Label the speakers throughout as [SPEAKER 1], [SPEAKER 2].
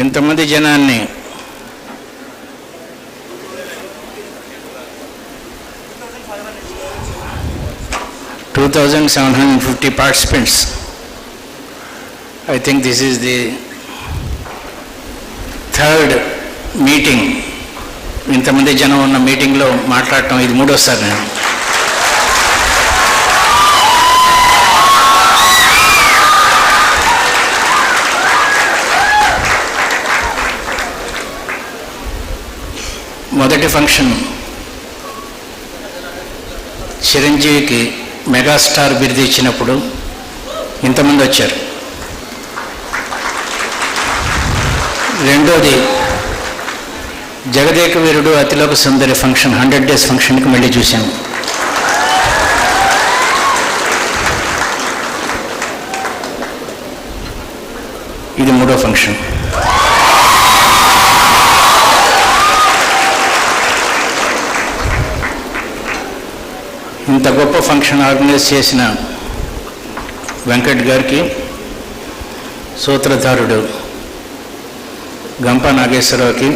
[SPEAKER 1] ఇంతమంది జనాన్ని (2,750 participants). I think this is the third meeting. ఇంతమంది జనం ఉన్న మీటింగ్లో మాట్లాడటం ఇది మూడోసారి నేను. మొదటి ఫంక్షన్ చిరంజీవికి మెగాస్టార్ బిరుదు ఇచ్చినప్పుడు ఇంతమంది వచ్చారు. రెండోది జగదేక వీరుడు అతిలోక సుందరి ఫంక్షన్ 100 days ఫంక్షన్కి మళ్ళీ చూశాను. ఇది మూడో ఫంక్షన్. ఇంత గొప్ప ఫంక్షన్ ఆర్గనైజ్ చేసిన వెంకట్ గారికి, సూత్రధారుడు గంప నాగేశ్వరరావుకి,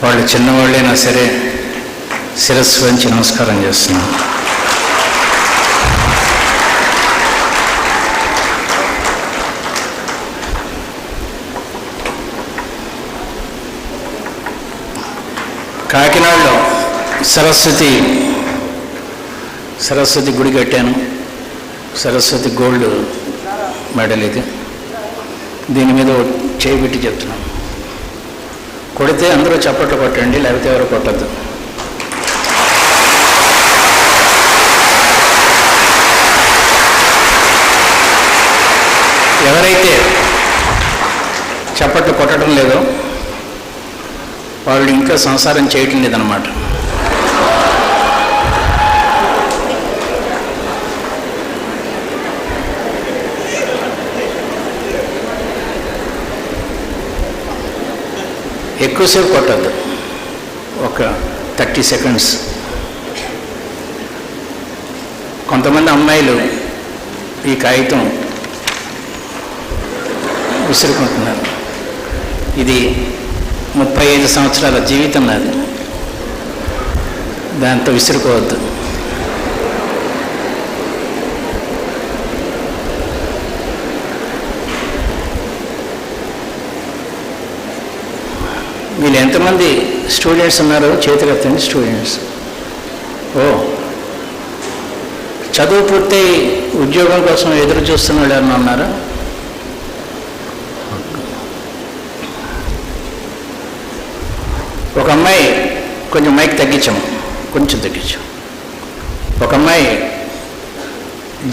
[SPEAKER 1] వాళ్ళు చిన్నవాళ్ళైనా సరే శిరస్సు వంచి నమస్కారం చేస్తున్నాను. కాకినాడలో సరస్వతి గుడి కట్టాను. సరస్వతి గోల్డ్ మెడల్ ఇది. దీని మీద చేయబెట్టి చెప్తున్నాను. కొడితే అందరూ చప్పట్లు కొట్టండి, లేకపోతే ఎవరు కొట్టద్దు. ఎవరైతే చప్పట్లు కొట్టడం లేదో వాళ్ళు ఇంకా సంసారం చేయటం లేదన్నమాట. ఎక్కువసేపు కొట్టద్దు, ఒక 30 seconds. కొంతమంది అమ్మాయిలు ఈ కాగితం విసురుకుంటున్నారు. ఇది 35 సంవత్సరాల జీవితం నాది, దాంతో విసురుకోవద్దు. వీళ్ళు ఎంతమంది స్టూడెంట్స్ ఉన్నారో చేతులెత్తండి. స్టూడెంట్స్. చదువు పూర్తయి ఉద్యోగం కోసం ఎదురు చూస్తున్న వాళ్ళు ఎవరన్నా ఉన్నారా? ఒక అమ్మాయి, కొంచెం మైక్ తగ్గించాము, కొంచెం తగ్గించాం. ఒక అమ్మాయి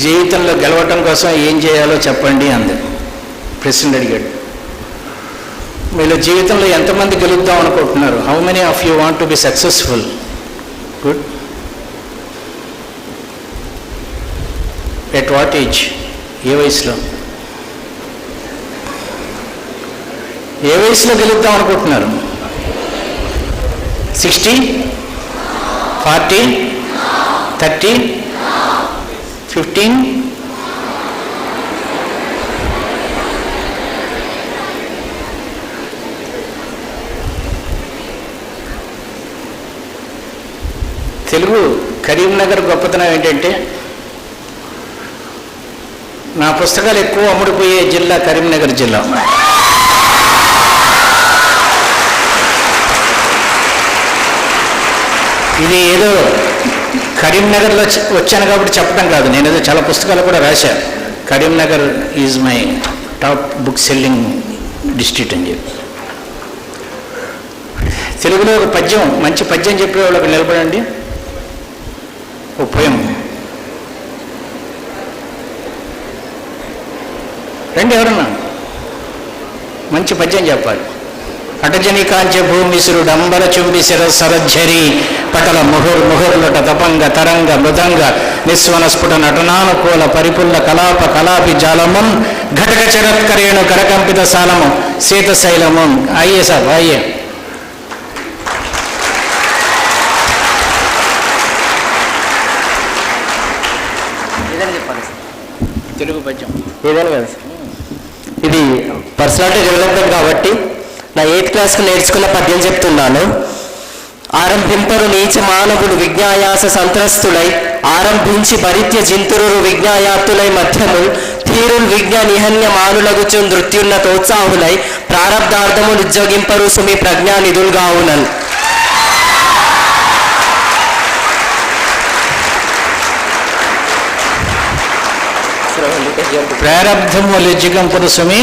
[SPEAKER 1] జీవితంలో గెలవటం కోసం ఏం చేయాలో చెప్పండి అంది. ప్రెసిడెంట్ అడిగాడు, మీలో జీవితంలో ఎంతమంది గెలుద్దాం అనుకుంటున్నారు? How many of you want to be successful? Good. At what age? ఏ వయసులో గెలుద్దాం అనుకుంటున్నారు? 60, 40, 30, 15? తెలుగు కరీంనగర్ గొప్పతనం ఏంటంటే, నా పుస్తకాలు ఎక్కువ అమ్ముడుపోయే జిల్లా కరీంనగర్ జిల్లా. ఇది ఏదో కరీంనగర్లో వచ్చాను కాబట్టి చెప్పడం కాదు, నేను ఏదో చాలా పుస్తకాలు కూడా రాశాను. Karimnagar is my top book selling district అని చెప్పి. తెలుగులో ఒక పద్యం, మంచి పద్యం చెప్పే వాళ్ళకి నిలబడండి. ఓ పోయం రండి, ఎవరన్నా మంచి పద్యం చెప్పాలి. అటజని కాంచ భూమిసురుడు అంబర చుంబి సరజ్జరి పటల ముహుర్ముహుర్లుట తపంగ తరంగ మృదంగ నిస్వన స్ఫుట నటనానుకూల పరిపుల్ల కలాప కలాపి జాలము ఘటక చరత్కరేణు కరకంపిత సాలము శీతశైలము. అయ్యే సార్, అయ్యే. తెలుగు పద్యం ఏదైనా కదా. ఇది
[SPEAKER 2] పర్సనాలిటీ డెవలప్మెంట్ కాబట్టి నా 8th క్లాస్కి నేర్చుకున్న పద్యం చెప్తున్నాను. ఆరంభింపరు నీచ మానవుడు విజ్ఞాయాస సంత్రస్తులై ఆరంభించి భరిత్య జింతురు విజ్ఞాయాత్తులై మధ్యముల్ ధీరుల్ విజ్ఞ నిహన్య మానులగుచు నృత్యున్న తోత్సాహులై ప్రారబ్ధార్థము ఉజ్జగింపరు సుమి ప్రజ్ఞా నిధులుగావునన్.
[SPEAKER 1] ప్రారబ్ధము లిజ్జిగంపురు సుమి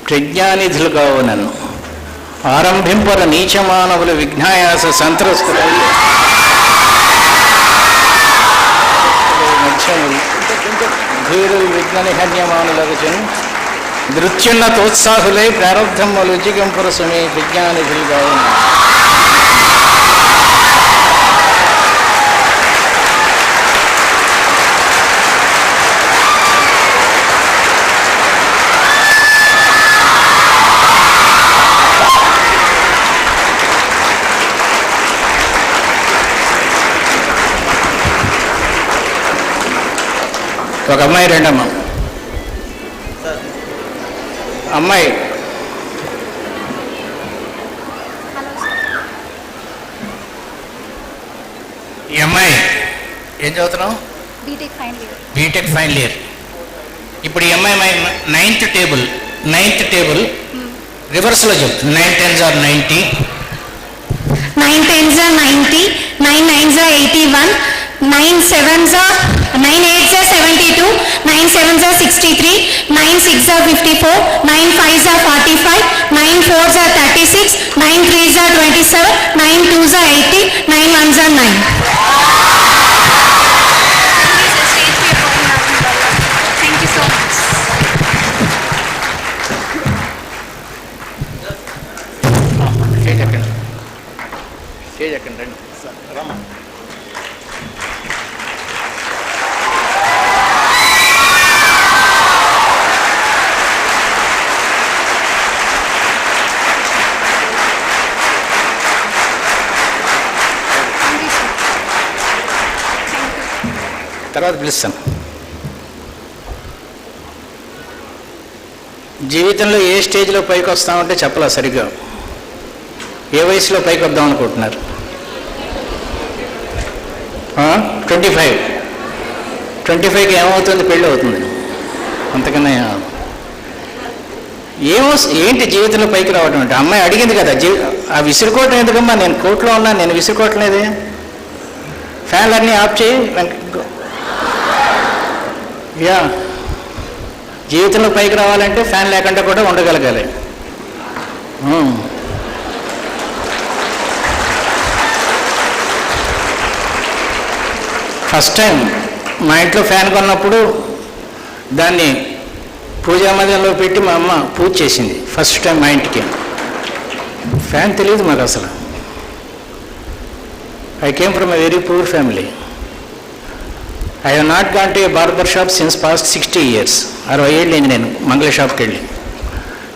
[SPEAKER 1] ప్రజ్ఞానిధులుగావునను. ఆరంభింపర నీచమానవులు విజ్ఞాయాస సంత్రస్తులై ధీరులు విజ్ఞనిహన్యమానులగుచు నృత్యున్న తోత్సాహులై ప్రారబ్ధము లిజ్జిగంపుర సుమి ప్రజ్ఞానిధులుగావునను. ఒక అమ్మాయి, రెండమ్మ. అమ్మాయి ఈ అమ్మాయి ఏం చదువుతున్నావు? BTech final year. ఇప్పుడు ఈ అమ్మాయి 9th టేబుల్ రివర్స్లో చెప్తుంది. 9 10s are 90,
[SPEAKER 3] 9 10s are 90, 9 9s are 81, 9 7s are 9 8s are 72, 9 7s are 63, 9 6s are 54, 9 5s are 45, 9 4s are 36, 9 3s are 27, 9 2s are 80, 9 1s are 9. Thank you so much.
[SPEAKER 1] Stage ఎక్కండి రండి. రమ్మా. తర్వాత పిలుస్తాను. జీవితంలో ఏ స్టేజ్లో పైకి వస్తామంటే చెప్పలా సరిగ్గా. ఏ వయసులో పైకి వద్దాం అనుకుంటున్నారు? 25కి ఏమవుతుంది? పెళ్ళి అవుతుంది. అంతకన్నా ఏంటి జీవితంలో పైకి రావడం అంటే? అమ్మాయి అడిగింది కదా, ఆ విసురుకోవటం ఎందుకమ్మా? నేను కోర్టులో ఉన్నా, నేను విసురుకోవట్లేదే. ఫ్యాన్లన్నీ ఆఫ్ చేయి. యా, జీవితంలో పైకి రావాలంటే ఫ్యాన్ లేకుండా కూడా ఉండగలగాలి. ఫస్ట్ టైం మా ఇంట్లో ఫ్యాన్ కొన్నప్పుడు దాన్ని పూజా మందిరంలో పెట్టి మా అమ్మ పూజ చేసింది. ఫస్ట్ టైం మా ఇంటికి ఫ్యాన్ తెలియదు మాకు అసలు. I came from a very poor family. I have not gone to A barber shop since past 60 years. 60 ఏళ్ళు అయింది నేను మంగళ షాప్కి వెళ్ళి.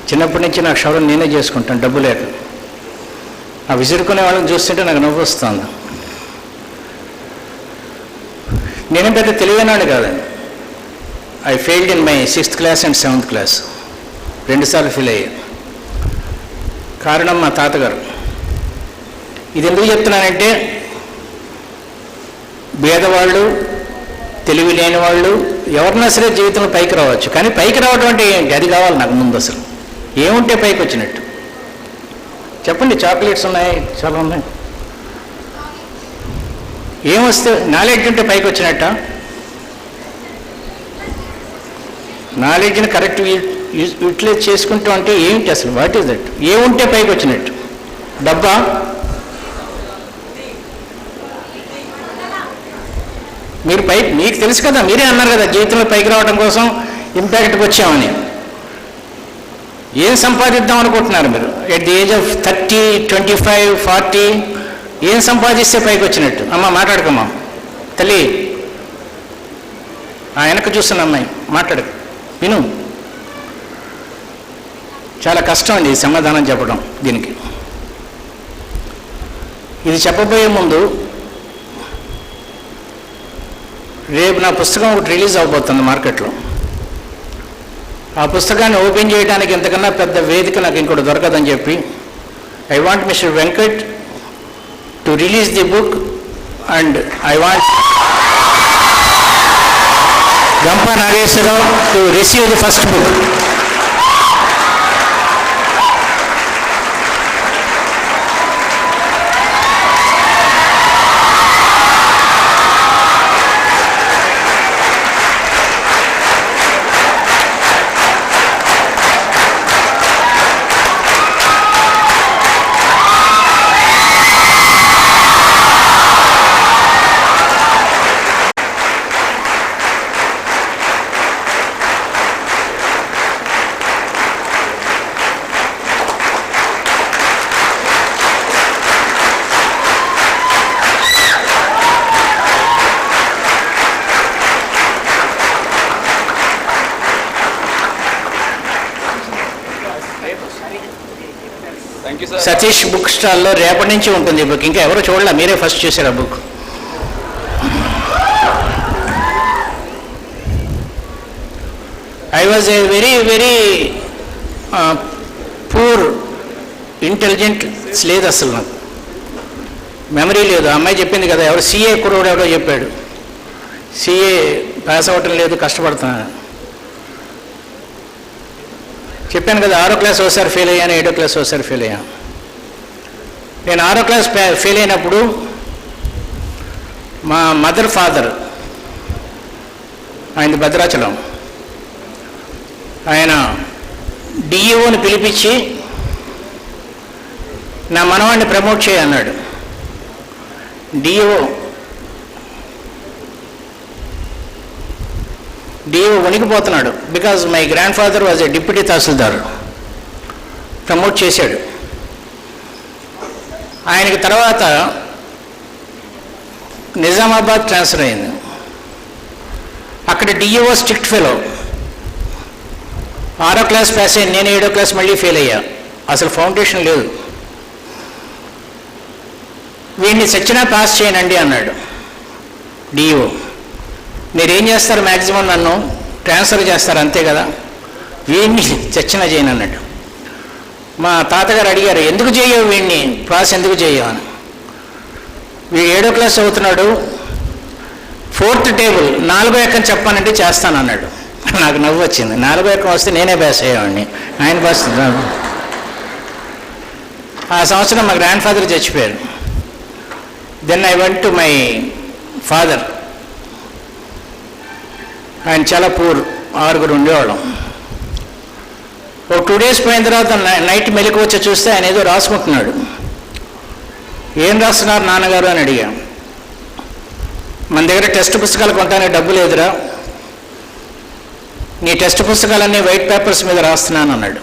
[SPEAKER 1] చిన్నప్పటి నుంచి నాకు క్షవరం నేనే చేసుకుంటాను, డబ్బు లేక. ఆ విసురుకునే వాళ్ళని చూస్తుంటే నాకు నవ్వు వస్తుంది. నేనేం పెద్ద తెలివైనాడు కాదండి. I failed in my 6th class and 7th class. 2 సార్లు ఫెయిల్ అయ్యాను. కారణం మా తాతగారు. ఇది ఎందుకు చెప్తున్నానంటే, పేదవాళ్ళు, తెలివి లేని వాళ్ళు ఎవరినా సరే జీవితంలో పైకి రావచ్చు. కానీ పైకి రావడం అంటే ఏంటి? అది కావాలి నాకు ముందు. అసలు ఏముంటే పైకి వచ్చినట్టు చెప్పండి. చాక్లెట్స్ ఉన్నాయి, చాలా ఉన్నాయి. ఏమొస్తే నాలెడ్జ్ ఉంటే పైకి వచ్చినట్ట? నాలెడ్జ్ని కరెక్ట్ యూటిలైజ్ చేసుకుంటూ అంటే ఏంటి అసలు? What is that? ఏముంటే పైకి వచ్చినట్టు? డబ్బా? మీరు మీకు తెలుసు కదా, మీరే అన్నారు కదా జీవితంలో పైకి రావడం కోసం ఇంపాక్ట్కి వచ్చామని. ఏం సంపాదిద్దాం అనుకుంటున్నారు మీరు? ఎట్ ది ఏజ్ ఆఫ్ 30, 25, 40 ఏం సంపాదిస్తే పైకి వచ్చినట్టు? అమ్మ మాట్లాడుకోమ్మా తల్లి. వెనక చూస్తున్న అమ్మాయి మాట్లాడకు, విను. చాలా కష్టం అండి ఈ సమాధానం చెప్పడం దీనికి. ఇది చెప్పబోయే ముందు, రేపు నా పుస్తకం ఒకటి రిలీజ్ అవబోతుంది మార్కెట్లో. ఆ పుస్తకాన్ని ఓపెన్ చేయడానికి ఇంతకన్నా పెద్ద వేదిక నాకు ఇంకోటి దొరకదని చెప్పి I want mister Venkat to release the book and I want Gampa Nageswara Rao to receive the first book. Satish book స్టాల్లో రేపటి నుంచి ఉంటుంది ఈ బుక్. ఇంకా ఎవరు చూడలే, మీరే ఫస్ట్ చూసారు ఆ book. I was a very very poor intelligent లేదు అసలు, నాకు మెమరీ లేదు. ఆ అమ్మాయి చెప్పింది కదా, ఎవరు సిఏ కుర్రోడు ఎవడో చెప్పాడు, సిఏ పాస్ అవ్వటం లేదు, కష్టపడుతున్నాను చెప్పాను కదా. 6వ క్లాస్ ఒకసారి ఫెయిల్ అయ్యాను, 7వ క్లాస్ ఒకసారి ఫెయిల్ అయ్యాను. నేను 6వ క్లాస్ ఫెయిల్ అయినప్పుడు మా మదర్ ఫాదర్, ఆయన భద్రాచలం, ఆయన డిఈఓని పిలిపించి నా మనవాడిని ప్రమోట్ చేయన్నాడు. డిఈఓ వణికిపోతున్నాడు, because my grandfather was a deputy tahsildar. Promote చేశాడు. ఆయనకి తర్వాత నిజామాబాద్ ట్రాన్స్ఫర్ అయింది. అక్కడ డిఈఓ స్ట్రిక్ట్ ఫెలో. 6వ క్లాస్ పాస్ అయ్యి నేను 7వ క్లాస్ మళ్ళీ ఫెయిల్ అయ్యా. అసలు ఫౌండేషన్ లేదు. వీడిని చచ్చినా పాస్ చేయనండి అన్నాడు డిఈఓ. మీరేం చేస్తారు, మ్యాక్సిమం నన్ను ట్రాన్స్ఫర్ చేస్తారు అంతే కదా, వీడిని చచ్చినా చేయను అన్నాడు. మా తాతగారు అడిగారు, ఎందుకు చేయవు వీడిని పాస్, ఎందుకు చేయవు అని. వీడు 7వ క్లాస్ చదువుతున్నాడు, 4th టేబుల్ 4వ ఎక్కం చెప్పానంటే చేస్తాను అన్నాడు. నాకు నవ్వు వచ్చింది. 4వ ఎక్కం వస్తే నేనే పాస్ అయ్యేవాడిని, ఆయన పాస్. ఆ సంవత్సరం మా గ్రాండ్ ఫాదర్ చచ్చిపోయారు. Then I went to my father. ఆయన చాలా పూర్, 6గురు ఉండేవాళ్ళం. ఒక 2 days పోయిన తర్వాత నైట్ మెలకు వచ్చి చూస్తే ఆయన ఏదో రాసుకుంటున్నాడు. ఏం రాస్తున్నారు నాన్నగారు అని అడిగా. మన దగ్గర టెక్స్ట్ పుస్తకాలు కొనడానికి డబ్బు లేదురా, నీ టెక్స్ట్ పుస్తకాలన్నీ వైట్ పేపర్స్ మీద రాస్తున్నాను అన్నాడు.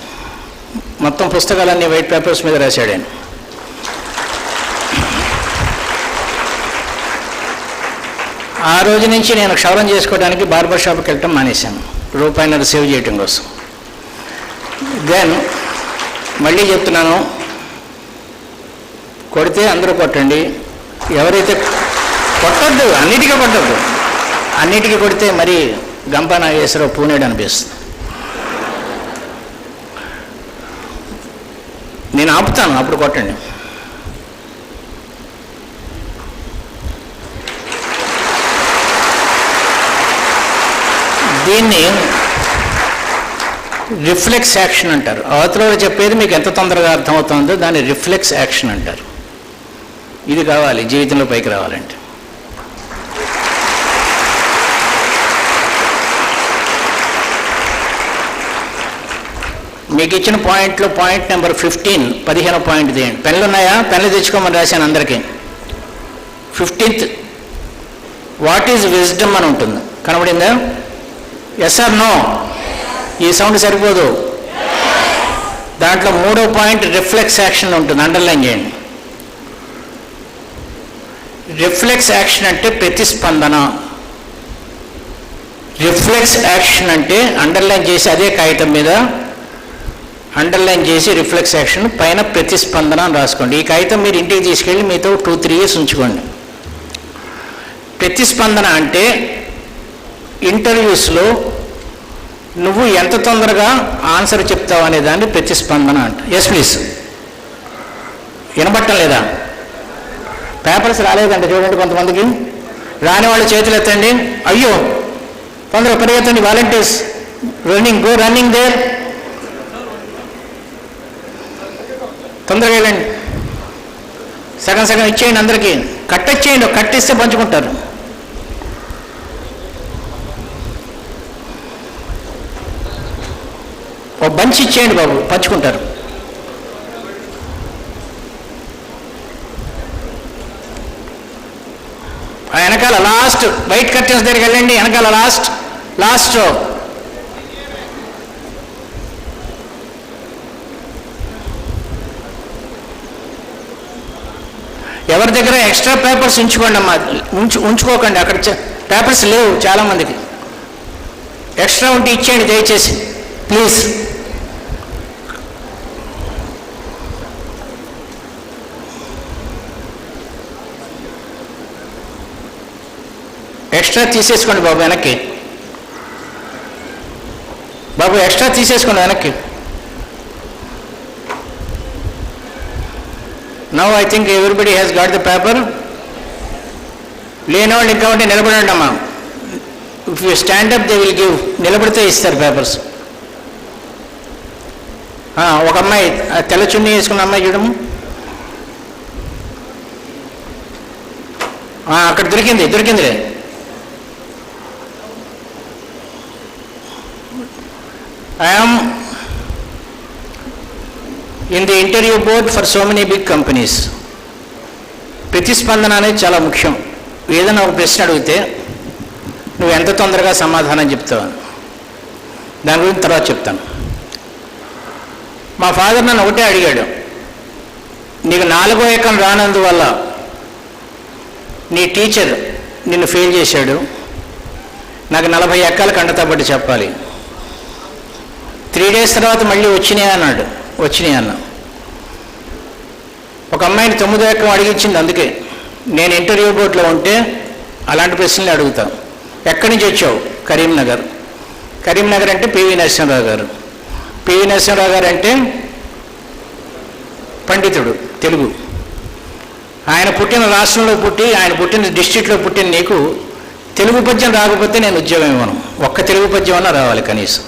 [SPEAKER 1] మొత్తం పుస్తకాలన్నీ వైట్ పేపర్స్ మీద రాశాడు ఆయన. ఆ రోజు నుంచి నేను క్షౌరం చేసుకోవడానికి బార్బర్ షాప్కి వెళ్ళటం మానేశాను, రూపాయిన్నర సేవ్ చేయటం కోసం. దెన్ మళ్ళీ చెప్తున్నాను, కొడితే అందరూ కొట్టండి, ఎవరైతే కొట్టద్దు, అన్నిటికీ కొట్టద్దు. అన్నిటికీ కొడితే మరి గంప నాగేశ్వరరావు పూనేడు అనిపిస్తుంది. నేను ఆపుతాను, అప్పుడు కొట్టండి. దీన్ని రిఫ్లెక్స్ యాక్షన్ అంటారు. అవతల చెప్పేది మీకు ఎంత తొందరగా అర్థమవుతుందో దాన్ని రిఫ్లెక్స్ యాక్షన్ అంటారు. ఇది కావాలి జీవితంలో పైకి రావాలంటే. మీకు ఇచ్చిన పాయింట్లో పాయింట్ నెంబర్ 15, 15వ పాయింట్ తీయండి. పెన్లు ఉన్నాయా? పెన్లు తెచ్చుకోమని రాశాను అందరికీ. 15th వాట్ ఈజ్ విజ్డమ్ అని ఉంటుంది, కనబడిందా? Yes or no? ఈ సౌండ్ సరిపోదు. దాంట్లో 3వ పాయింట్ రిఫ్లెక్స్ యాక్షన్ ఉంటుంది, అండర్లైన్ చేయండి. రిఫ్లెక్స్ యాక్షన్ అంటే ప్రతిస్పందన. రిఫ్లెక్స్ యాక్షన్ అంటే అండర్లైన్ చేసి, అదే కాగితం మీద అండర్లైన్ చేసి రిఫ్లెక్స్ యాక్షన్ పైన ప్రతిస్పందన అని రాసుకోండి. ఈ కాగితం మీరు ఇంటికి తీసుకెళ్ళి మీతో 2-3 years ఉంచుకోండి. ప్రతిస్పందన అంటే ఇంటర్వ్యూస్లో నువ్వు ఎంత తొందరగా ఆన్సర్ చెప్తావు అనే దాన్ని ప్రతిస్పందన అంట. Yes please. వినబట్టం లేదా? పేపర్స్ రాలేదంట చూడండి కొంతమందికి. రాని వాళ్ళు చేతులు ఎత్తండి. అయ్యో తొందరగా పరిగెత్తండి. Volunteers running, go running there. తొందరగా వెళ్ళండి. సగం సగం ఇచ్చేయండి అందరికీ. కట్టిచ్చేయండి. కట్టిస్తే పంచుకుంటారు. ఓ బంచ్ ఇచ్చేయండి బాబు, పంచుకుంటారు. వెనకాల లాస్ట్ వైట్ కర్టెన్స్ దగ్గరికి వెళ్ళండి. వెనకాల లాస్ట్ రో. ఎవరి దగ్గర ఎక్స్ట్రా పేపర్స్ ఉంచుకోండి అమ్మా. ఉంచుకోకండి. అక్కడ పేపర్స్ లేవు చాలామందికి. ఎక్స్ట్రా ఉంటే ఇచ్చేయండి దయచేసి ప్లీజ్. ఎక్స్ట్రా తీసేసుకోండి బాబు వెనక్కి. బాబు ఎక్స్ట్రా తీసేసుకోండి వెనక్కి. Now I think everybody has got the paper. లేని వాళ్ళు ఇంకా ఉంటే నిలబడండి అమ్మా. If you stand up they will give. నిలబడితే ఇస్తారు పేపర్స్. ఒక అమ్మాయి తెల్ల చున్నీ వేసుకున్న అమ్మాయి చూడము. అక్కడ దొరికిందిలే. I am in the interview board for so many big companies. ప్రతిస్పందన అనేది చాలా ముఖ్యం. ఏదైనా ఒక ప్రశ్న అడిగితే నువ్వు ఎంత తొందరగా సమాధానం చెప్తావు, దాని గురించి తర్వాత చెప్తాను. మా ఫాదర్ నన్ను ఒకటే అడిగాడు, నీకు 4వ ఎకం రానందువల్ల నీ టీచర్ నిన్ను ఫెయిల్ చేశాడు, నాకు 40 ఎక్కాలు కంటతబట్టి చెప్పాలి. 3 days తర్వాత మళ్ళీ వచ్చినాయి అన్నాడు. వచ్చినాయి అన్నా. ఒక అమ్మాయిని 9వ ఎక్కం అడిగించింది. అందుకే నేను ఇంటర్వ్యూ బోర్డులో ఉంటే అలాంటి ప్రశ్నలు అడుగుతాను. ఎక్కడి నుంచి వచ్చావు? కరీంనగర్. కరీంనగర్ అంటే పివి నరసింహరావు గారు. పివి నరసింహరావు గారు అంటే పండితుడు, తెలుగు. ఆయన పుట్టిన రాష్ట్రంలో పుట్టి, ఆయన పుట్టిన డిస్ట్రిక్ట్లో పుట్టిన నీకు తెలుగు పద్యం రాకపోతే నేను ఉద్యోగం ఇవ్వను. ఒక్క తెలుగు పద్యం అన్నా రావాలి కనీసం.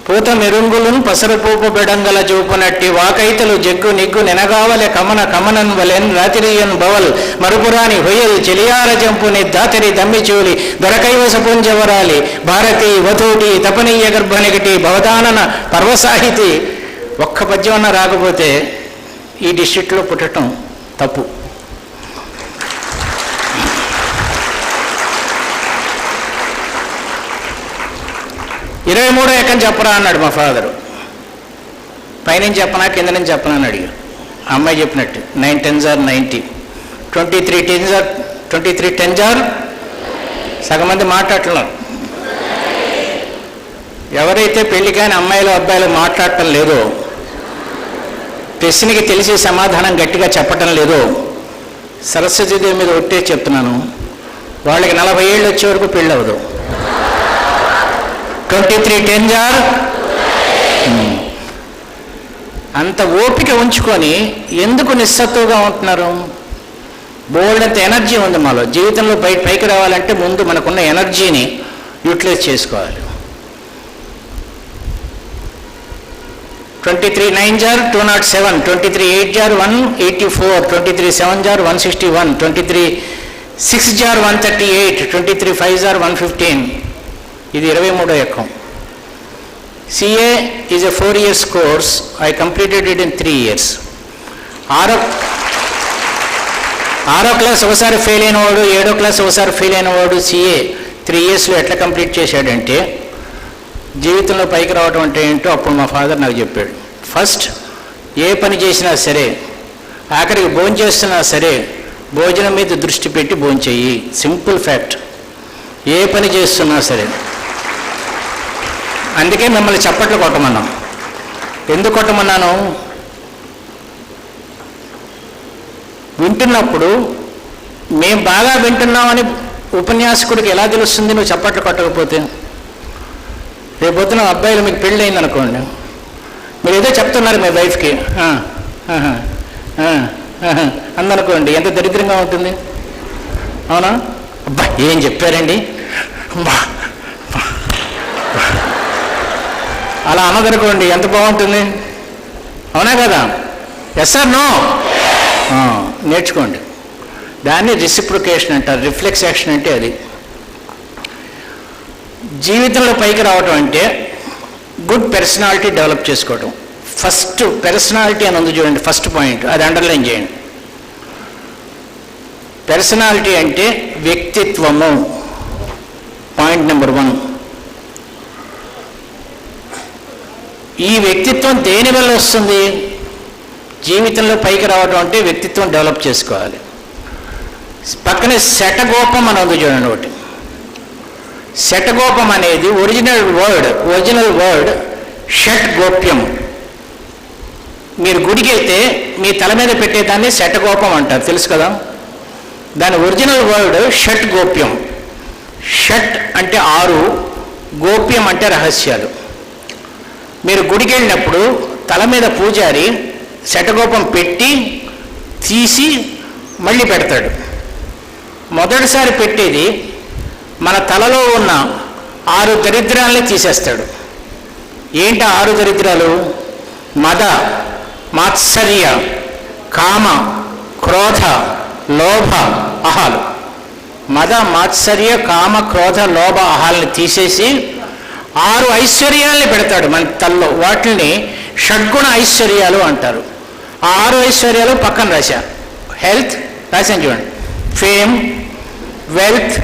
[SPEAKER 1] పూత మెరుంగులను పసరపూపు బెడంగల చూపునట్టి వాకైతలు జగ్గు నిగ్గు నెనగావలె కమన కమనన్ వలెన్ రాతిరియన్ బవల్ మరుపురాని హొయ్యల్ చెలియార జంపుని దాతరి దమ్మిచూలి దొరకైవస పుంజవరాలి భారతి వతూటి తపనీయ గర్భనికటి భవదానన పర్వసాహితి. ఒక్క పద్యం అన్న రాకపోతే ఈ డిస్ట్రిక్ట్లో పుట్టడం తప్పు. ఇరవై 23వ ఎకం చెప్పరా అన్నాడు మా ఫాదరు. పైనుంచి చెప్పనా కింద నుంచి చెప్పనా అని అడిగాడు. అమ్మాయి చెప్పినట్టు 9 10s are 90, 23 10s are సగం మంది మాట్లాడుతున్నారు. ఎవరైతే పెళ్లి కాని అమ్మాయిలు అబ్బాయిలు మాట్లాడటం లేదో, ప్రశ్నకి తెలిసే సమాధానం గట్టిగా చెప్పటం లేదో, సరస్వతీదేవి మీద ఒట్టే చెప్తున్నాను, వాళ్ళకి 40 ఏళ్ళు వచ్చే వరకు పెళ్ళి అవ్వదు. 23 10s are అంత ఓపిక ఉంచుకొని ఎందుకు నిస్సత్తుగా ఉంటున్నారు? బోల్డంత ఎనర్జీ ఉంది మాలో. జీవితంలో పైకి రావాలంటే ముందు మనకున్న ఎనర్జీని యూటిలైజ్ చేసుకోవాలి. 23 9s are 207, 23 8s are 184, 23 7s are 161, 23 6s are 138, 23 5s are 115. ఇది 23వ ఎకం. CA is a 4 years course. I completed it in 3 years. 6వ క్లాస్ ఒకసారి ఫెయిల్ అయినవాడు, 7వ క్లాస్ ఒకసారి ఫెయిల్ అయినవాడు CA 3 yearsలో ఎట్లా కంప్లీట్ చేశాడంటే, జీవితంలో పైకి రావడం అంటే ఏంటో అప్పుడు మా ఫాదర్ నాకు చెప్పాడు. ఫస్ట్ ఏ పని చేసినా సరే, ఆఖరికి భోజనం చేస్తున్నా సరే, భోజనం మీద దృష్టి పెట్టి భోజనం చెయ్యి. Simple fact. ఏ పని చేస్తున్నా సరే. అందుకే మిమ్మల్ని చప్పట్లు కొట్టమన్నాను. ఎందుకు కొట్టమన్నాను? వింటున్నప్పుడు మేము బాగా వింటున్నామని ఉపన్యాసకుడికి ఎలా తెలుస్తుంది నువ్వు చప్పట్లు కొట్టకపోతే? రేపు పొద్దున అబ్బాయిలు మీకు పెళ్ళి అయింది అనుకోండి, మీరు ఏదో చెప్తున్నారు మీ వైఫ్కి అందనుకోండి, ఎంత దరిద్రంగా ఉంటుంది. అవునా? అబ్బా ఏం చెప్పారండి, అలా అన్నదనుకోండి, ఎంత బాగుంటుంది. అవునా కదా? Yes or no? నేర్చుకోండి. దాన్ని రెసిప్రొకేషన్ అంటారు, రిఫ్లెక్స్ యాక్షన్ అంటే అది. జీవితంలో పైకి రావటం అంటే గుడ్ పర్సనాలిటీ డెవలప్ చేసుకోవటం. ఫస్ట్ పర్సనాలిటీ అని ఉంది చూడండి, ఫస్ట్ పాయింట్, అది అండర్లైన్ చేయండి. పర్సనాలిటీ అంటే వ్యక్తిత్వము, పాయింట్ నెంబర్ 1. ఈ వ్యక్తిత్వం దేని వల్ల వస్తుంది? జీవితంలో పైకి రావడం అంటే వ్యక్తిత్వం డెవలప్ చేసుకోవాలి. పక్కనే శటగోపం అని ఉంది చూడండి ఒకటి. శటగోపం అనేది ఒరిజినల్ వర్డ్ షట్ గోప్యం. మీరు గుడికి వెళ్తే మీ తల మీద పెట్టేదాన్ని శటగోపం అంటారు, తెలుసు కదా? దాని ఒరిజినల్ వర్డ్ షట్ గోప్యం. షట్ అంటే 6, గోప్యం అంటే రహస్యాలు. మీరు గుడికి వెళ్ళినప్పుడు తల మీద పూజారి శటగోపం పెట్టి తీసి మళ్ళీ పెడతాడు. మొదటిసారి పెట్టేది మన తలలో ఉన్న 6 దరిద్రాలని తీసేస్తాడు. ఏంటి 6 దరిద్రాలు? మద, మాత్సర్య, కామ, క్రోధ, లోభ, అహాలు. మద, మాత్సర్య, కామ, క్రోధ, లోభ, అహాలని తీసేసి 6 ఐశ్వర్యాలని పెడతాడు మన తలలో. వాటిని షడ్గుణ ఐశ్వర్యాలు అంటారు. ఆ 6 ఐశ్వర్యాలు పక్కన రాశా. హెల్త్ రాశాను చూడండి, fame, wealth,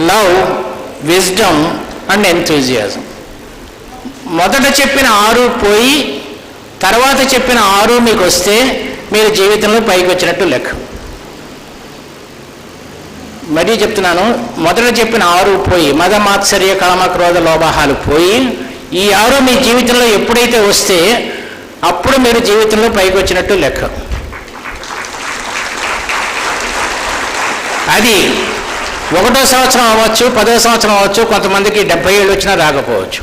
[SPEAKER 1] love, wisdom and enthusiasm. మొదట చెప్పిన 6 పోయి తర్వాత చెప్పిన 6 మీకు వస్తే మీరు జీవితంలో పైకి వచ్చినట్టు లెక్క. మరీ చెప్తున్నాను, మొదట చెప్పిన 6 పోయి, మద, మాత్సర్య, కామ, క్రోధ, లోభాలు పోయి ఈ 6 మీ జీవితంలో ఎప్పుడైతే వస్తే అప్పుడు మీరు జీవితంలో పైకి వచ్చినట్టు లెక్క. అది 1వ సంవత్సరం అవ్వచ్చు, 10వ సంవత్సరం అవ్వచ్చు, కొంతమందికి 70 ఏళ్ళు వచ్చినా రాకపోవచ్చు.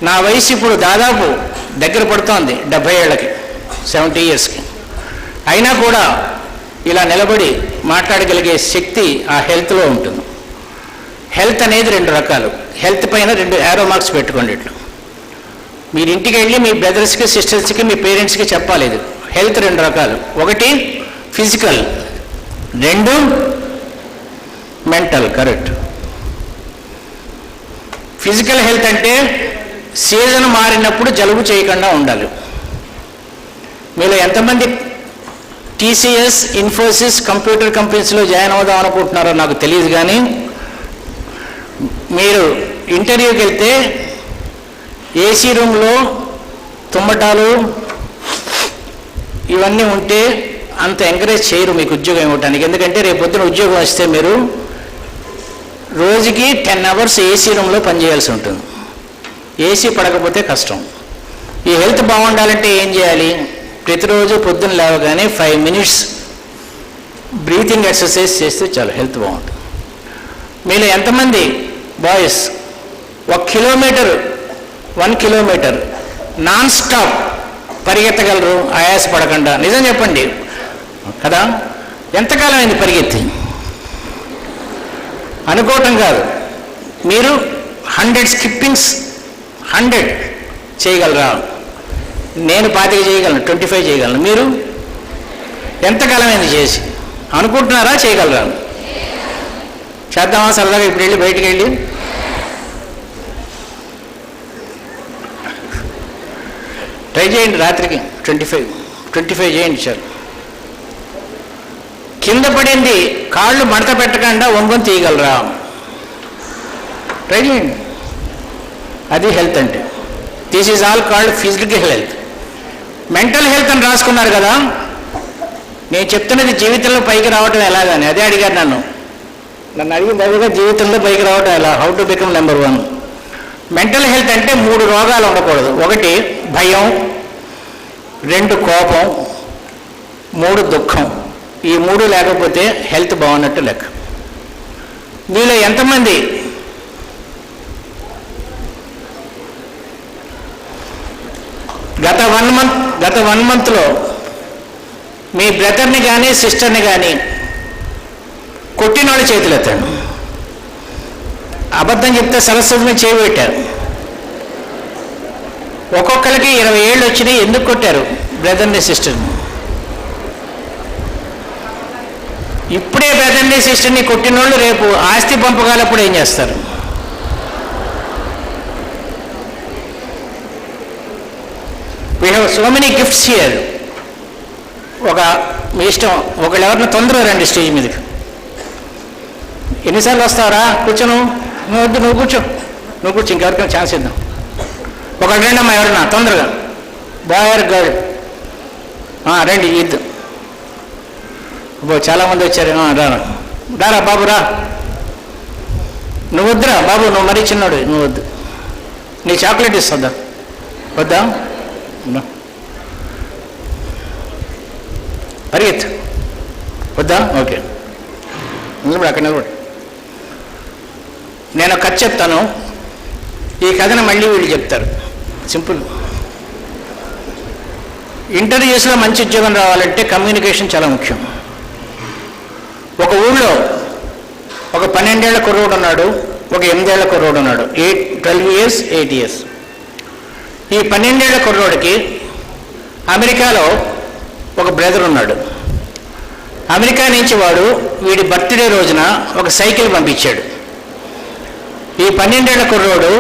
[SPEAKER 1] నా వయసు ఇప్పుడు దాదాపు దగ్గర పడుతోంది 70 ఏళ్ళకి, 70 ఇయర్స్కి. అయినా కూడా ఇలా నిలబడి మాట్లాడగలిగే శక్తి ఆ హెల్త్లో ఉంటుంది. హెల్త్ అనేది 2 రకాలు. హెల్త్ పైన 2 యారో మార్క్స్ పెట్టుకోండి. ఇట్లా మీరు ఇంటికి వెళ్ళి మీ బ్రదర్స్కి, సిస్టర్స్కి, మీ పేరెంట్స్కి చెప్పాలి. ఇది హెల్త్ 2 రకాలు. 1 physical, 2 mental. Correct. Physical health అంటే సీజన్ మారినప్పుడు జలుబు చేయకుండా ఉండాలి. మీలో ఎంతమంది టీసీఎస్, ఇన్ఫోసిస్, కంప్యూటర్ కంపెనీస్లో జాయిన్ అవుదాం అనుకుంటున్నారో నాకు తెలియదు, కానీ మీరు ఇంటర్వ్యూకి వెళ్తే ఏసీ రూమ్లో తుమ్మటాలు ఇవన్నీ ఉంటే అంత ఎంకరేజ్ చేయరు మీకు ఉద్యోగం ఇవ్వటానికి. ఎందుకంటే రేపు పొద్దున ఉద్యోగం వస్తే మీరు రోజుకి 10 అవర్స్ ఏసీ రూమ్లో పనిచేయాల్సి ఉంటుంది. ఏసీ పడకపోతే కష్టం. ఈ హెల్త్ బాగుండాలంటే ఏం చేయాలి? ప్రతిరోజు పొద్దున్న లేవగానే 5 మినిట్స్ బ్రీతింగ్ ఎక్సర్సైజ్ చేస్తే చాలు, హెల్త్ బాగుంటుంది. మీలో ఎంతమంది బాయ్స్ 1 కిలోమీటర్ నాన్ స్టాప్ పరిగెత్తగలరు ఆయాసపడకుండా? నిజం చెప్పండి కదా. ఎంతకాలం అయింది పరిగెత్తి? అనుకోవటం కాదు. మీరు 100 స్కిప్పింగ్స్ 100 చేయగలరా? నేను 25 చేయగలను, 25 చేయగలను. మీరు ఎంతకాలమైంది చేసి? అనుకుంటున్నారా చేయగలరా? చేద్దామా సరదాగా ఇప్పుడు వెళ్ళి బయటికి వెళ్ళి? ట్రై చేయండి. రాత్రికి 25 చేయండి సార్. కింద పడింది కాళ్ళు మడత పెట్టకుండా వంగుని తీయగలరా? ట్రై చేయండి. అది హెల్త్ అంటే. This is all called physical health. Mental health అని రాసుకున్నారు కదా. నేను చెప్తున్నది జీవితంలో పైకి రావటం ఎలాగని అదే అడిగారు నన్ను అడిగిన దగ్గర జీవితంలో పైకి రావటం ఎలా, how to become number 1. Mental health అంటే 3 రోగాలు ఉండకూడదు. 1 భయం, 2 కోపం, 3 దుఃఖం. ఈ 3 లేకపోతే హెల్త్ బాగున్నట్టు లెక్క. మీలో ఎంతమంది గత 1 మంత్లో మీ బ్రదర్ని కానీ సిస్టర్ని కానీ కొట్టిన వాళ్ళు చేతులు ఎత్తాడు. అబద్ధం చెప్తే సరస్వతి మీద చేయబెట్టారు. ఒక్కొక్కరికి 20 ఏళ్ళు వచ్చినాయి. ఎందుకు కొట్టారు బ్రదర్ని సిస్టర్ని? ఇప్పుడే బ్రదర్ని సిస్టర్ని కొట్టిన వాళ్ళు రేపు ఆస్తి పంపకాలప్పుడు ఏం చేస్తారు? We have so many gifts here. మీ ఇష్టం, ఒకళ్ళు ఎవరిని తొందరగా రండి స్టేజ్ మీదకి. ఎన్నిసార్లు వస్తావరా? కూర్చోను. నువ్వు కూర్చో, ఇంకెవరికైనా ఛాన్స్ ఇద్దాం. ఒకళ్ళు రండి అమ్మా, ఎవరన్నా తొందరగా, బాయ్ ఆర్ గర్ల్, రండి ఇద్దాం. చాలామంది వచ్చారు. రారా బాబు రా. నువ్వు వద్దురా బాబు, నువ్వు మరీ చిన్నోడు, నువ్వు వద్దు. నీ చాక్లెట్ ఇస్తుందా? వద్దా? పరిగెత్తు. వద్దా? ఓకే, నిలబడి అక్కడ నిలబడి. నేను కథ చెప్తాను, ఈ కథను మళ్ళీ వీళ్ళు చెప్తారు. సింపుల్. ఇంటర్వ్యూస్లో మంచి ఉద్యోగం రావాలంటే కమ్యూనికేషన్ చాలా ముఖ్యం. ఒక ఊళ్ళో ఒక 12 ఏళ్ల కుర్రోడు ఉన్నాడు, ఒక 8 ఏళ్ల కుర్రోడు ఉన్నాడు. 12 years, 8 years. ఈ 12 ఏళ్ల కుర్రోడికి అమెరికాలో ఒక బ్రదర్ ఉన్నాడు. అమెరికా నుంచి వాడు వీడి బర్త్డే రోజున ఒక సైకిల్ పంపించాడు. ఈ 12 ఏళ్ల కుర్రోడు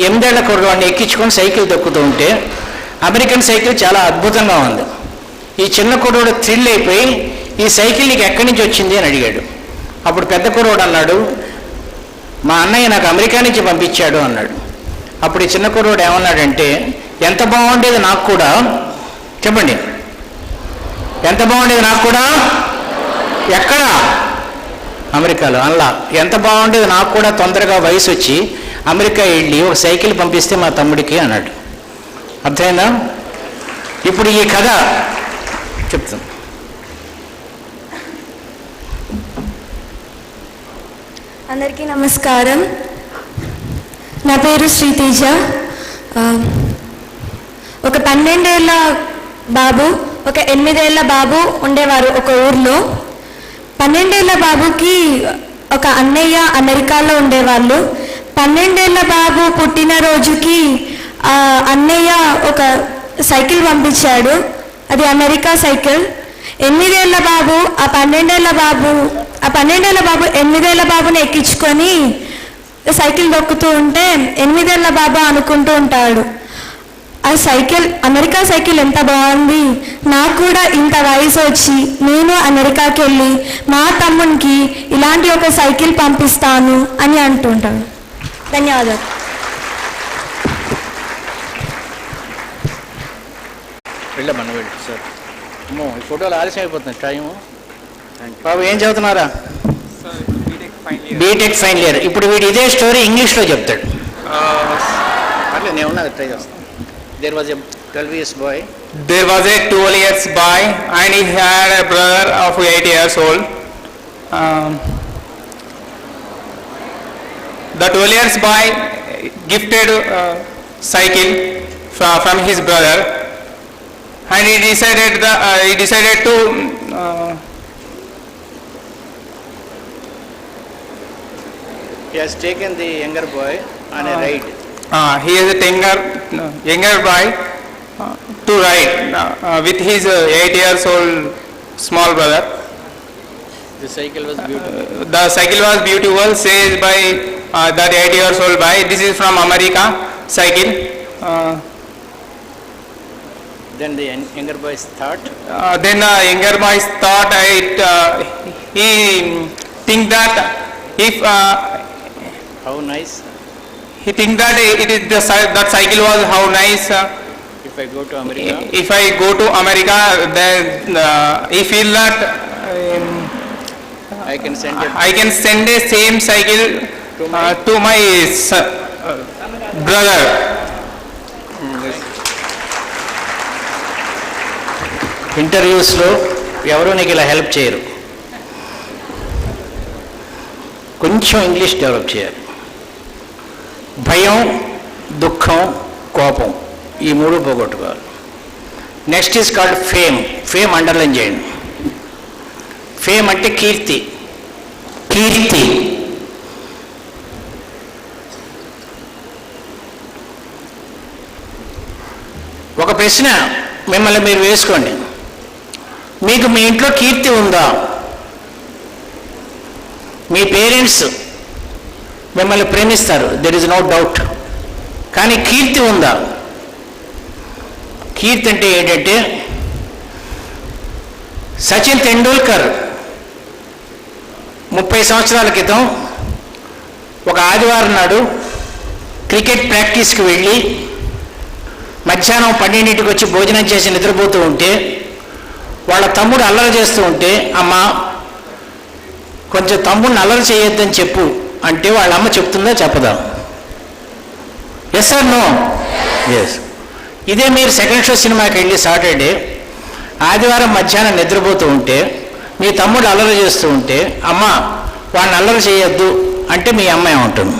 [SPEAKER 1] 8 ఏళ్ల కుర్రోడిని ఎక్కించుకొని సైకిల్ తొక్కుతూ ఉంటే అమెరికన్ సైకిల్ చాలా అద్భుతంగా ఉంది. ఈ చిన్న కుర్రోడు థ్రిల్ అయిపోయి, ఈ సైకిల్ నీకు ఎక్కడి నుంచి వచ్చింది అని అడిగాడు. అప్పుడు పెద్ద కుర్రోడు అన్నాడు, మా అన్నయ్య నాకు అమెరికా నుంచి పంపించాడు అన్నాడు. అప్పుడు ఈ చిన్న కుర్రోడు ఏమన్నాడంటే, ఎంత బాగుండేది నాకు కూడా, చెప్పండి, ఎంత బాగుండేది నాకు కూడా. ఎక్కడ? అమెరికాలో. అలా ఎంత బాగుండేది నాకు కూడా తొందరగా వయసు వచ్చి అమెరికా వెళ్ళి ఒక సైకిల్ పంపిస్తే మా తమ్ముడికి అన్నాడు. అర్థమైందా? ఇప్పుడు ఈ కథ చెప్తాను.
[SPEAKER 4] అందరికీ నమస్కారం. నా పేరు శ్రీతేజ. ఒక 12 ఏళ్ల బాబు, ఒక 8 ఏళ్ల బాబు ఉండేవారు ఒక ఊర్లో. 12 ఏళ్ల బాబుకి ఒక అన్నయ్య అమెరికాలో ఉండేవాళ్ళు. 12 ఏళ్ల బాబు పుట్టినరోజుకి అన్నయ్య ఒక సైకిల్ పంపించాడు. అది అమెరికా సైకిల్. 8 ఏళ్ల బాబు ఆ 12 ఏళ్ల బాబు 8 ఏళ్ల బాబుని ఎక్కించుకొని సైకిల్ దొక్కుతూ ఉంటే 8 ఏళ్ల బాబు అనుకుంటూ ఉంటాడు, ఆ సైకిల్, అమెరికా సైకిల్ ఎంత బాగుంది, నాకు కూడా ఇంత వయసు వచ్చి నేను అమెరికాకి వెళ్ళి మా తమ్మునికి ఇలాంటి ఒక సైకిల్ పంపిస్తాను అని అంటుంటాడు. ధన్యవాదాలు.
[SPEAKER 1] వెళ్ళమ్మా, వెళ్ళు సార్. అమ్మో, ఈ ఫోటోలు ఆలస్యం అయిపోతుంది టైము. బాబు ఏం చదువుతున్నారా? BTech final year. ఇప్పుడు వీడు ఇదే స్టోరీ ఇంగ్లీష్లో చెప్తాడు. పర్లేదు, నేను ఉన్నది ట్రై చేస్తాను. There was a 12 years boy.
[SPEAKER 5] There was a 12 years boy and he had a brother of 8 years old. The 12 years boy gifted cycle from his brother, and he decided to
[SPEAKER 1] He has taken the younger boy on a ride.
[SPEAKER 5] He is a younger boy to ride with his 8 years old small brother.
[SPEAKER 1] The cycle was beautiful.
[SPEAKER 5] The cycle was beautiful, says by that 8 years old boy. This is from America cycle.
[SPEAKER 1] Then the younger boys thought.
[SPEAKER 5] Then the younger boys thought he think that if
[SPEAKER 1] How nice.
[SPEAKER 5] he think that it is that cycle was how nice.
[SPEAKER 1] If I go to America.
[SPEAKER 5] If I go to America, then he feel that
[SPEAKER 1] I can
[SPEAKER 5] send a same cycle to my brother.
[SPEAKER 1] ఇంటర్వ్యూస్లో ఎవరూ నీకు ఇలా help చేయరు. కొంచెం English develop చేయాలి. భయం, దుఃఖం, కోపం, ఈ 3 పోగొట్టుకోవాలి. Next is called fame. Fame underline చేయండి. ఫేమ్ అంటే కీర్తి.
[SPEAKER 2] కీర్తి.
[SPEAKER 1] ఒక ప్రశ్న మిమ్మల్ని మీరు వేసుకోండి. మీకు మీ ఇంట్లో కీర్తి ఉందా? మీ పేరెంట్స్ మిమ్మల్ని ప్రేమిస్తారు, దెర్ ఇస్ నో డౌట్. కానీ కీర్తి ఉందా? కీర్తి అంటే ఏంటంటే, సచిన్ తెండూల్కర్ 30 సంవత్సరాల క్రితం ఒక ఆదివారం నాడు క్రికెట్ ప్రాక్టీస్కి వెళ్ళి మధ్యాహ్నం 12ంటికి వచ్చి భోజనం చేసి నిద్రపోతూ ఉంటే వాళ్ళ తమ్ముడు అల్లరి చేస్తూ ఉంటే, అమ్మ కొంచెం తమ్ముడిని అల్లరి చేయొద్దని చెప్పు అంటే వాళ్ళ అమ్మ చెప్తుందా చెప్పదా? Yes or no? ఎస్. ఇదే మీరు సెకండ్ షో సినిమాకి వెళ్ళి సాటర్డే ఆదివారం మధ్యాహ్నం నిద్రపోతూ ఉంటే మీ తమ్ముడు అల్లరి చేస్తూ ఉంటే, అమ్మ వాడిని అల్లరి చేయొద్దు అంటే మీ అమ్మ ఏమంటుంది?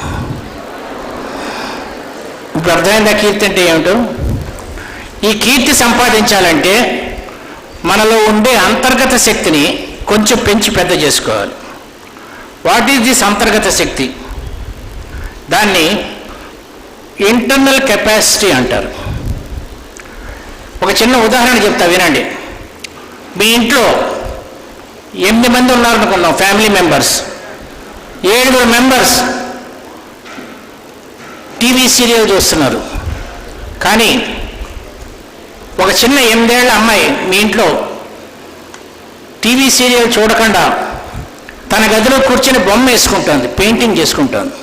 [SPEAKER 1] ఇప్పుడు అర్థమైందా కీర్తి అంటే ఏమిటో? ఈ కీర్తి సంపాదించాలంటే మనలో ఉండే అంతర్గత శక్తిని కొంచెం పెంచి పెద్ద చేసుకోవాలి. వాట్ ఈజ్ దిస్ అంతర్గత శక్తి? దాన్ని ఇంటర్నల్ కెపాసిటీ అంటారు. ఒక చిన్న ఉదాహరణ చెప్తా వినండి. మీ ఇంట్లో 8 మంది ఉన్నారనుకున్నాం, family members. 7 members TV serial చూస్తున్నారు. కానీ ఒక చిన్న 8 ఏళ్ల అమ్మాయి మీ ఇంట్లో టీవీ సీరియల్ చూడకుండా తన గదిలో కూర్చొని బొమ్మ వేసుకుంటుంది, పెయింటింగ్ చేసుకుంటుంది.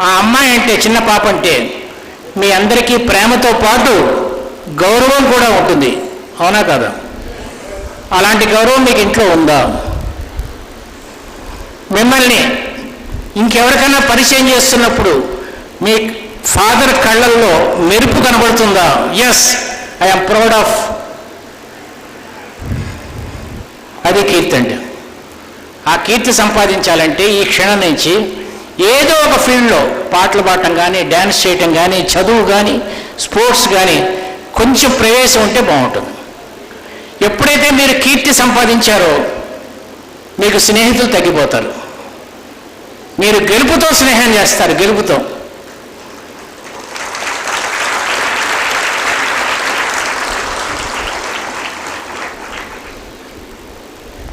[SPEAKER 1] ఆ అమ్మాయి అంటే, చిన్న పాప అంటే మీ అందరికీ ప్రేమతో పాటు గౌరవం కూడా ఉంటుంది, అవునా కాదా? అలాంటి గౌరవం మీకు ఇంట్లో ఉందా? మిమ్మల్ని ఇంకెవరికైనా పరిచయం చేస్తున్నప్పుడు మీ ఫాదర్ కళ్ళల్లో మెరుపు కనబడుతుందా? Yes, I'm proud of. అది కీర్తి అంటే. ఆ కీర్తి సంపాదించాలంటే ఈ క్షణం నుంచి ఏదో ఒక ఫీల్డ్లో పాటలు పాడటం కానీ, డ్యాన్స్ చేయటం కానీ, చదువు కానీ, స్పోర్ట్స్ కానీ కొంచెం ప్రవేశం ఉంటే బాగుంటుంది. ఎప్పుడైతే మీరు కీర్తి సంపాదించారో మీకు స్నేహితులు తగ్గిపోతారు. మీరు గెలుపుతో స్నేహం చేస్తారు, గెలుపుతో.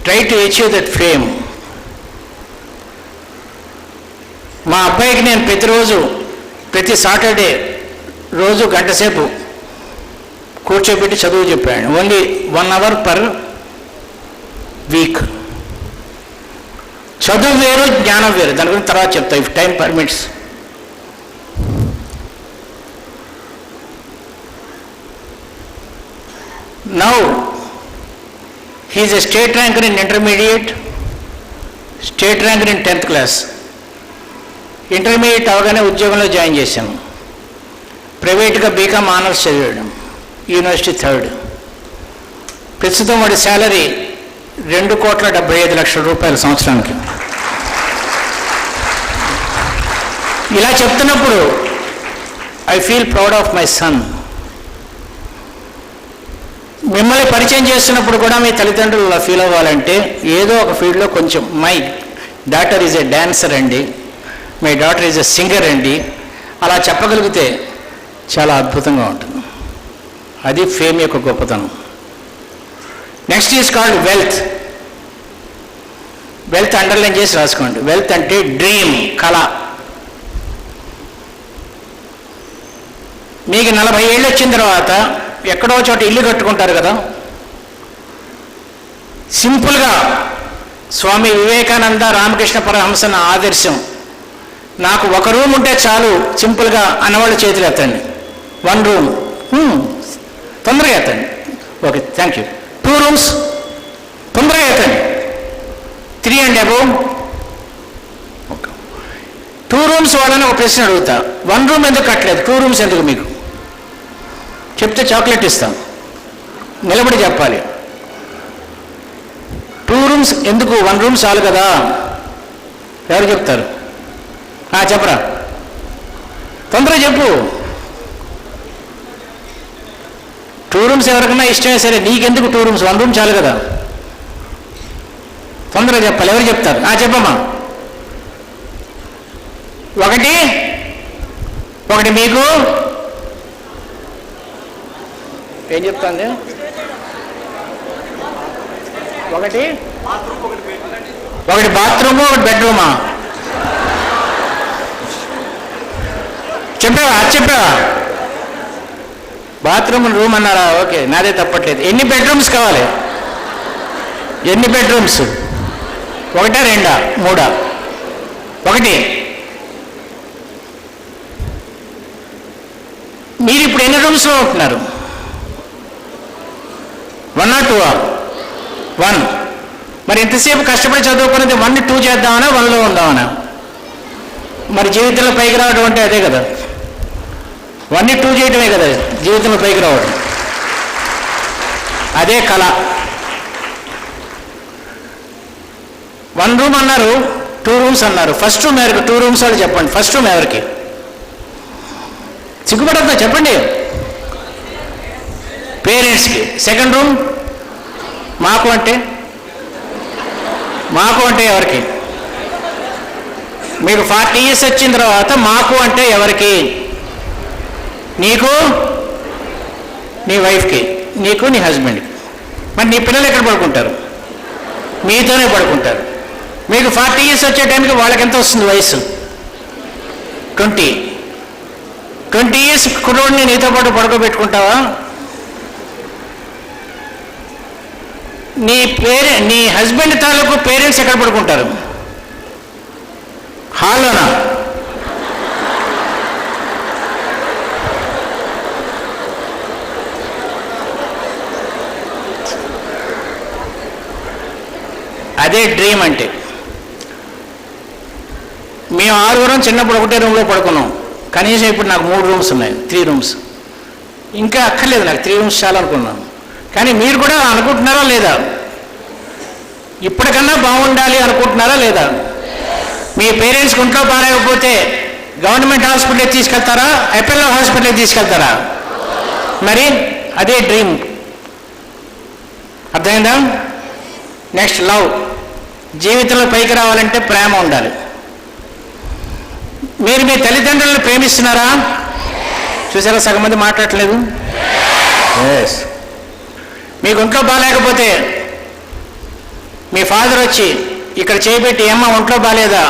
[SPEAKER 1] Try to achieve that fame. మా అబ్బాయికి నేను ప్రతి సాటర్డే రోజు గంట సేపు కూర్చోబెట్టి చదువు చెప్పాను. Only 1 hour per week. చదువు వేరు, జ్ఞానం వేరు. దాని గురించి తర్వాత చెప్తా, if time permits. Now he is a state ranker in intermediate, state ranker in 10th class. Intermediate అవగానే ఉద్యోగంలో జాయిన్ చేశాము. ప్రైవేట్గా బీకామ్ ఆనర్స్ చదివాడు, యూనివర్సిటీ 3rd. ప్రస్తుతం వాడి శాలరీ 2,75,00,000 రూపాయలు సంవత్సరానికి. ఇలా చెప్తున్నప్పుడు I feel proud of my son. మిమ్మల్ని పరిచయం చేస్తున్నప్పుడు కూడా మీ తల్లిదండ్రులు అలా ఫీల్ అవ్వాలంటే ఏదో ఒక ఫీల్డ్లో కొంచెం, my daughter is a dancer అండి, my daughter is a singer అండి, అలా చెప్పగలిగితే చాలా అద్భుతంగా ఉంటుంది. అది ఫేమ్ యొక్క గొప్పతనం. Next is called wealth. Wealth underline చేసి రాసుకోండి. వెల్త్ అంటే డ్రీమ్, కళ. మీకు 40 ఏళ్ళు వచ్చిన తర్వాత ఎక్కడో చోట ఇల్లు కట్టుకుంటారు కదా. సింపుల్గా స్వామి వివేకానంద రామకృష్ణ పరమహంసన ఆదర్శం, నాకు 1 రూమ్ ఉంటే చాలు సింపుల్గా అన్నవాళ్ళు చేతులు ఎత్తండి. 1 రూమ్, తొందరగా ఎత్తండి. Okay, thank you. 2 రూమ్స్, తొందరగా ఎత్తండి. 3 and above. 2 రూమ్స్ వాళ్ళని ఒక ప్రశ్న అడుగుతా, 1 రూమ్ ఎందుకు కట్టలేదు, 2 రూమ్స్ ఎందుకు మీకు? చెప్తే చాక్లెట్ ఇస్తాం, నిలబడి చెప్పాలి. 2 రూమ్స్ ఎందుకు, 1 రూమ్ చాలు కదా? ఎవరు చెప్తారు? చెప్పరా, తొందరగా చెప్పు. 2 రూమ్స్ ఎవరికైనా ఇష్టమే సరే, నీకెందుకు 2 రూమ్స్, 1 రూమ్ చాలు కదా. తొందరగా చెప్పాలి. ఎవరు చెప్తారు? చెప్పమ్మా. ఒకటి మీకు ఏం చెప్తాంది? ఒకటి బాత్రూము, ఒకటి బెడ్రూమా? చెప్పావా? బాత్రూమ్ రూమ్ అన్నారా? ఓకే, నాదే తప్పట్లేదు. ఎన్ని బెడ్రూమ్స్ కావాలి? ఎన్ని బెడ్రూమ్స్? 1, 2, 3? 1. మీరు ఇప్పుడు ఎన్ని రూమ్స్లో ఉంటున్నారు? 1 or 2? 1. మరి ఎంతసేపు కష్టపడి చదువుకున్నది 1, 2 చేద్దామనా, 1లో ఉందామనా? మరి జీవితంలో పైకి రావడం అంటే అదే కదా. 1, 2 చేయటమే కదా జీవితంలో పైకి రావడం. అదే కళ. 1 రూమ్ అన్నారు, 2 రూమ్స్ అన్నారు. ఫస్ట్ రూమ్ ఎవరికి? 2 రూమ్స్ వాళ్ళు చెప్పండి. ఫస్ట్ రూమ్ ఎవరికి? సిగ్గుపడద్దా చెప్పండి. పేరెంట్స్కి. సెకండ్ రూమ్ మాకు అంటే ఎవరికి? మీకు 40 years వచ్చిన తర్వాత మాకు అంటే ఎవరికి? నీకు, నీ వైఫ్కి, నీకు, నీ హస్బెండ్కి. మరి నీ పిల్లలు ఎక్కడ పడుకుంటారు? మీతోనే పడుకుంటారు. మీకు 40 years వచ్చే టైంకి వాళ్ళకి ఎంత వస్తుంది వయసు? 20 years కుర్రోడిని నీతో పాటు పడుకోబెట్టుకుంటావా? నీ హస్బెండ్ తాలూకు పేరెంట్స్ ఎక్కడ పడుకుంటారు? హాల్లోనా? అదే డ్రీమ్ అంటే. మేము 6 చిన్నప్పుడు ఒకటే రూమ్లో పడుకున్నాం. కనీసం ఇప్పుడు నాకు 3 రూమ్స్ ఉన్నాయి, 3 రూమ్స్. ఇంకా అక్కర్లేదు నాకు, 3 రూమ్స్ చాలా అనుకున్నాను. కానీ మీరు కూడా అనుకుంటున్నారా లేదా? ఇప్పటికన్నా బాగుండాలి అనుకుంటున్నారా లేదా? మీ పేరెంట్స్కి ఒంట్లో బాగాలేకపోతే గవర్నమెంట్ హాస్పిటల్కి తీసుకెళ్తారా, అపోలో హాస్పిటల్కి తీసుకెళ్తారా? మరి అదే డ్రీమ్. అర్థమైందా? Next love. జీవితంలో పైకి రావాలంటే ప్రేమ ఉండాలి. మీరు మీ తల్లిదండ్రులను ప్రేమిస్తున్నారా? చూసారా, సగం మంది మాట్లాడట్లేదు. ఎస్. మీకు ఒంట్లో బాగాలేకపోతే మీ ఫాదర్ వచ్చి ఇక్కడ చేయబెట్టి, ఏమ్మా ఒంట్లో బాగాలేదా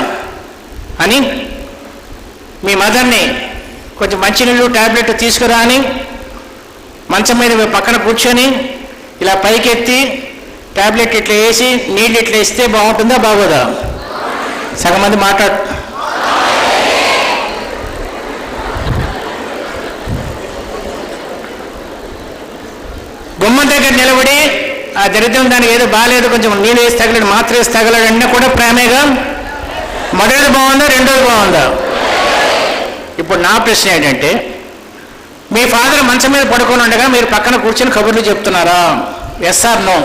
[SPEAKER 1] అని మీ మదర్ని కొంచెం మంచినీళ్ళు, ట్యాబ్లెట్ తీసుకురా అని మంచం మీద పక్కన కూర్చొని ఇలా పైకెత్తి ట్యాబ్లెట్ ఇట్లా వేసి నీళ్ళు ఇట్లా ఇస్తే బాగుంటుందా బాగోదా? సగం మంది గుమ్మం దగ్గర నిలబడి ఆ దరిద్రం దానికి ఏదో బాగాలేదు, కొంచెం నీళ్ళు వేసి తగలడు, మాత్రం వేసి తగలడు అన్నీ కూడా ప్రేమేగా. మొదటిది బాగుందా, రెండోది బాగుందా? ఇప్పుడు నా ప్రశ్న ఏంటంటే, మీ ఫాదర్ మంచం మీద పడుకొని ఉండగా మీరు పక్కన కూర్చొని కబుర్లు చెప్తున్నారా? Yes or no?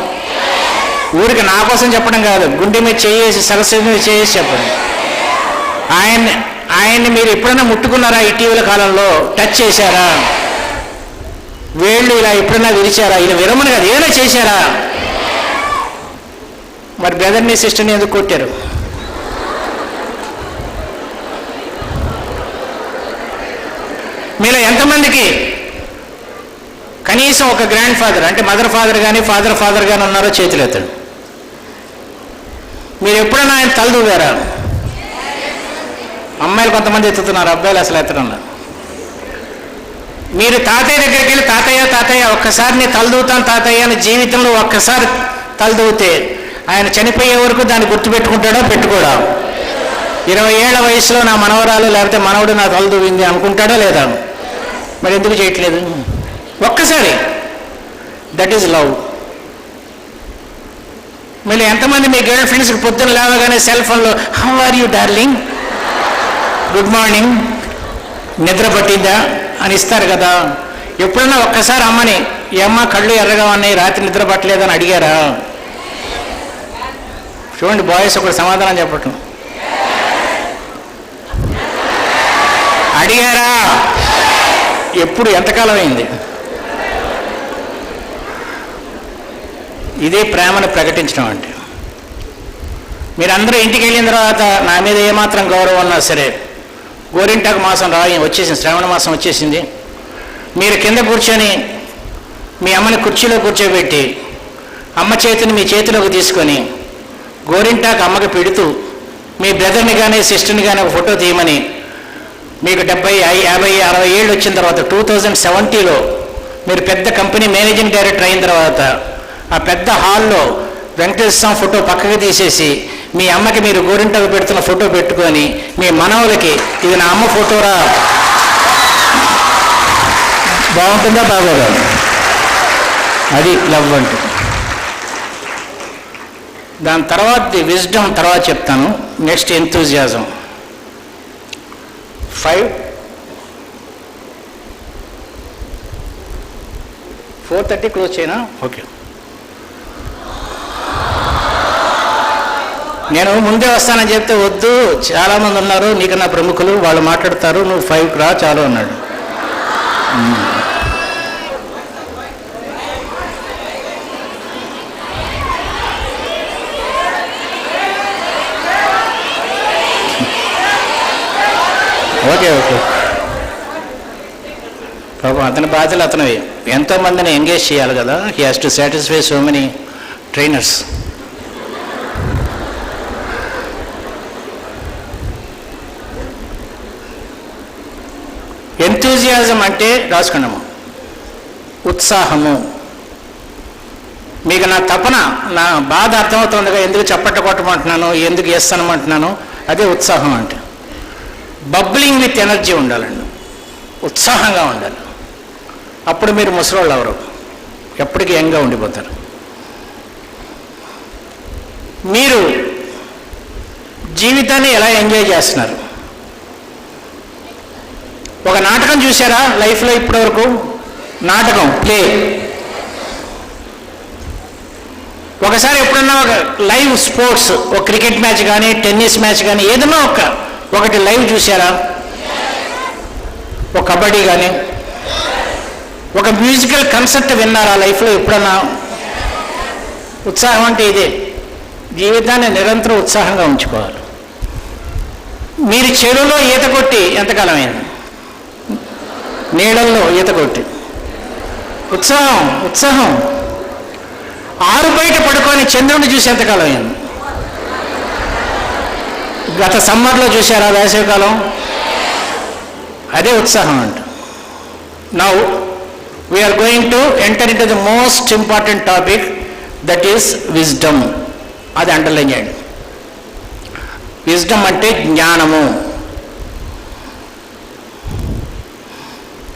[SPEAKER 1] ఊరికి నా కోసం చెప్పడం కాదు, గుండె మీద చేసి, సరస్సు మీద చేసి చెప్పండి. ఆయన్ని మీరు ఎప్పుడైనా ముట్టుకున్నారా? ఇటీవల కాలంలో టచ్ చేశారా? వేళ్ళు ఇలా ఎప్పుడైనా విరిచారా? ఇలా విరమని కాదు, ఏదైనా చేశారా? మరి బ్రదర్ని, సిస్టర్ని ఎందుకు కొట్టారు? మీలో ఎంతమందికి కనీసం ఒక గ్రాండ్ ఫాదర్ అంటే మదర్ ఫాదర్ కానీ ఫాదర్ కానీ ఉన్నారో చేతులు ఎత్తండి. మీరు ఎప్పుడైనా ఆయన తలదూవారా? అమ్మాయిలు కొంతమంది ఎత్తుతున్నారు, అబ్బాయిలు అసలు ఎత్తడం. మీరు తాతయ్య దగ్గరికి వెళ్ళి తాతయ్య ఒక్కసారి నేను తలదూతాను తాతయ్య అని జీవితంలో ఒక్కసారి తలదూతే ఆయన చనిపోయే వరకు దాన్ని గుర్తుపెట్టుకుంటాడో పెట్టుకోడా? 20 ఏళ్ల వయసులో నా మనవరాలు లేకపోతే మనవడు నా తలదూవింది అనుకుంటాడో లేదా? మరి ఎందుకు చేయట్లేదు? ఒక్కసారి. That is love. మళ్ళీ ఎంతమంది మీ గర్ల్ ఫ్రెండ్స్కి పొద్దున్న లేవగానే సెల్ ఫోన్లో how are you darling, good morning, నిద్ర పట్టిందా అని ఇస్తారు కదా? ఎప్పుడైనా ఒక్కసారి అమ్మని, ఈ అమ్మ కళ్ళు ఎర్రగా ఉన్నాయి, రాత్రి నిద్ర పట్టలేదని అడిగారా? చూడండి, బాయ్స్ ఒకటి సమాధానం చెప్పటం. అడిగారా? ఎప్పుడు? ఎంతకాలం అయింది? ఇదే ప్రేమను ప్రకటించడం అంటే. మీరందరూ ఇంటికి వెళ్ళిన తర్వాత నా మీద ఏమాత్రం గౌరవం ఉన్నా సరే, గోరింటాకు మాసం వచ్చేసింది, శ్రావణ మాసం వచ్చేసింది, మీరు కింద కూర్చొని మీ అమ్మని కుర్చీలో కూర్చోబెట్టి అమ్మ చేతిని మీ చేతిలోకి తీసుకొని గోరింటాకు అమ్మకి పెడుతూ మీ బ్రదర్ని కానీ సిస్టర్ని కానీ ఒక ఫోటో తీయమని, మీకు 70, 50, 60 ఏళ్ళు వచ్చిన తర్వాత 2070లో మీరు పెద్ద కంపెనీ మేనేజింగ్ డైరెక్టర్ అయిన తర్వాత ఆ పెద్ద హాల్లో వెంకటేశ్వర స్వామి ఫోటో పక్కకి తీసేసి మీ అమ్మకి మీరు గోరింటాకు పెడుతున్న ఫోటో పెట్టుకొని మీ మనవలకి ఇది నా అమ్మ ఫోటోరా, బాగుంటుందా బాగోదా? అది లవ్ అంటే. దాని తర్వాత విజ్డమ్ తర్వాత చెప్తాను. Next enthusiasm. 4:30 క్లోజ్ చేయనా? ఓకే. నేను ముందే వస్తానని చెప్తే వద్దు, చాలామంది ఉన్నారు నీకన్నా ప్రముఖులు, వాళ్ళు మాట్లాడతారు, నువ్వు 5కి రా చాలు అన్నాడు. Okay okay. పాపం అతని బాధ్యతలు అతనివి. ఎంతోమందిని ఎంగేజ్ చేయాలి కదా. He has to satisfy so many trainers. Enthusiasm అంటే రాసుకున్నాము, ఉత్సాహము. మీకు నా తపన, నా బాధ అర్థమవుతుందిగా, ఎందుకు చప్పట్ట కొట్టమంటున్నాను, ఎందుకు చేస్తానమంటున్నాను, అదే ఉత్సాహం అంటే. బబ్లింగ్ విత్ ఎనర్జీ ఉండాలండి, ఉత్సాహంగా ఉండాలి. అప్పుడు మీరు ముసలోళ్ళు ఎవరు, ఎప్పటికీ యంగ్గా ఉండిపోతారు. మీరు జీవితాన్ని ఎలా ఎంజాయ్ చేస్తున్నారు? ఒక నాటకం చూసారా లైఫ్లో ఇప్పటివరకు? నాటకం, ప్లే. ఒకసారి ఎప్పుడన్నా ఒక లైవ్ స్పోర్ట్స్, ఒక క్రికెట్ మ్యాచ్ కానీ టెన్నిస్ మ్యాచ్ కానీ ఏదన్నా ఒకటి లైవ్ చూసారా? ఒక కబడ్డీ కానీ ఒక మ్యూజికల్ కన్సర్ట్ విన్నారా లైఫ్లో ఎప్పుడన్నా? ఉత్సాహం అంటే ఇదే. జీవితాన్ని నిరంతరం ఉత్సాహంగా ఉంచుకోవాలి. మీరు చెరువులో ఈత కొట్టి ఎంతకాలం అయింది? నీళ్ళల్లో ఈత కొట్టి ఉత్సాహం ఉత్సాహం. ఆరు బయట పడుకొని చంద్రుడిని చూసి ఎంతకాలం అయింది? గత సమ్మర్లో చూశారా వేసవికాలం? అదే ఉత్సాహం అంట. Now we're going to enter in to the most important topic, that is wisdom. అది అండర్లైన్ చేయండి. విజ్డమ్ అంటే జ్ఞానము.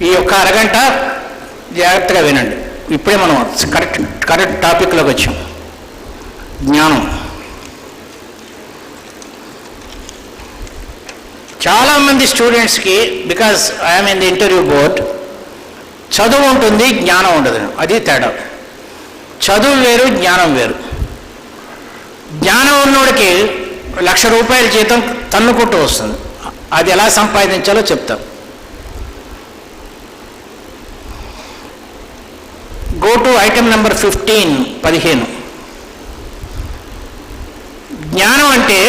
[SPEAKER 1] ఈ యొక్క అరగంట జాగ్రత్తగా వినండి. ఇప్పుడే మనం కరెక్ట్ టాపిక్లోకి వచ్చాం. జ్ఞానం. చాలామంది స్టూడెంట్స్కి, because I'm in the interview board, చదువు ఉంటుంది, జ్ఞానం ఉండదు. అది తేడా. చదువు వేరు, జ్ఞానం వేరు. జ్ఞానం ఉన్నోడికి ₹1,00,000 జీతం తన్నుకుంటూ వస్తుంది. అది ఎలా సంపాదించాలో చెప్తాం. Go to item number 15. జ్ఞానం అంటే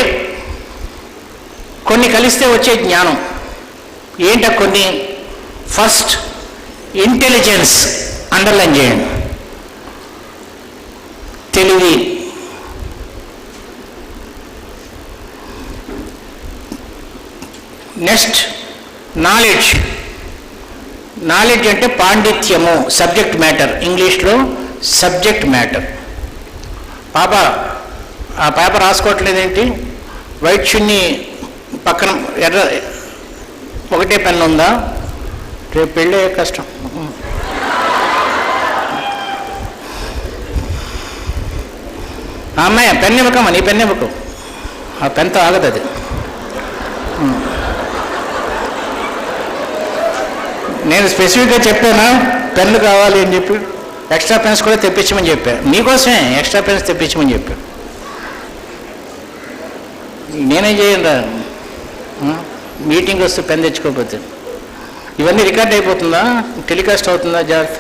[SPEAKER 1] కొన్ని కలిస్తే వచ్చే జ్ఞానం. ఏంట కొన్ని? ఫస్ట్ ఇంటెలిజెన్స్, అండర్లైన్ చేయండి, తెలివి. Next knowledge. నాలెడ్జ్ అంటే పాండిత్యము, సబ్జెక్ట్ మ్యాటర్. ఇంగ్లీష్లో సబ్జెక్ట్ మ్యాటర్. పాప ఆ పేపర్ రాసుకోవట్లేదేంటి? వైట్ చున్ని పక్కన ఎర్ర ఒకటే పెన్ను ఉందా? రేపు పెళ్ళే కష్టం. అమ్మాయి పెన్ ఇవ్వకమ్మా, నీ పెన్ ఇవ్వకు, ఆ పెన్తో ఆగదు అది. నేను స్పెసిఫిక్గా చెప్పానా పెన్ను కావాలి అని చెప్పి, ఎక్స్ట్రా పెన్స్ కూడా తెప్పించమని చెప్పా. మీకోసమే ఎక్స్ట్రా పెన్స్ తెప్పించమని చెప్పా. నేనేం చేయను రా, మీటింగ్ వస్తే పెన్ తెచ్చుకోకపోతే. ఇవన్నీ రికార్డ్ అయిపోతుందా, టెలికాస్ట్ అవుతుందా? జాగ్రత్త.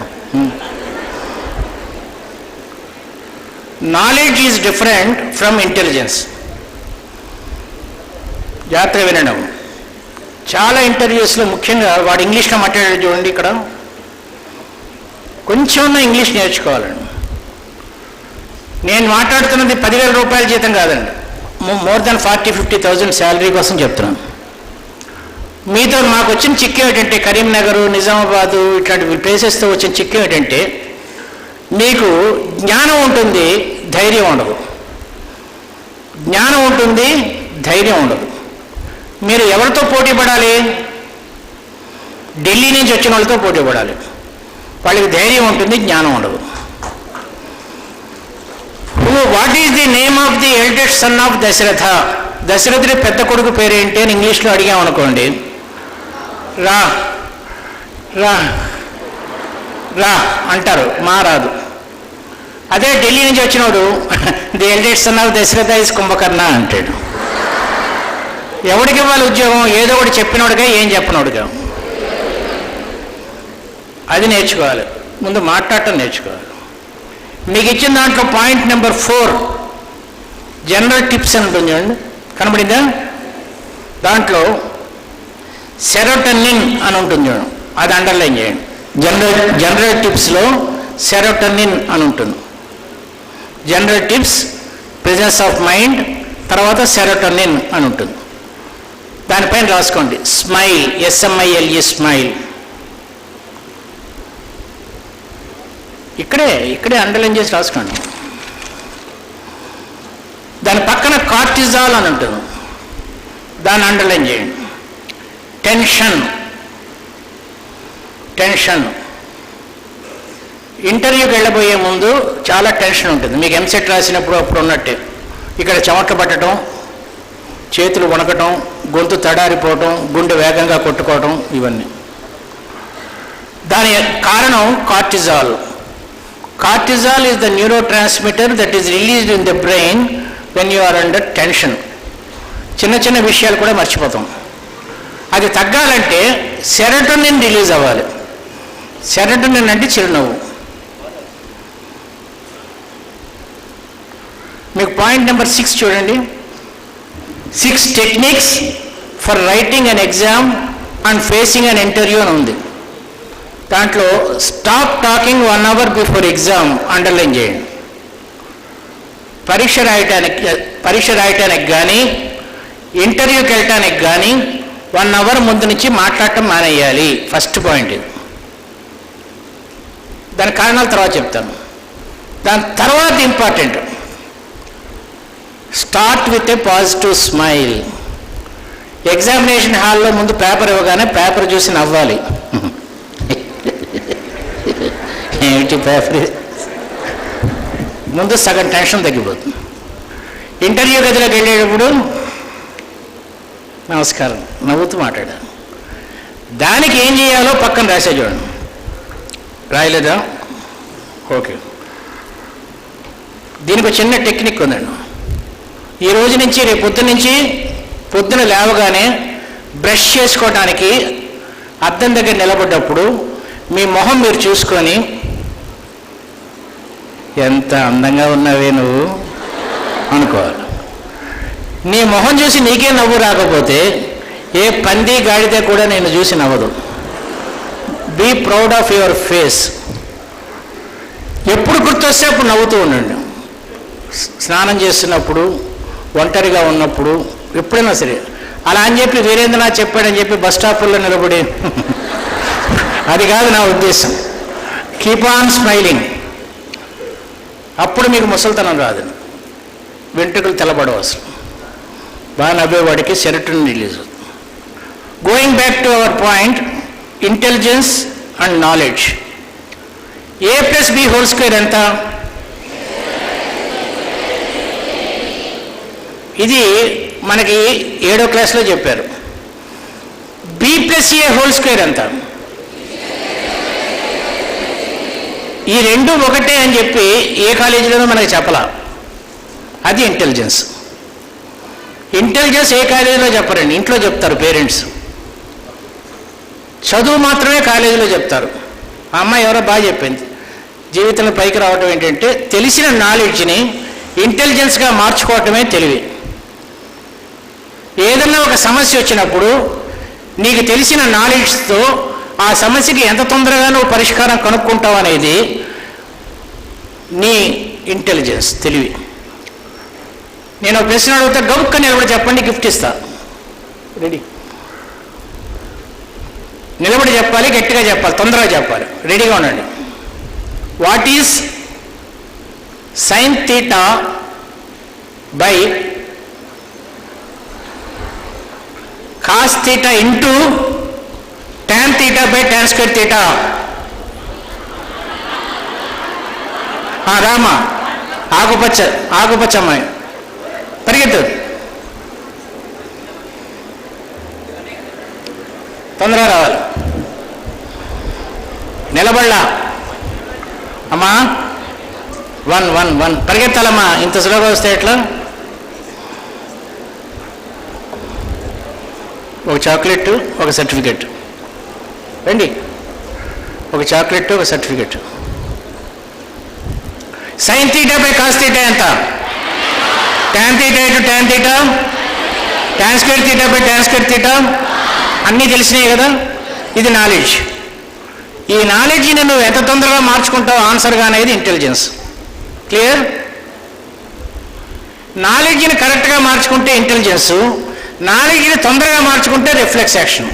[SPEAKER 1] Knowledge is different from intelligence. జాగ్రత్తగా వినడం. చాలా ఇంటర్వ్యూస్లో ముఖ్యంగా వాడు ఇంగ్లీష్లో మాట్లాడాడు చూడండి, ఇక్కడ కొంచెం ఇంగ్లీష్ నేర్చుకోవాలండి. నేను మాట్లాడుతున్నది 10,000 రూపాయల జీతం కాదండి, మోర్ దాన్ 40-50,000 శాలరీ కోసం చెప్తున్నాను. మీతో మాకు వచ్చిన చిక్కు ఏమిటంటే, కరీంనగర్, నిజామాబాదు ఇట్లాంటి ప్లేసెస్తో వచ్చిన చిక్కు ఏమిటంటే, మీకు జ్ఞానం ఉంటుంది, ధైర్యం ఉండదు. జ్ఞానం ఉంటుంది, ధైర్యం ఉండదు. మీరు ఎవరితో పోటీ పడాలి? ఢిల్లీ నుంచి వచ్చిన వాళ్ళతో పోటీ పడాలి. వాళ్ళకి ధైర్యం ఉంటుంది, జ్ఞానం ఉండదు. What is the name of the eldest son of Dasaratha? దశరథుడి పెద్ద కొడుకు పేరేంటి అని ఇంగ్లీష్లో అడిగామనుకోండి, రా రా రా అంటారు, మా రాదు. అదే ఢిల్లీ నుంచి వచ్చినోడు the eldest son of Dasaratha is Kumbhakarna అంటాడు. ఎవడికి ఇవ్వాలి ఉద్యోగం? ఏదో ఒకటి చెప్పినోడుగా, ఏం చెప్పినోడుగా. అది నేర్చుకోవాలి. ముందు మాట్లాడటం నేర్చుకోవాలి. మీకు ఇచ్చిన దాంట్లో పాయింట్ నెంబర్ 4 జనరల్ టిప్స్ అని ఉంటుంది చూడండి, కనబడిందా? దాంట్లో సెరోటోనిన్ అని ఉంటుంది చూడండి, అది అండర్లైన్ చేయండి. జనరల్ టిప్స్లో సెరోటోనిన్ అని ఉంటుంది. General tips, presence of mind, తర్వాత సెరోటోనిన్ అని ఉంటుంది. దానిపైన రాసుకోండి స్మైల్, SMILE, స్మైల్. ఇక్కడే అండర్లైన్ చేసి రాసుకోండి. దాని పక్కన కార్టిజాల్ అని ఉంటుంది, దాన్ని అండర్లైన్ చేయండి. టెన్షన్. ఇంటర్వ్యూకి వెళ్ళబోయే ముందు చాలా టెన్షన్ ఉంటుంది. మీకు ఎంసెట్ రాసినప్పుడు అప్పుడు ఉన్నట్టే, ఇక్కడ చెమటలు పట్టడం, చేతులు వణకటం, గొంతు తడారిపోవటం, గుండె వేగంగా కొట్టుకోవటం, ఇవన్నీ. దాని కారణం cortisol. Cortisol is the neurotransmitter that is released in the brain when you are under tension. చిన్న చిన్న విషయాలు కూడా మర్చిపోతాం. అది తగ్గాలంటే సెరోటోనిన్ రిలీజ్ అవ్వాలి. సెరోటోనిన్ అంటే చిరునవ్వు. మీకు పాయింట్ నెంబర్ 6 చూడండి. 6 techniques for writing an exam and facing an interview అని ఉంది. దాంట్లో stop talking 1 hour before exam underline చేయండి. పరీక్ష రాయటానికి కానీ ఇంటర్వ్యూకి వెళ్ళటానికి కానీ 1 hour ముందు నుంచి మాట్లాడటం మానేయాలి. ఫస్ట్ పాయింట్ ఇది. దాని కారణాల తర్వాత చెప్తాను. దాని తర్వాత important, start with a positive smile. Examination హాల్లో ముందు పేపర్ ఇవ్వగానే పేపర్ చూసి నవ్వాలి. ఏమిటి పేపర్? ముందు సగం టెన్షన్ తగ్గిపోతుంది. ఇంటర్వ్యూ గదిలోకి వెళ్ళేటప్పుడు నమస్కారం నవ్వుతూ మాట్లాడాను. దానికి ఏం చేయాలో పక్కన రాసే చూడండి. రాయలేదా? ఓకే. దీనికి ఒక చిన్న టెక్నిక్ ఉందండి. ఈ రోజు నుంచి రేపు పొద్దున లేవగానే బ్రష్ చేసుకోవడానికి అద్దం దగ్గర నిలబడ్డప్పుడు మీ మొహం మీరు చూసుకొని, ఎంత అందంగా ఉన్నావే నువ్వు అనుకోవాలి. నీ మొహం చూసి నీకే నవ్వు రాకపోతే ఏ పంది గాడిద కూడా నేను చూసి నవ్వదు. Be proud of your face. ఎప్పుడు గుర్తొస్తే అప్పుడు నవ్వుతూ ఉండండి. స్నానం చేస్తున్నప్పుడు, ఒంటరిగా ఉన్నప్పుడు, ఎప్పుడైనా సరే. అలా అని చెప్పి వీరేంద్రనాథ్ చెప్పాడని చెప్పి బస్ స్టాపుల్లో నిలబడి అది కాదు నా ఉద్దేశం. Keep on smiling. అప్పుడు మీకు ముసలితనం రాదు, వెంట్రుకలు తెల్లబడవు అసలు. బాగా నవ్వేవాడికి సెరోటోనిన్ రిలీజ్ అవుతుంది. Going back to our point, intelligence and knowledge. A+B² ఎంత? ఇది మనకి 7వ క్లాస్లో చెప్పారు. B+A² ఎంత? ఈ రెండు ఒకటే అని చెప్పి ఏ కాలేజీలోనూ మనకి చెప్పలా. అది ఇంటెలిజెన్స్. ఇంటెలిజెన్స్ ఏ కాలేజీలో చెప్పరండి, ఇంట్లో చెప్తారు పేరెంట్స్. చదువు మాత్రమే కాలేజీలో చెప్తారు. ఆ అమ్మాయి ఎవరో బాగా చెప్పింది, జీవితంలో పైకి రావటం ఏంటంటే తెలిసిన నాలెడ్జ్ని ఇంటెలిజెన్స్గా మార్చుకోవటమే తెలివి. ఏదన్నా ఒక సమస్య వచ్చినప్పుడు నీకు తెలిసిన నాలెడ్జ్తో ఆ సమస్యకి ఎంత తొందరగా నువ్వు పరిష్కారం కనుక్కుంటావు అనేది నీ ఇంటెలిజెన్స్, తెలివి. నేను ఒక ప్రశ్న అడిగితే గబుక్క నిలబడి చెప్పండి, గిఫ్ట్ ఇస్తా. రెడీ? నిలబడి చెప్పాలి, గట్టిగా చెప్పాలి, తొందరగా చెప్పాలి. రెడీగా ఉండండి. What is sign theta by cos theta into tan theta by tan square theta? Rama, ఆకుపచ్చ అమ్మాయి పరిగెత్తు, తొందరగా రావాలి. నిలబడలా అమ్మా, 1 పరిగెత్తాలమ్మా. ఇంత సులభంగా వస్తే ఎట్లా? ఒక చాక్లెట్, ఒక సర్టిఫికెట్. రండి, ఒక చాక్లెట్, ఒక certificate. Sine theta by cos theta ఎంత? Tan theta into tan theta, tan square theta by tan square theta. అన్నీ తెలిసినాయి కదా. ఇది నాలెడ్జ్. ఈ నాలెడ్జ్ని నువ్వు ఎంత తొందరగా మార్చుకుంటావు ఆన్సర్గా అనేది ఇంటెలిజెన్స్. క్లియర్? నాలెడ్జ్ని కరెక్ట్గా మార్చుకుంటే ఇంటెలిజెన్స్, నాలెడ్జ్ని తొందరగా మార్చుకుంటే రిఫ్లెక్స్ యాక్షన్.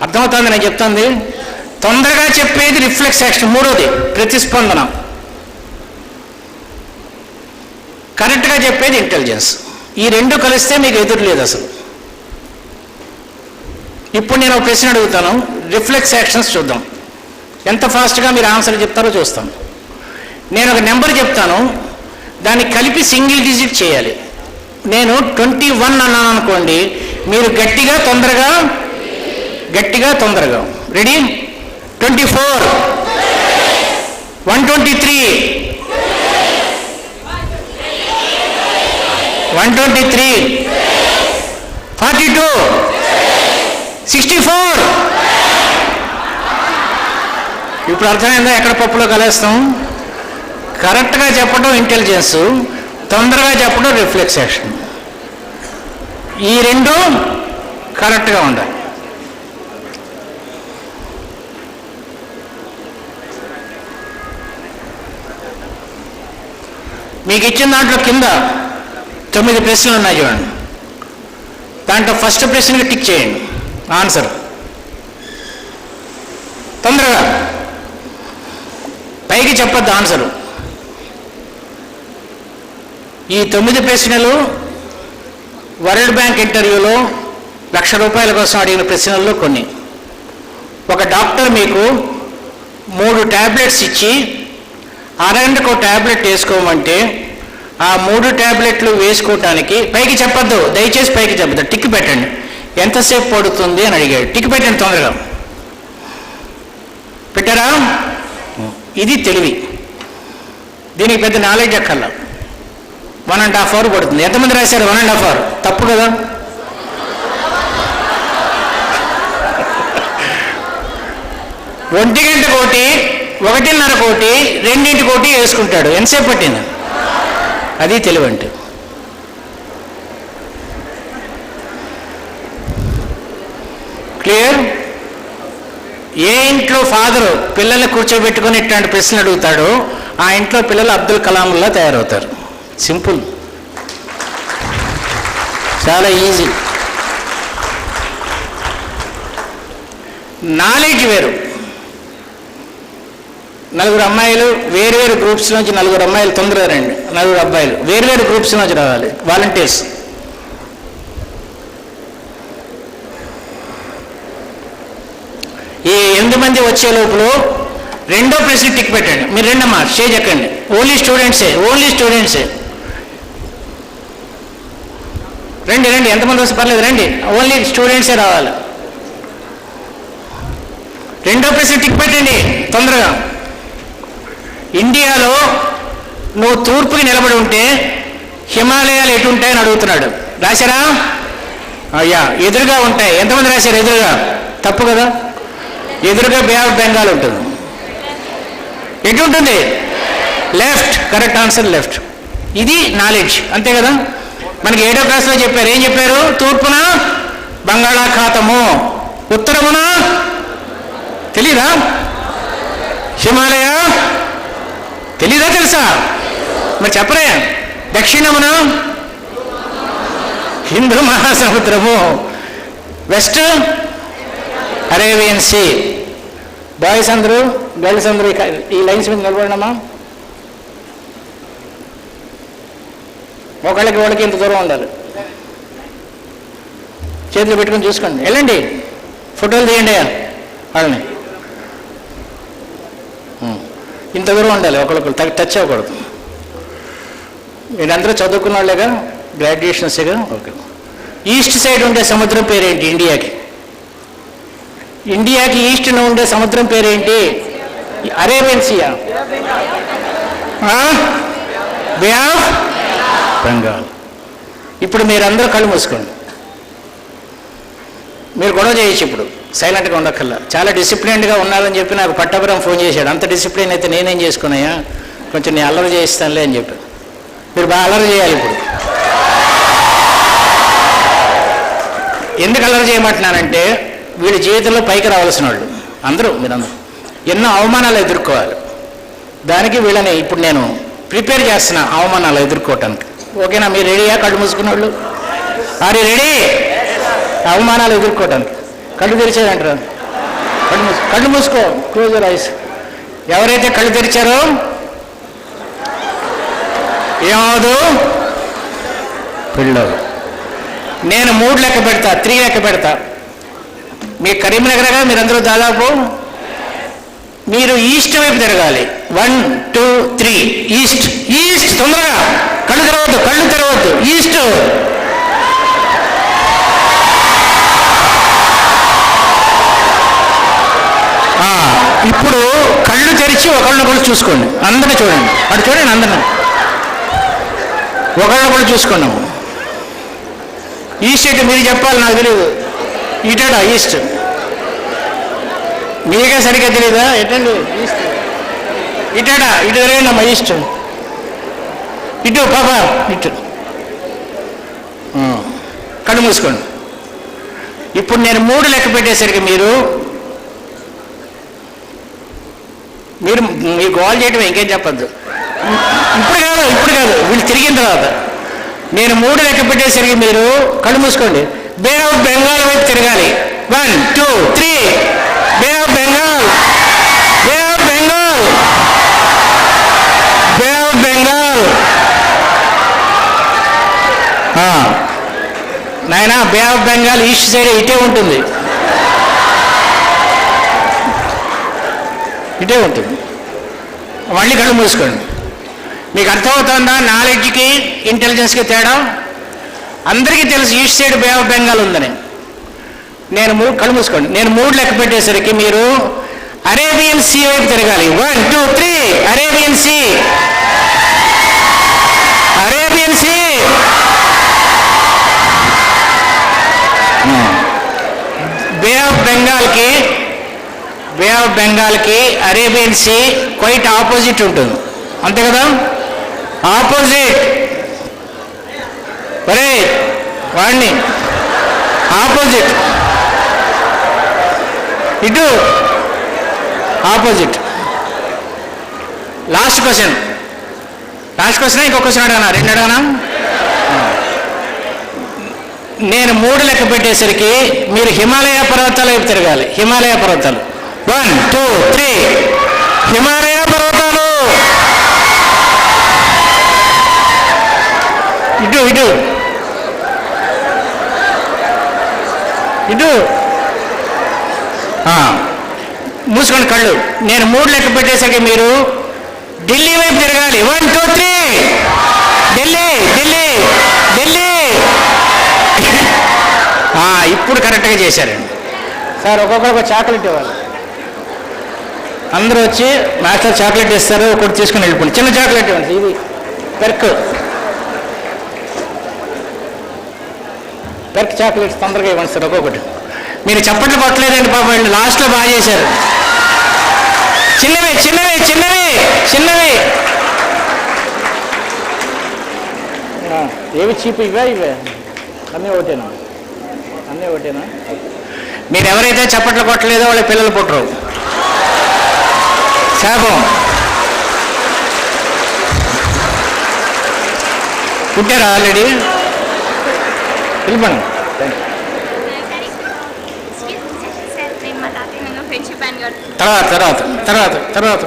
[SPEAKER 1] అర్థమవుతుంది నేను చెప్తుంది? తొందరగా చెప్పేది రిఫ్లెక్స్ యాక్షన్. మూడోది ప్రతిస్పందన. కరెక్ట్గా చెప్పేది ఇంటెలిజెన్స్. ఈ రెండు కలిస్తే మీకు ఎదురు లేదు అసలు. ఇప్పుడు నేను ఒక ప్రశ్న అడుగుతాను, రిఫ్లెక్స్ యాక్షన్స్ చూద్దాం. ఎంత ఫాస్ట్గా మీరు ఆన్సర్ చెప్తారో చూస్తాం. నేను ఒక నెంబర్ చెప్తాను, దాన్ని కలిపి సింగిల్ డిజిట్ చేయాలి. నేను 21 అన్నాను అనుకోండి, మీరు గట్టిగా తొందరగా రెడీ? 24, 123, 42, 64. ఇప్పుడు అర్థమైందా ఎక్కడ పప్పులో కలేస్తాం? కరెక్ట్గా చెప్పడం ఇంటెలిజెన్స్, తొందరగా చెప్పడం రిఫ్లెక్స్ యాక్షన్. ఈ రెండు కరెక్ట్గా ఉండాలి. మీకు ఇచ్చిన దాంట్లో కింద 9 ప్రశ్నలు ఉన్నాయి చూడండి. దాంట్లో ఫస్ట్ ప్రశ్నకి టిక్ చేయండి ఆన్సర్. తొందరగా పైకి చెప్పొద్దు ఆన్సరు. ఈ 9 ప్రశ్నలు వరల్డ్ బ్యాంక్ ఇంటర్వ్యూలో ₹1,00,000 కోసం అడిగిన ప్రశ్నల్లో కొన్ని. ఒక డాక్టర్ మీకు 3 ట్యాబ్లెట్స్ ఇచ్చి అరగంటకు ఒక ట్యాబ్లెట్ వేసుకోమంటే ఆ 3 ట్యాబ్లెట్లు వేసుకోవటానికి, పైకి చెప్పొద్దు దయచేసి, పైకి చెప్పద్దు, టిక్ పెట్టండి. ఎంతసేపు పడుతుంది అని అడిగాడు. టిక్ పెట్టండి తొందరగా. పెట్టారా? ఇది తెలివి. దీనికి పెద్ద నాలెడ్జ్ అక్కర్లా. 1.5 hours పడుతుంది. ఎంతమంది రాశారు 1.5 hours? తప్పు కదా. ఒంటి గంట కోటి, 1:30 కోటి, 2 కోటి వేసుకుంటాడు. ఎంతసేపు పట్టింది? అది తెలివి అంటే. క్లియర్? ఏ ఇంట్లో ఫాదరు పిల్లల్ని కూర్చోబెట్టుకుని ఇట్లాంటి ప్రశ్నలు అడుగుతాడో ఆ ఇంట్లో పిల్లలు అబ్దుల్ కలాంలా తయారవుతారు. సింపుల్, చాలా ఈజీ. నాలెడ్జ్ వేరు. 4 అమ్మాయిలు వేరువేరు గ్రూప్స్ నుంచి, 4 అమ్మాయిలు తొందరగా రండి, 4 అబ్బాయిలు వేరువేరు గ్రూప్స్ నుంచి రావాలి, వాలంటీర్స్. ఈ 8 మంది వచ్చే లోపల రెండో ప్రశ్న టిక్ పెట్టండి. మీరు రెండమ్మా స్టేజ్ ఎక్కండి. ఓన్లీ స్టూడెంట్సే రండి. ఎంతమంది వస్తే పర్లేదు, రండి. ఓన్లీ స్టూడెంట్సే రావాలి. రెండో ప్రశ్న టిక్ పెట్టండి తొందరగా. ఇండియాలో నువ్వు తూర్పుకి నిలబడి ఉంటే హిమాలయాలు ఎటు ఉంటాయని అడుగుతున్నాడు. రాశారా? అయ్యా ఎదురుగా ఉంటాయి. ఎంతమంది రాశారు ఎదురుగా? తప్పు కదా. ఎదురుగా బే ఆఫ్ బెంగాల్ ఉంటుంది. ఎటు ఉంటుంది? లెఫ్ట్. Correct answer left. ఇది నాలెడ్జ్, అంతే కదా. మనకి 7వ క్లాస్లో చెప్పారు. ఏం చెప్పారు? తూర్పున బంగాళాఖాతము, ఉత్తరమున తెలీదా? హిమాలయ తెలీదా? తెలుసా? మరి చెప్పరే. దక్షిణమున హిందూ మహాసముద్రము, వెస్ట్ అరేబియన్ సీ. బాయ్స్ అందరూ, గర్ల్స్ అందరూ ఈ లైన్స్ మీద నిలబడినమ్మా. ఒకళ్ళకి వాళ్ళకి ఇంత దూరం ఉండాలి. చేతులు పెట్టుకొని చూసుకోండి. వెళ్ళండి, ఫోటోలు తీయండి వాళ్ళని. ఇంత దూరం ఉండాలి, ఒకళ్ళొకరు టచ్ అవ్వకూడదు. మీరందరూ చదువుకున్న వాళ్ళేగా, గ్రాడ్యుయేషన్సేగా. ఓకే. ఈస్ట్ సైడ్ ఉండే సముద్రం పేరేంటి ఇండియాకి? ఇండియాకి ఈస్ట్న ఉండే సముద్రం పేరేంటి? అరేబియన్ సీయా? Bay of Bengal. ఇప్పుడు మీరందరూ కళ్ళు మూసుకోండి. మీరు గొడవ చేయొచ్చు ఇప్పుడు, సైలెంట్గా ఉండక్కర్లా. చాలా డిసిప్లిన్డ్గా ఉన్నారని చెప్పి నాకు పట్టాపురం ఫోన్ చేశాడు. అంత డిసిప్లిన్ అయితే నేనేం చేసుకున్నాయా, కొంచెం నేను అల్లరి చేయిస్తానులే అని చెప్పి. మీరు బాగా అల్లరి చేయాలి ఇప్పుడు. ఎందుకు అల్లరి చేయమంటున్నానంటే, వీళ్ళ జీవితంలో పైకి రావాల్సిన వాళ్ళు మీరందరూ ఎన్నో అవమానాలు ఎదుర్కోవాలి. దానికి వీళ్ళని ఇప్పుడు నేను ప్రిపేర్ చేస్తున్నా అవమానాలు ఎదుర్కోవటానికి. ఓకేనా? మీరు రెడీయా? కళ్ళు మూసుకున్న వాళ్ళు ఆర్ యు రెడీ? అవమానాలు ఎదుర్కోవటానికి. కళ్ళు తెరిచారంటారు. కళ్ళు మూసుకో. Close your eyes. ఎవరైతే కళ్ళు తెరిచారో ఏమవదు, పెళ్ళదు. నేను 3 లెక్క పెడతా, 3 లెక్క పెడతా. మీ కరీంనగర్గా మీరందరూ దాదాపు మీరు ఈస్ట్ వైపు తిరగాలి. 1 2 3. ఈస్ట్. ఈస్ట్. తొందరగా కళ్ళు తెరవద్దు, కళ్ళు తెరవద్దు. ఈస్ట్. ఇప్పుడు కళ్ళు తెరిచి ఒకళ్ళనొకళ్ళు చూసుకోండి. అందరినీ చూడండి. అటు చూడండి, అందరినీ ఒకళ్ళనొకళ్ళు చూసుకున్నాము. ఈస్ట్ ఎటు మీరు చెప్పాలి, నాకు తెలియదు. ఇటడా ఈస్ట్? మీకే సరిగ్గా తెలీదా? ఎటండి ఈస్ట్? ఇటడా? ఇటు తిరగండమ్మా. ఈస్ట్. ఇటు పాప, ఇటు. కళ్ళు మూసుకోండి. ఇప్పుడు నేను 3 లెక్క పెట్టేసరికి మీరు మీ గోల్ చేయటం ఇంకేం చెప్పద్దు. ఇప్పుడు కాదు, వీళ్ళు తిరిగిన తర్వాత నేను 3 లెక్క పెట్టేసరికి మీరు కళ్ళు మూసుకోండి. బే ఆఫ్ బెంగాల్ వైపు తిరగాలి. 1 2 3. Bay of Bengal, bay of Bengal, bay of Bengal. నాయనా, bay of Bengal east side ఇటే ఉంటుంది, ఇటే ఉంటుంది. మళ్ళీ కళ్ళు మూసుకోండి. మీకు అర్థమవుతుందా నాలెడ్జ్కి ఇంటెలిజెన్స్కి తేడా? అందరికీ తెలుసు east side bay of Bengal ఉందని. నేను కళ్ళు మూసుకోండి. నేను 3 లెక్క పెట్టేసరికి మీరు అరేబియన్ సీ వైపు తిరగాలి. 1 2 3. Arabian sea, Arabian sea. Bay of బెంగాల్కి, బే ఆఫ్ బెంగాల్కి అరేబియన్ సీ క్వైట్ ఆపోజిట్ ఉంటుంది, అంతే కదా? ఆపోజిట్. ఒరే వాడిని ఆపోజిట్, ఇటు ఆపోజిట్. లాస్ట్ క్వశ్చన్ ఇంకో క్వశ్చన్ అడగనా? 2 అడగనా? నేను 3 లెక్క పెట్టేసరికి మీరు హిమాలయ పర్వతాల వైపు తిరగాలి. హిమాలయ పర్వతాలు. 1 2 3. హిమాలయ పర్వతాలు. ఇటు ఇటు ఇటు. మూసుకోండి కళ్ళు. నేను 3 లెక్క పెట్టేసరికి మీరు ఢిల్లీ వైపు తిరగాలి. 1 2 3. ఢిల్లీ, ఢిల్లీ, ఢిల్లీ. ఇప్పుడు కరెక్ట్గా చేశారండి సార్. ఒక్కొక్కరికి చాక్లెట్ ఇవ్వాలి. అందరూ వచ్చి మాస్టర్ చాక్లెట్ ఇస్తారు, ఒకటి తీసుకుని వెళ్ళిపోండి. చిన్న చాక్లెట్ ఇవ్వండి. ఇది పెర్క్ చాక్లెట్స్ తొందరగా ఇవ్వండి సార్, ఒక్కొక్కటి. మీరు చప్పట్లు కొట్టలేదండి పాపం, లాస్ట్లో బాగా చేశారు. చిన్నవి చిన్నవి చిన్నవి చిన్నవి. ఏవి చీపు? ఇవే అన్నీ ఒకటేనా? అన్నీ ఒకటేనా? మీరు ఎవరైతే చప్పట్లు కొట్టలేదో వాళ్ళ పిల్లలు పుట్టరు. శాపం. పుట్టారా ఆల్రెడీ? పిలుపండి. తర్వాత తర్వాత తర్వాత తర్వాత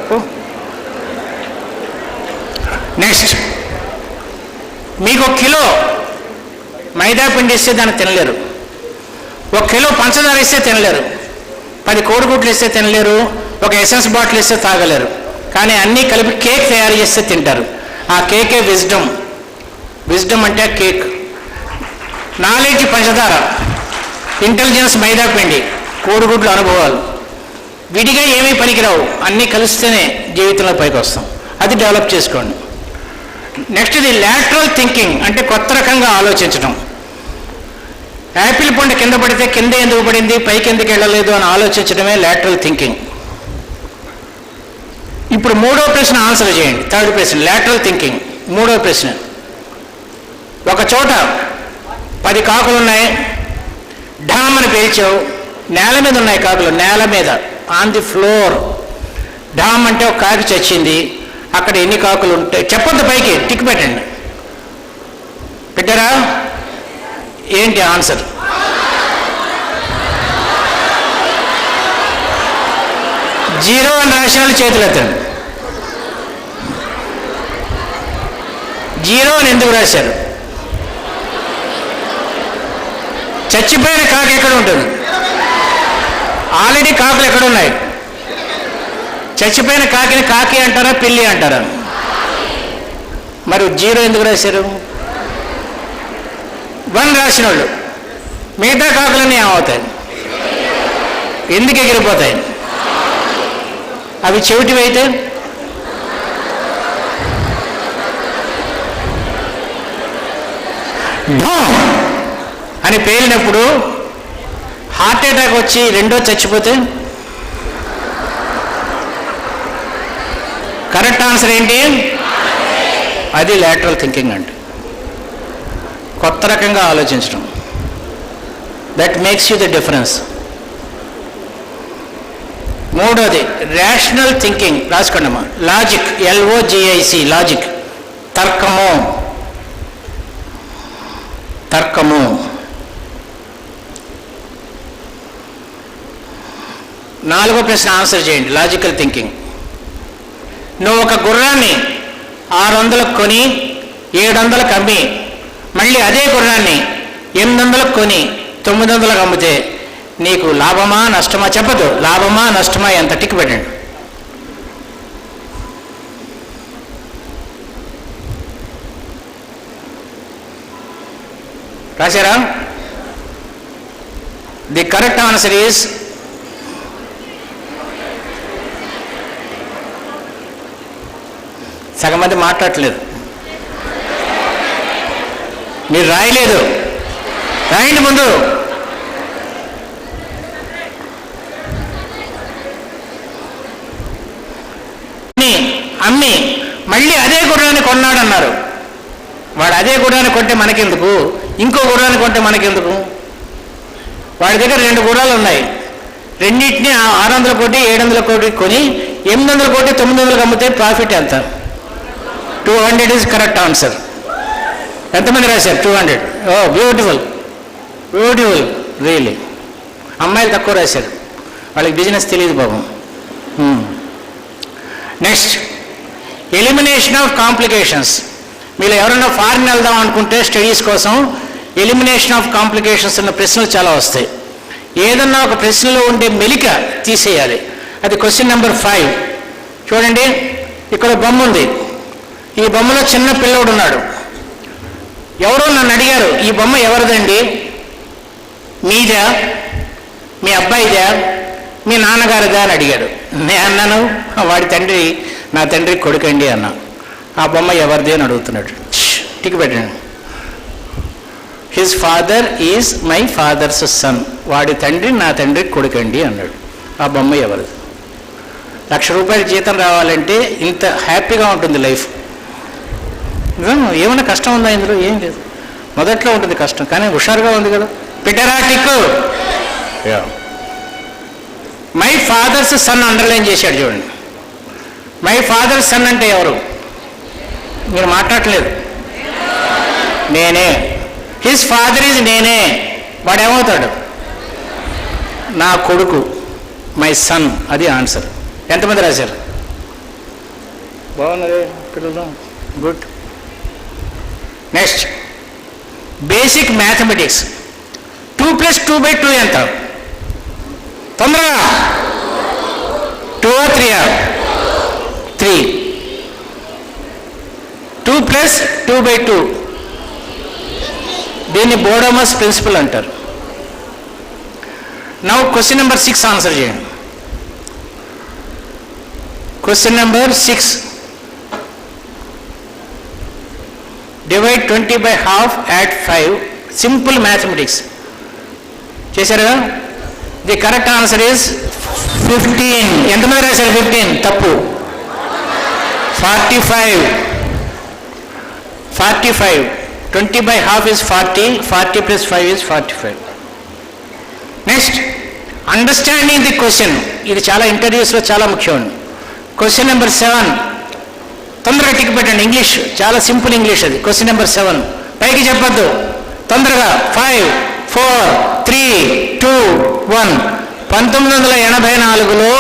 [SPEAKER 1] నెక్స్ట్, మీకు 1 కిలో మైదా పిండి ఇస్తే దాన్ని తినలేరు, 1 కిలో పంచదార ఇస్తే తినలేరు, 10 కోడిగుడ్లు ఇస్తే తినలేరు, ఒక ఎసెన్స్ బాటిల్ ఇస్తే తాగలేరు. కానీ అన్నీ కలిపి కేక్ తయారు చేస్తే తింటారు. ఆ కేకే విజ్డమ్. విజ్డమ్ అంటే కేక్. నాలెడ్జ్ పంచదార, ఇంటెలిజెన్స్ మైదా పిండి, కోడిగుడ్లు అనుభవాలు. విడిగా ఏమీ పనికిరావు, అన్నీ కలిస్తేనే జీవితంలో పైకి వస్తాం. అది డెవలప్ చేసుకోండి. నెక్స్ట్ ఇది లాటరల్ థింకింగ్, అంటే కొత్త రకంగా ఆలోచించడం. యాపిల్ పండు కింద పడితే కింద ఎందుకు పడింది, పైకి ఎందుకు వెళ్ళలేదు అని ఆలోచించడమే లాటరల్ థింకింగ్. ఇప్పుడు 3వ ప్రశ్న ఆన్సర్ చేయండి. 3rd ప్రశ్న లాటరల్ థింకింగ్. 3వ ప్రశ్న, ఒక చోట 10 కాకులు ఉన్నాయి, ఢామ్ అని పేల్చావు, నేల మీద ఉన్నాయి కాకులు, నేల మీద ఆన్ ది ఫ్లోర్. ఢామ్ అంటే ఒక కాకి చచ్చింది. అక్కడ ఎన్ని కాకులు ఉంటాయి చెప్పొద్దు, పైకి టిక్ పెట్టండి. పెట్టారా? ఏంటి ఆన్సర్? జీరో అని రాసిన వాళ్ళు చేతులు ఎత్తండి. జీరో అని ఎందుకు రాశారు? చచ్చిపోయిన కాకి ఎక్కడ ఉంటుంది? ఆల్రెడీ కాకులు ఎక్కడ ఉన్నాయి? చచ్చిపోయిన కాకిని కాకి అంటారా, పిల్లి అంటారా? మరి జీరో ఎందుకు రాశారు? 1 రాసిన వాళ్ళు మిగతా కాకులన్నీ ఏమవుతాయి? ఎందుకు ఎగిరిపోతాయి? అవి చెవిటివైతే ఢామ్ అని పేలినప్పుడు హార్ట్ అటాక్ వచ్చి రెండో చచ్చిపోతే కరెక్ట్ ఆన్సర్ ఏంటి? అది లాటరల్ థింకింగ్ అంటే కొత్త రకంగా ఆలోచించడం. That makes you the difference. 3వది రేషనల్ థింకింగ్. రాసుకోండమ్మా. లాజిక్, LOGIC, లాజిక్, తర్కము. తర్కము. 4వ ప్రశ్న ఆన్సర్ చేయండి. Logical thinking. నువ్వు ఒక గుర్రాన్ని 600కు కొని 700కు అమ్మి మళ్ళీ అదే గుర్రాన్ని 800కు కొని 900కు అమ్మితే నీకు లాభమా నష్టమా? చెప్పదు. లాభమా నష్టమా? ఎంత? టిక్ పెట్టండి. రాశారా? ది కరెక్ట్ ఆన్సర్ ఈజ్ సగం మంది మాట్లాడట్లేదు. మీరు రాయలేదు, రాయండి ముందు. అమ్మి మళ్ళీ అదే గుర్రాన్ని కొన్నాడన్నారు. వాడు అదే గుర్రాన్ని కొంటే మనకెందుకు? ఇంకో గుర్రాన్ని కొంటే మనకెందుకు? వాడి దగ్గర 2 గుర్రాలు ఉన్నాయి. రెండింటిని 600 కోటి 700 కోటి కొని 800 కోటి 900కు అమ్మితే ప్రాఫిట్ ఎంత? 200 ఈజ్ కరెక్ట్ ఆన్సర్. ఎంతమంది రాశారు? 200. ఓ బ్యూటిఫుల్, బ్యూటిఫుల్, రియలీ. అమ్మాయిలు తక్కువ రాశారు, వాళ్ళకి బిజినెస్ తెలియదు పాపం. Next, elimination of complications. మీరు ఎవరైనా ఫారిన్ వెళ్దాం అనుకుంటే స్టడీస్ కోసం ఎలిమినేషన్ ఆఫ్ కాంప్లికేషన్స్ ఉన్న ప్రశ్నలు చాలా వస్తాయి. ఏదన్నా ఒక ప్రశ్నలో ఉండే మెలిక తీసేయాలి. అది క్వశ్చన్ నెంబర్ 5. చూడండి, ఇక్కడ బొమ్మ ఉంది. ఈ బొమ్మలో చిన్న పిల్లోడు ఉన్నాడు. ఎవరో నన్ను అడిగారు, ఈ బొమ్మ ఎవరిదండి? మీదా, మీ అబ్బాయిదా, మీ నాన్నగారిదా అని అడిగాడు. నేను అన్నాను, వాడి తండ్రి నా తండ్రి కొడుకండి అన్నా. ఆ బొమ్మ ఎవరిది అని అడుగుతున్నాడు. టిక్ పెట్టండి. His father is my father's son. వాడి తండ్రి నా తండ్రి కొడుకండి అన్నాడు. ఆ బొమ్మ ఎవరిది? రూపాయల జీతం రావాలంటే ఇంత హ్యాపీగా ఉంటుంది లైఫ్. ఏమైనా కష్టం ఉందా ఇందులో? ఏం లేదు. మొదట్లో ఉంటుంది కష్టం, కానీ హుషారుగా ఉంది కదా. పిటరా టిక్కు. మై ఫాదర్స్ సన్ అండర్లైన్ చేశాడు చూడండి. మై ఫాదర్స్ సన్ అంటే ఎవరు? మీరు మాట్లాడలేదు. నేనే. హిస్ ఫాదర్ ఈజ్ నేనే. వాడు ఏమవుతాడు? నా కొడుకు. మై సన్, అది ఆన్సర్. ఎంతమంది రాశారు? బాగున్నది పిల్లలు, గుడ్. Next, basic mathematics. 2 + 2/2 ఎంత? తొందరగా. 2 or 3? 3. 2 + 2/2. దీన్ని బోడోమస్ ప్రిన్సిపల్ అంటారు. నౌ క్వశ్చన్ నెంబర్ 6 ఆన్సర్ చేయండి. Question number 6. Divide 20/2 at 5. Simple mathematics. చేశారుగా? The correct answer is 15. ఎంతమంది రాశారు 15? తప్పు. 45. 20/2 is 40. 40 + 5 is 45. Next, understanding the question. ఇది చాలా ఇంటర్వ్యూస్లో చాలా ముఖ్యం. Question number 7. తొందరగా టిక్ పెట్టండి. ఇంగ్లీష్ చాలా సింపుల్ ఇంగ్లీష్ అది. క్వశ్చన్ నెంబర్ 7 పైకి చెప్పద్దు. తొందరగా. 5 4 3 2 1. 1984లో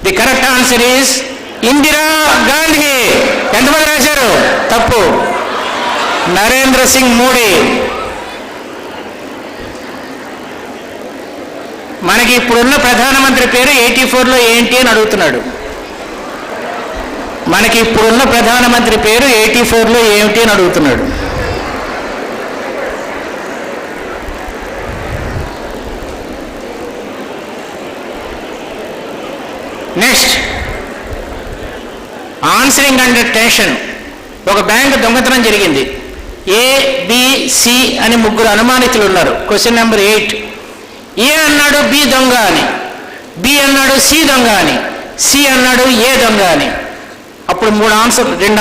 [SPEAKER 1] the correct answer is Indira Gandhi. ఎంతమంది రాశారు? తప్పు. నరేంద్ర సింగ్ మోడీ. మనకి ఇప్పుడున్న ప్రధానమంత్రి పేరు 84లో ఏంటి అని అడుగుతున్నాడు. మనకి ఇప్పుడున్న ప్రధానమంత్రి పేరు 84లో ఏమిటి అని అడుగుతున్నాడు. Next, answering under tension. ఒక బ్యాంక్ దొంగతనం జరిగింది. ABC అని 3 అనుమానితులు ఉన్నారు. Question number 8. ఏ అన్నాడు బి దొంగ అని, బి అన్నాడు సి దొంగ అని, సి అన్నాడు ఏ దొంగ అని. అప్పుడు 2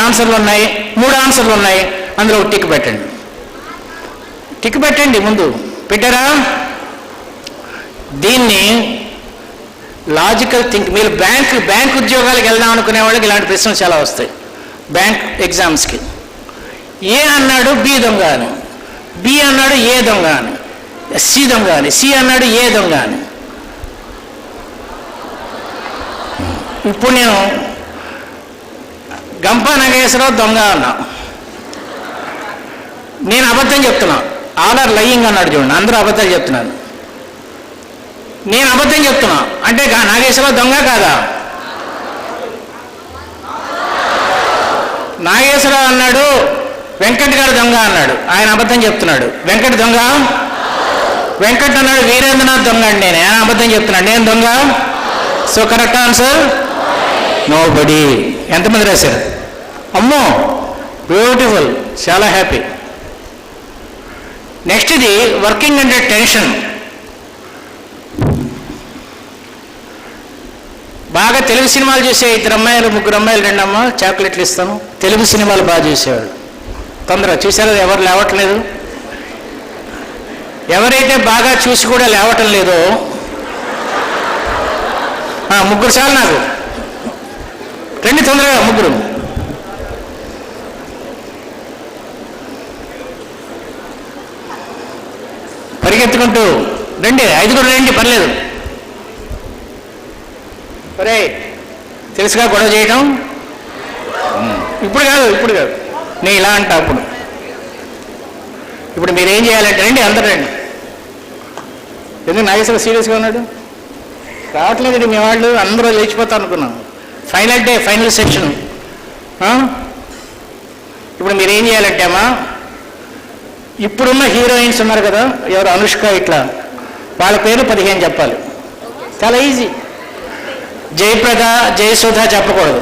[SPEAKER 1] ఆన్సర్లు ఉన్నాయి. 3 ఆన్సర్లు ఉన్నాయి. అందులో ఒక టిక్ పెట్టండి. టిక్ పెట్టండి. ముందు పెట్టారా? దీన్ని లాజికల్ థింక్. మీరు బ్యాంక్ ఉద్యోగాలకు వెళ్దాం అనుకునే వాళ్ళకి ఇలాంటి ప్రశ్నలు చాలా వస్తాయి బ్యాంక్ ఎగ్జామ్స్కి. ఏ అన్నాడు బి దొంగ అని, బి అన్నాడు ఏ దొంగ అని, సి దొంగ అని, సి అన్నాడు ఏ దొంగ అని. ఇప్పుడు నేను గంపా నాగేశ్వరరావు దొంగ అన్నా. నేను అబద్ధం చెప్తున్నా. ఆల్ ఆర్ లయింగ్ అన్నాడు చూడండి. అందరూ అబద్ధాలు చెప్తున్నాను. నేను అబద్ధం చెప్తున్నా అంటే నాగేశ్వరరావు దొంగ కాదా? నాగేశ్వరరావు అన్నాడు వెంకట్ గారు దొంగ అన్నాడు. ఆయన అబద్ధం చెప్తున్నాడు. వెంకట్ దొంగ? వెంకట్ అన్నాడు వీరేంద్రనాథ్ దొంగ అండి. ఆయన అబద్ధం చెప్తున్నాడు. నేను దొంగ? So correct answer nobody. ఎంతమంది రాశారు? అమ్మో, బ్యూటిఫుల్, చాలా హ్యాపీ. నెక్స్ట్, ఇది వర్కింగ్ అండర్ టెన్షన్. బాగా తెలుగు సినిమాలు చూసే 2 అమ్మాయిలు 3 అమ్మాయిలు 2 అమ్మాయిలు చాక్లెట్లు ఇస్తాను. తెలుగు సినిమాలు బాగా చూసేవాళ్ళు. తొందరగా చూసారో? ఎవరు లేవట్లేదు. ఎవరైతే బాగా చూసి కూడా లేవటం లేదో 3 చాలు నాకు. రండి తొందరగా 3. పరిగెత్తుకుంటూ రండి. 5 రండి, పర్లేదు. ఒరే, తెలుసుగా గొడవ చేయటం. ఇప్పుడు కాదు నేను ఇలా అంటా. ఇప్పుడు మీరేం చేయాలంటే రండి, అందరూ రండి. ఎందుకు నాగేశ్వర సీరియస్గా ఉన్నాడు? రావట్లేదు మీ వాళ్ళు. అందరూ లేచిపోతా అనుకున్నాం. Final day, final section. ఇప్పుడు మీరేం చేయాలంటే అమ్మా, ఇప్పుడున్న హీరోయిన్స్ ఉన్నారు కదా, ఎవరు అనుష్క ఇట్లా, వాళ్ళ పేరు 15 చెప్పాలి. చాలా ఈజీ. జయప్రద, జయసుధ చెప్పకూడదు.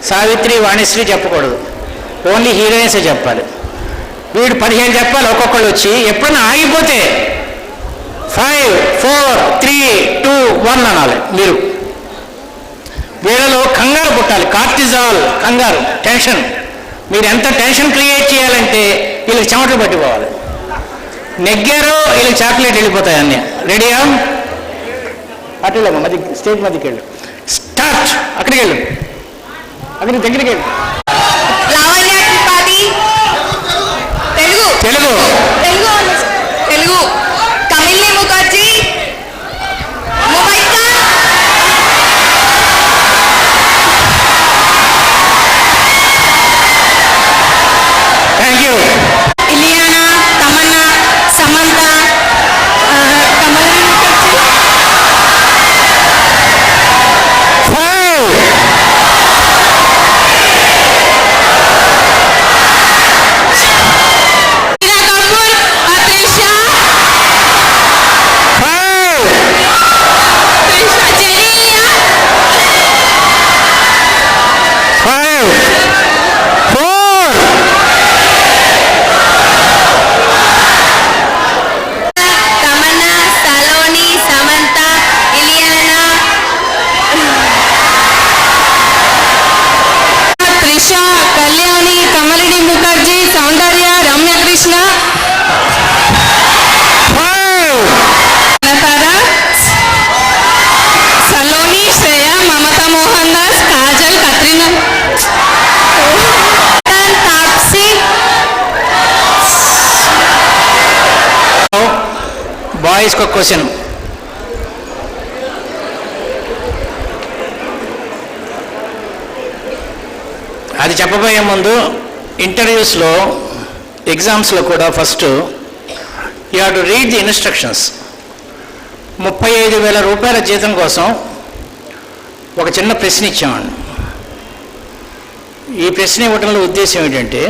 [SPEAKER 1] సావిత్రి, వాణిశ్రీ చెప్పకూడదు. ఓన్లీ హీరోయిన్సే చెప్పాలి. వీడు 15 చెప్పాలి ఒక్కొక్కళ్ళు వచ్చి. ఎప్పుడన్నా ఆగిపోతే 5 4 3 2 1 అనాలి. మీరు వీళ్ళలో కంగారు పుట్టాలి, కార్టిజాల్, కంగారు, టెన్షన్. మీరు ఎంత టెన్షన్ క్రియేట్ చేయాలంటే వీళ్ళకి చెమటలు పట్టిపోవాలి. నెగ్గారో వీళ్ళకి చాక్లెట్ వెళ్ళిపోతాయి అన్నీ. రెడీయా? అటు వెళ్ళమ్మా, మధ్య స్టేజ్ మధ్యకి వెళ్ళు. స్టార్ట్. అక్కడికి వెళ్ళు, అక్కడికి దగ్గరికి వెళ్ళు.
[SPEAKER 3] లావణ్య త్రిపాఠి, తెలుగు
[SPEAKER 1] తెలుగు.
[SPEAKER 3] తెలుగు తెలుగు. కమిల్ని ముఖర్జీ, ముబైకా.
[SPEAKER 1] Thank you.
[SPEAKER 3] ఇలియానా, తమన్నా, సమంత, కమల్ని ముఖర్జీ.
[SPEAKER 1] 5.
[SPEAKER 3] త్రిష,
[SPEAKER 1] 5.
[SPEAKER 3] త్రిష జెనీలియా,
[SPEAKER 1] 5. 4.
[SPEAKER 3] తమన్నా, సలోని, సమంత, ఇలియానా, త్రిష, కళ్యాణి, కమలిని ముఖర్జీ, సౌందర్య, రమ్యకృష్ణ,
[SPEAKER 1] 5.
[SPEAKER 3] నతార, సలోని, శ్రేయ, మమతా మోహన్ దాస్, కాజల్, కత్రినా, తాప్సీ.
[SPEAKER 1] బాయ్స్కి ఒక క్వశ్చన్. అది చెప్పబోయే ముందు ఇంటర్వ్యూస్లో, ఎగ్జామ్స్లో కూడా first you have to read the instructions. 35,000 రూపాయల జీతం కోసం ఒక చిన్న ప్రశ్న ఇచ్చామండి. ఈ ప్రశ్న ఇవ్వడంలో ఉద్దేశం ఏంటంటే,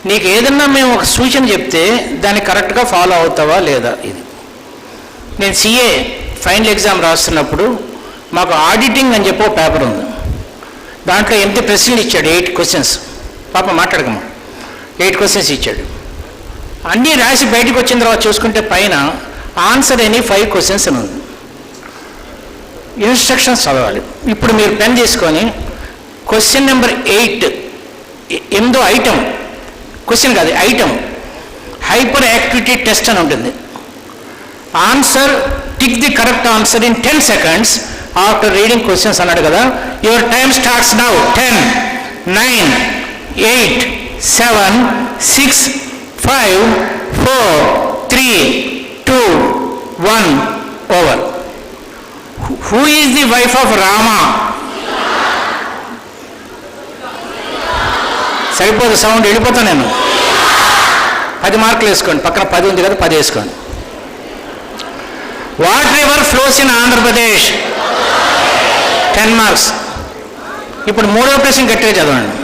[SPEAKER 1] నీకు ఏదన్నా మేము ఒక సూచన చెప్తే దాన్ని కరెక్ట్గా ఫాలో అవుతావా లేదా. ఇది నేను సిఏ ఫైనల్ ఎగ్జామ్ రాస్తున్నప్పుడు మాకు ఆడిటింగ్ అని చెప్పి ఒక పేపర్ ఉంది. దాంట్లో 8 ప్రశ్నలు ఇచ్చాడు, 8 క్వశ్చన్స్. పాప మాట్లాడకమ్మా, 8 క్వశ్చన్స్ ఇచ్చాడు. అన్నీ రాసి బయటకు వచ్చిన తర్వాత చూసుకుంటే పైన ఆన్సర్ అని 5 క్వశ్చన్స్ అని ఉంది. ఇన్స్ట్రక్షన్స్ చదవాలి. ఇప్పుడు మీరు పెన్ తీసుకొని క్వశ్చన్ నెంబర్ 8, 8వ ఐటమ్, క్వశ్చన్ కాదు ఐటమ్, హైపర్ యాక్టివిటీ టెస్ట్ అని ఉంటుంది. Answer, tick the correct answer in 10 seconds after reading questions అన్నాడు కదా. Your time starts now. 10, 9, 8, 7, 6, 5, 4, 3, 2, 1, over. Who is the wife of Rama? సరిపోదు, సౌండ్ వెళ్ళిపోతా నేను. 10 మార్కులు వేసుకోండి, పక్కన 10 ఉంది కదా, 10 వేసుకోండి. What river flows in Andhra Pradesh? 10 marks. ఇప్పుడు 3వ ప్రశ్న గట్టిగా చదవండి.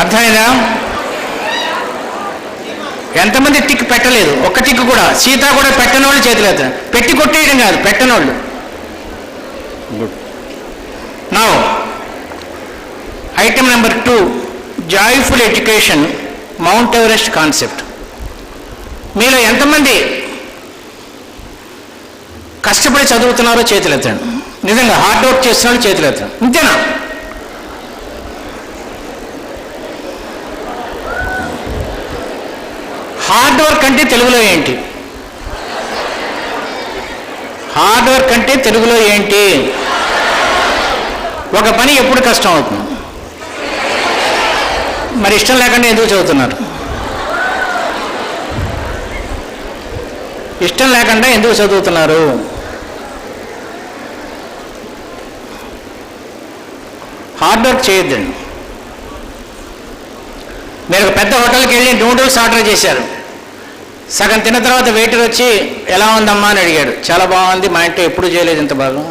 [SPEAKER 1] అర్థమైందా? ఎంతమంది టిక్ పెట్టలేదు? ఒక్క టిక్ కూడా. సీత కూడా పెట్టని వాళ్ళు చేతులు ఎత్తారు. పెట్టి కొట్టేయడం కాదు, పెట్టని వాళ్ళు. Good. Now item number 2, joyful education, mount Everest concept. మీలో ఎంతమంది కష్టపడి చదువుతున్నారో చేతులు ఎత్తండి. నిజంగా హార్డ్ వర్క్ చేస్తున్నారో చేతులు ఎత్తండి. ఇంతేనా? హార్డ్ వర్క్ అంటే తెలుగులో ఏంటి? హార్డ్ వర్క్ అంటే తెలుగులో ఏంటి? ఒక పని ఎప్పుడు కష్టం అవుతుంది? మరి ఇష్టం లేకుండా ఎందుకు చదువుతున్నారు? ఇష్టం లేకుండా ఎందుకు చదువుతున్నారు? హార్డ్ వర్క్ చేయొద్దండి. మీరు ఒక పెద్ద హోటల్కి వెళ్ళి నూడిల్స్ ఆర్డర్ చేశారు. సగం తిన్న తర్వాత వెయిటర్ వచ్చి ఎలా ఉందమ్మా అని అడిగాడు. చాలా బాగుంది, మా ఇంట్లో ఎప్పుడు చేయలేదు ఇంత బాగా.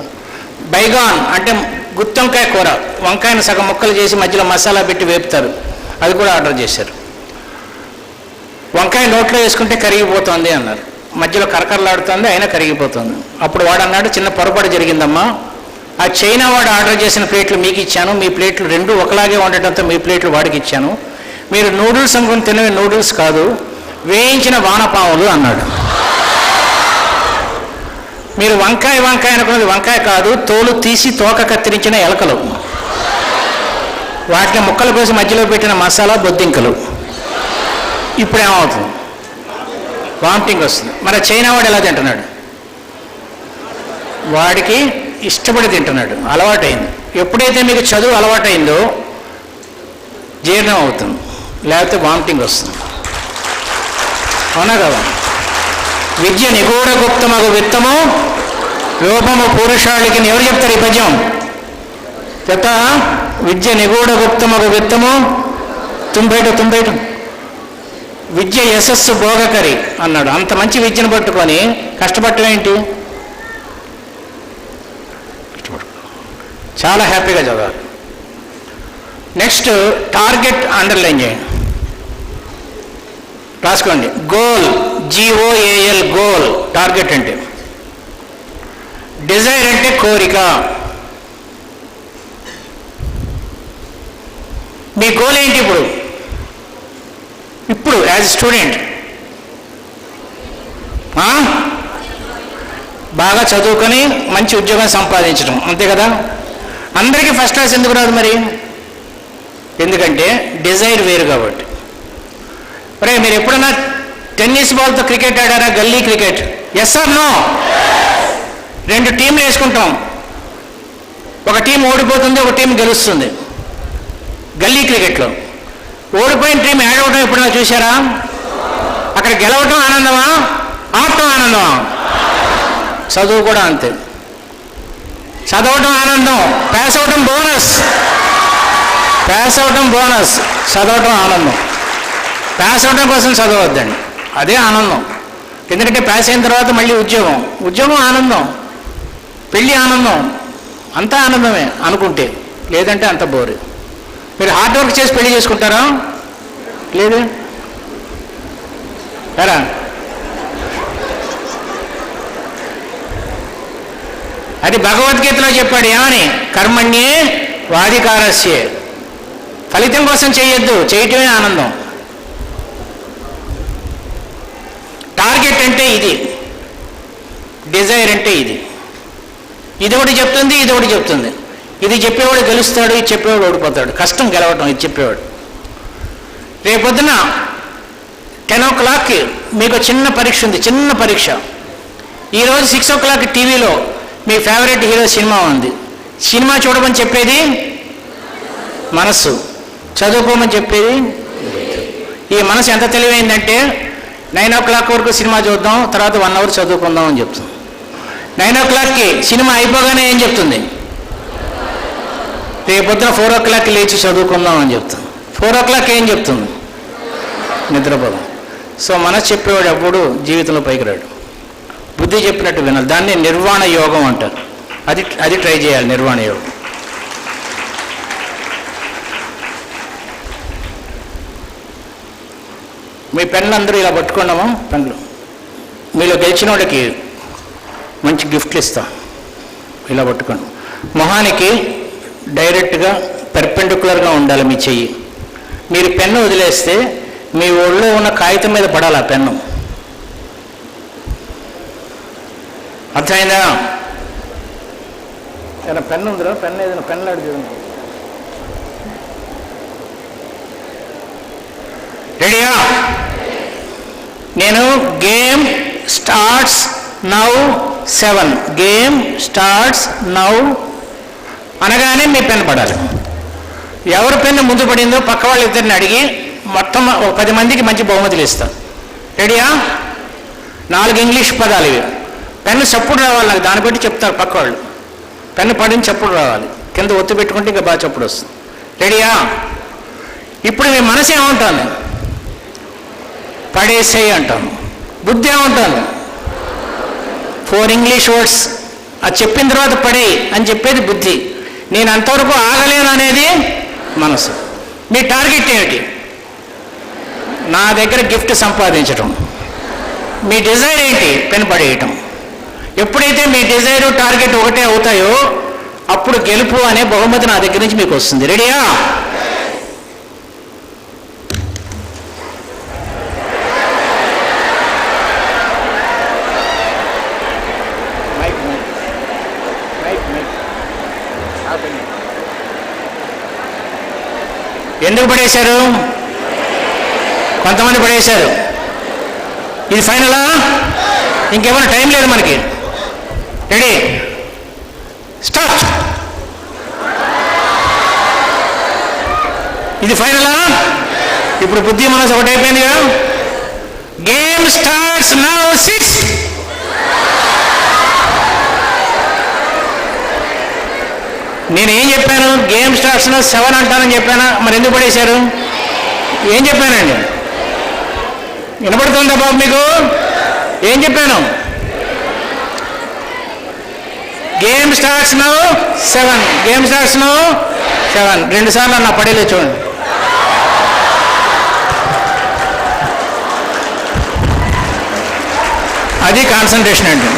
[SPEAKER 1] బైగాన్ అంటే గుత్తొంకాయ కూర, వంకాయను సగం ముక్కలు చేసి మధ్యలో మసాలా పెట్టి వేపుతారు, అది కూడా ఆర్డర్ చేశారు. వంకాయ నోట్లో వేసుకుంటే కరిగిపోతుంది అన్నారు. మధ్యలో కరకరలాడుతుంది, అయినా కరిగిపోతుంది. అప్పుడు వాడు అన్నాడు, చిన్న పొరపాటు జరిగిందమ్మా, ఆ చైనా వాడు ఆర్డర్ చేసిన ప్లేట్లు మీకు ఇచ్చాను, మీ ప్లేట్లు 2 ఒకలాగే ఉండటంతో మీ ప్లేట్లు వాడికి ఇచ్చాను. మీరు నూడిల్స్ అనుకుని తినవి నూడిల్స్ కాదు, వేయించిన వానపాములు అన్నాడు. మీరు వంకాయ అనుకున్నది వంకాయ కాదు, తోలు తీసి తోక కత్తిరించిన ఎలకలు, వాటిని ముక్కల కోసం మధ్యలో పెట్టిన మసాలా బొద్దింకలు. ఇప్పుడు ఏమవుతుంది? వామిటింగ్ వస్తుంది. మరి చైనా వాడు ఎలా తింటున్నాడు? వాడికి ఇష్టపడి తింటున్నాడు, అలవాటైంది. ఎప్పుడైతే మీకు చదువు అలవాటైందో జీర్ణం అవుతుంది, లేకపోతే వామిటింగ్ వస్తుంది. అవునా కదా? విద్య నిగూఢ గుప్తమగు విత్తము రూపము పురుషాళికి. ఎవరు చెప్తారు ఈ పద్యం? చెప్తా. విద్య నిగూఢ గుప్తమగు విత్తము తుంబేట విద్య యశస్సు భోగకరి అన్నాడు. అంత మంచి విద్యను పట్టుకొని కష్టపడటం ఏంటి? చాలా హ్యాపీగా చదవాలి. నెక్స్ట్ టార్గెట్ అండర్లైన్ చేయండి, రాసుకోండి. గోల్, GOAL, గోల్ టార్గెట్ అంటే. డిజైర్ అంటే కోరిక. మీ గోల్ ఏంటి ఇప్పుడు యాజ్ స్టూడెంట్? బాగా చదువుకొని మంచి ఉద్యోగం సంపాదించడం, అంతే కదా? అందరికీ ఫస్ట్ క్లాస్ ఎందుకు రాదు మరి? ఎందుకంటే డిజైర్ వేరు కాబట్టి. మరి మీరు ఎప్పుడైనా టెన్నిస్ బాల్తో క్రికెట్ ఆడారా? గల్లీ క్రికెట్? Yes or no? 2 టీంలు వేసుకుంటాం, ఒక టీం ఓడిపోతుంది, ఒక టీం గెలుస్తుంది. గల్లీ క్రికెట్లో ఓడిపోయిన టీం యాడ్ అవడం ఎప్పుడైనా చూసారా? అక్కడ గెలవటం ఆనందమా, ఆడటం ఆనందమా? చదువు కూడా అంతే. చదవటం ఆనందం, పాస్ అవటం బోనస్. చదవటం ఆనందం. పాస్ అవటం కోసం చదవద్దండి, అదే ఆనందం. ఎందుకంటే పాస్ అయిన తర్వాత మళ్ళీ ఉద్యోగం ఆనందం, పెళ్ళి ఆనందం, అంతా ఆనందమే అనుకుంటే. లేదంటే అంత బోరు. మీరు హార్డ్ వర్క్ చేసి పెళ్లి చేసుకుంటారా? లేదు సరే. అది భగవద్గీతలో చెప్పాడు ఏమని? కర్మణ్యే వాధికారస్యే. ఫలితం కోసం చేయొద్దు, చేయటమే ఆనందం. టార్గెట్ అంటే ఇది, డిజైర్ అంటే ఇది. ఇది ఒకటి చెప్తుంది, ఇది ఒకటి చెప్తుంది. ఇది చెప్పేవాడు గెలుస్తాడు, ఇది చెప్పేవాడు ఓడిపోతాడు. కష్టం గెలవటం ఇది చెప్పేవాడు. రేపొద్దున 10 o'clock మీకు చిన్న పరీక్ష ఉంది, చిన్న పరీక్ష. ఈరోజు 6 o'clock టీవీలో మీ ఫేవరెట్ హీరో సినిమా ఉంది. సినిమా చూడమని చెప్పేది మనస్సు, చదువుకోమని చెప్పేది. ఈ మనసు ఎంత తెలివైందంటే 9 o'clock వరకు సినిమా చూద్దాం, తర్వాత 1 hour చదువుకుందాం అని చెప్తుంది. 9 o'clockకి సినిమా అయిపోగానే ఏం చెప్తుంది? రేపొద్దున 4 o'clock లేచి చదువుకుందాం అని చెప్తుంది. 4 o'clock ఏం చెప్తుంది? నిద్రపోదాం. సో మనసు చెప్పేవాడు ఎప్పుడు జీవితంలో పైకి రాడు. బుద్ధి చెప్పినట్టు వినాలి. దాన్ని నిర్వాణ యోగం అంటారు. అది ట్రై చేయాలి, నిర్వాణ యోగం. మీ పెన్లు అందరూ ఇలా పట్టుకున్నాము. పెన్లు మీలో గెలిచిన వాళ్ళకి మంచి గిఫ్ట్లు ఇస్తాం. ఇలా పట్టుకోండి. మొహానికి డైరెక్ట్గా పెర్పెండిక్యులర్గా ఉండాలి మీ చెయ్యి. మీరు పెన్ను వదిలేస్తే మీ ఒళ్ళో ఉన్న కాగితం మీద పడాలి ఆ పెన్ను. అర్థమైందా? ఏదైనా పెన్ను ఉందిరా? పెన్ను ఏదైనా పెన్ను అడిగి. రెడీయా? నేను game starts now 7, game starts now అనగానే మీ పెన్ను పడాలి. ఎవరి పెన్ను ముందు పడిందో పక్క వాళ్ళు ఇద్దరిని అడిగి మొత్తం 10 మందికి మంచి బహుమతులు ఇస్తాం. రెడీయా? 4 ఇంగ్లీష్ పదాలు ఇవి. పెన్ను చప్పుడు రావాలి నాకు, దాన్ని బట్టి చెప్తారు పక్క వాళ్ళు. పెన్ను పడిన చప్పుడు రావాలి, కింద ఒత్తి పెట్టుకుంటే ఇంకా బాగా చప్పుడు వస్తుంది. రెడీయా? ఇప్పుడు మీ మనసు ఏమంటాను? పడేసేయి అంటాను. బుద్ధి ఏమంటాను? 4 ఇంగ్లీష్ వర్డ్స్ అది చెప్పిన తర్వాత పడే అని చెప్పేది బుద్ధి. నేను అంతవరకు ఆగలేను అనేది మనసు. మీ టార్గెట్ ఏమిటి? నా దగ్గర గిఫ్ట్ సంపాదించటం. మీ డిజైర్ ఏంటి? పెన్ పడేయటం. ఎప్పుడైతే మీ డిజైరు టార్గెట్ ఒకటే అవుతాయో అప్పుడు గెలుపు అనే బహుమతి నా దగ్గర నుంచి మీకు వస్తుంది. రెడీయా? ఎందుకు పడేశారు? కొంతమంది పడేశారు. ఇది ఫైనలా? ఇంకేమైనా టైం లేదు మనకి. Ready, start. ఇది ఫైనలా? ఇప్పుడు బుద్ధి మనసు ఒకటి అయిపోయిందిగా. Game starts now. 6. నేనేం చెప్పాను? గేమ్ స్టార్ట్స్ నౌ 7 అంటానని చెప్పానా? మరి ఎందుకు పడేశారు? ఏం చెప్పానండి? వినపడుతుందా బాబు మీకు? ఏం చెప్పాను? Game starts now 7. Game starts now 7. 2 సార్లు అన్న పడేలే చూడండి. అది కాన్సన్ట్రేషన్ అండి.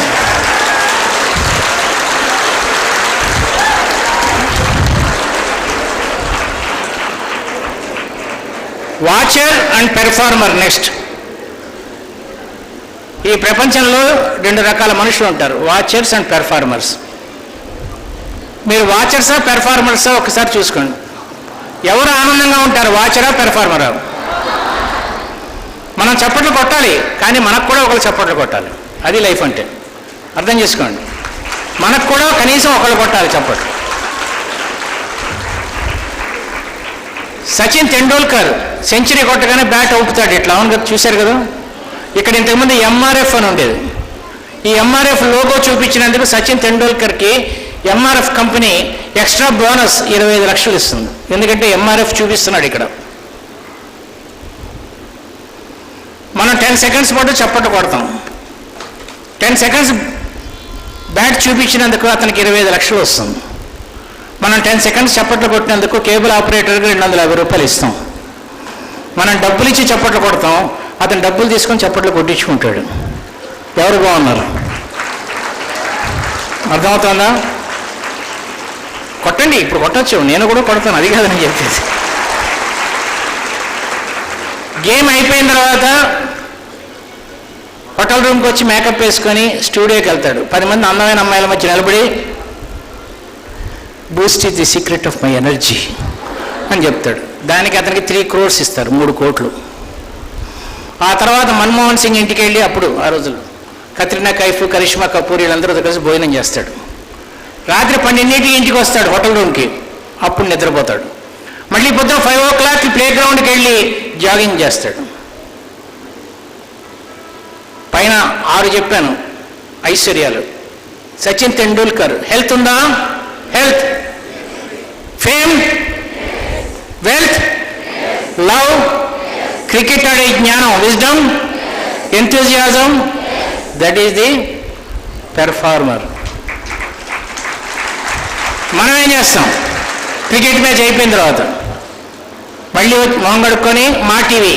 [SPEAKER 1] Watcher and performer. నెక్స్ట్, ఈ ప్రపంచంలో 2 రకాల మనుషులు ఉంటారు, వాచర్స్ అండ్ పెర్ఫార్మర్స్. మీరు వాచర్సా పెర్ఫార్మర్సా ఒకసారి చూసుకోండి. ఎవరు ఆనందంగా ఉంటారు, వాచరా పెర్ఫార్మరా? మనం చప్పట్లు కొట్టాలి, కానీ మనకు కూడా ఒకరు చప్పట్లు కొట్టాలి. అది లైఫ్ అంటే. అర్థం చేసుకోండి. మనకు కూడా కనీసం ఒకళ్ళు కొట్టాలి చప్పట్లు. సచిన్ తెండూల్కర్ సెంచరీ కొట్టగానే బ్యాట్ ఊపుతాడు ఇట్లా. అవును కదా, చూశారు కదా. ఇక్కడ ఇంతకుముందు ఎంఆర్ఎఫ్ అని ఉండేది. ఈ ఎంఆర్ఎఫ్ లోగో చూపించినందుకు సచిన్ తెండూల్కర్కి ఎంఆర్ఎఫ్ కంపెనీ ఎక్స్ట్రా బోనస్ 25 లక్షలు ఇస్తుంది. ఎందుకంటే ఎంఆర్ఎఫ్ చూపిస్తున్నాడు ఇక్కడ. మనం 10 సెకండ్స్ పాటు చప్పట్లు కొడతాం. 10 సెకండ్స్ బ్యాట్ చూపించినందుకు అతనికి 25 లక్షలు వస్తుంది. మనం 10 సెకండ్స్ చప్పట్లు కొట్టినందుకు కేబుల్ ఆపరేటర్కి 250 రూపాయలు ఇస్తాం. మనం డబ్బులు ఇచ్చి చప్పట్లు కొడతాం, అతను డబ్బులు తీసుకొని చప్పట్లు కొట్టించుకుంటాడు. ఎవరు బాగున్నారు? అర్థమవుతుందా? కొట్టండి, ఇప్పుడు కొట్టచ్చు, నేను కూడా కొడతాను, అది కాదని చెప్పేసి. గేమ్ అయిపోయిన తర్వాత హోటల్ రూమ్కి వచ్చి మేకప్ వేసుకొని స్టూడియోకి వెళ్తాడు. 10 మంది అందమైన అమ్మాయిల మధ్య నిలబడి Boost is the secret of my energy అని చెప్తాడు. దానికి అతనికి 3 crores ఇస్తారు, 3 కోట్లు. ఆ తర్వాత మన్మోహన్ సింగ్ ఇంటికి వెళ్ళి, అప్పుడు ఆ రోజుల్లో కత్రినా కైఫ్, కరిష్మా కపూర్ వీళ్ళందరూ కలిసి భోజనం చేస్తాడు. రాత్రి 12ంటికి ఇంటికి వస్తాడు హోటల్ రూమ్కి. అప్పుడు నిద్రపోతాడు. మళ్ళీ పొద్దున 5 o'clock ప్లే గ్రౌండ్కి వెళ్ళి జాగింగ్ చేస్తాడు. పైన 6 చెప్పాను ఐశ్వర్యాలు. సచిన్ తెండూల్కర్ హెల్త్ ఉందా? Health, fame, wealth, love, cricket ఆడే జ్ఞానం, wisdom, enthusiasm, that is the performer. మనం ఏం చేస్తాం? క్రికెట్ మ్యాచ్ అయిపోయిన తర్వాత మళ్ళీ మొహం కడుక్కొని మా టీవీ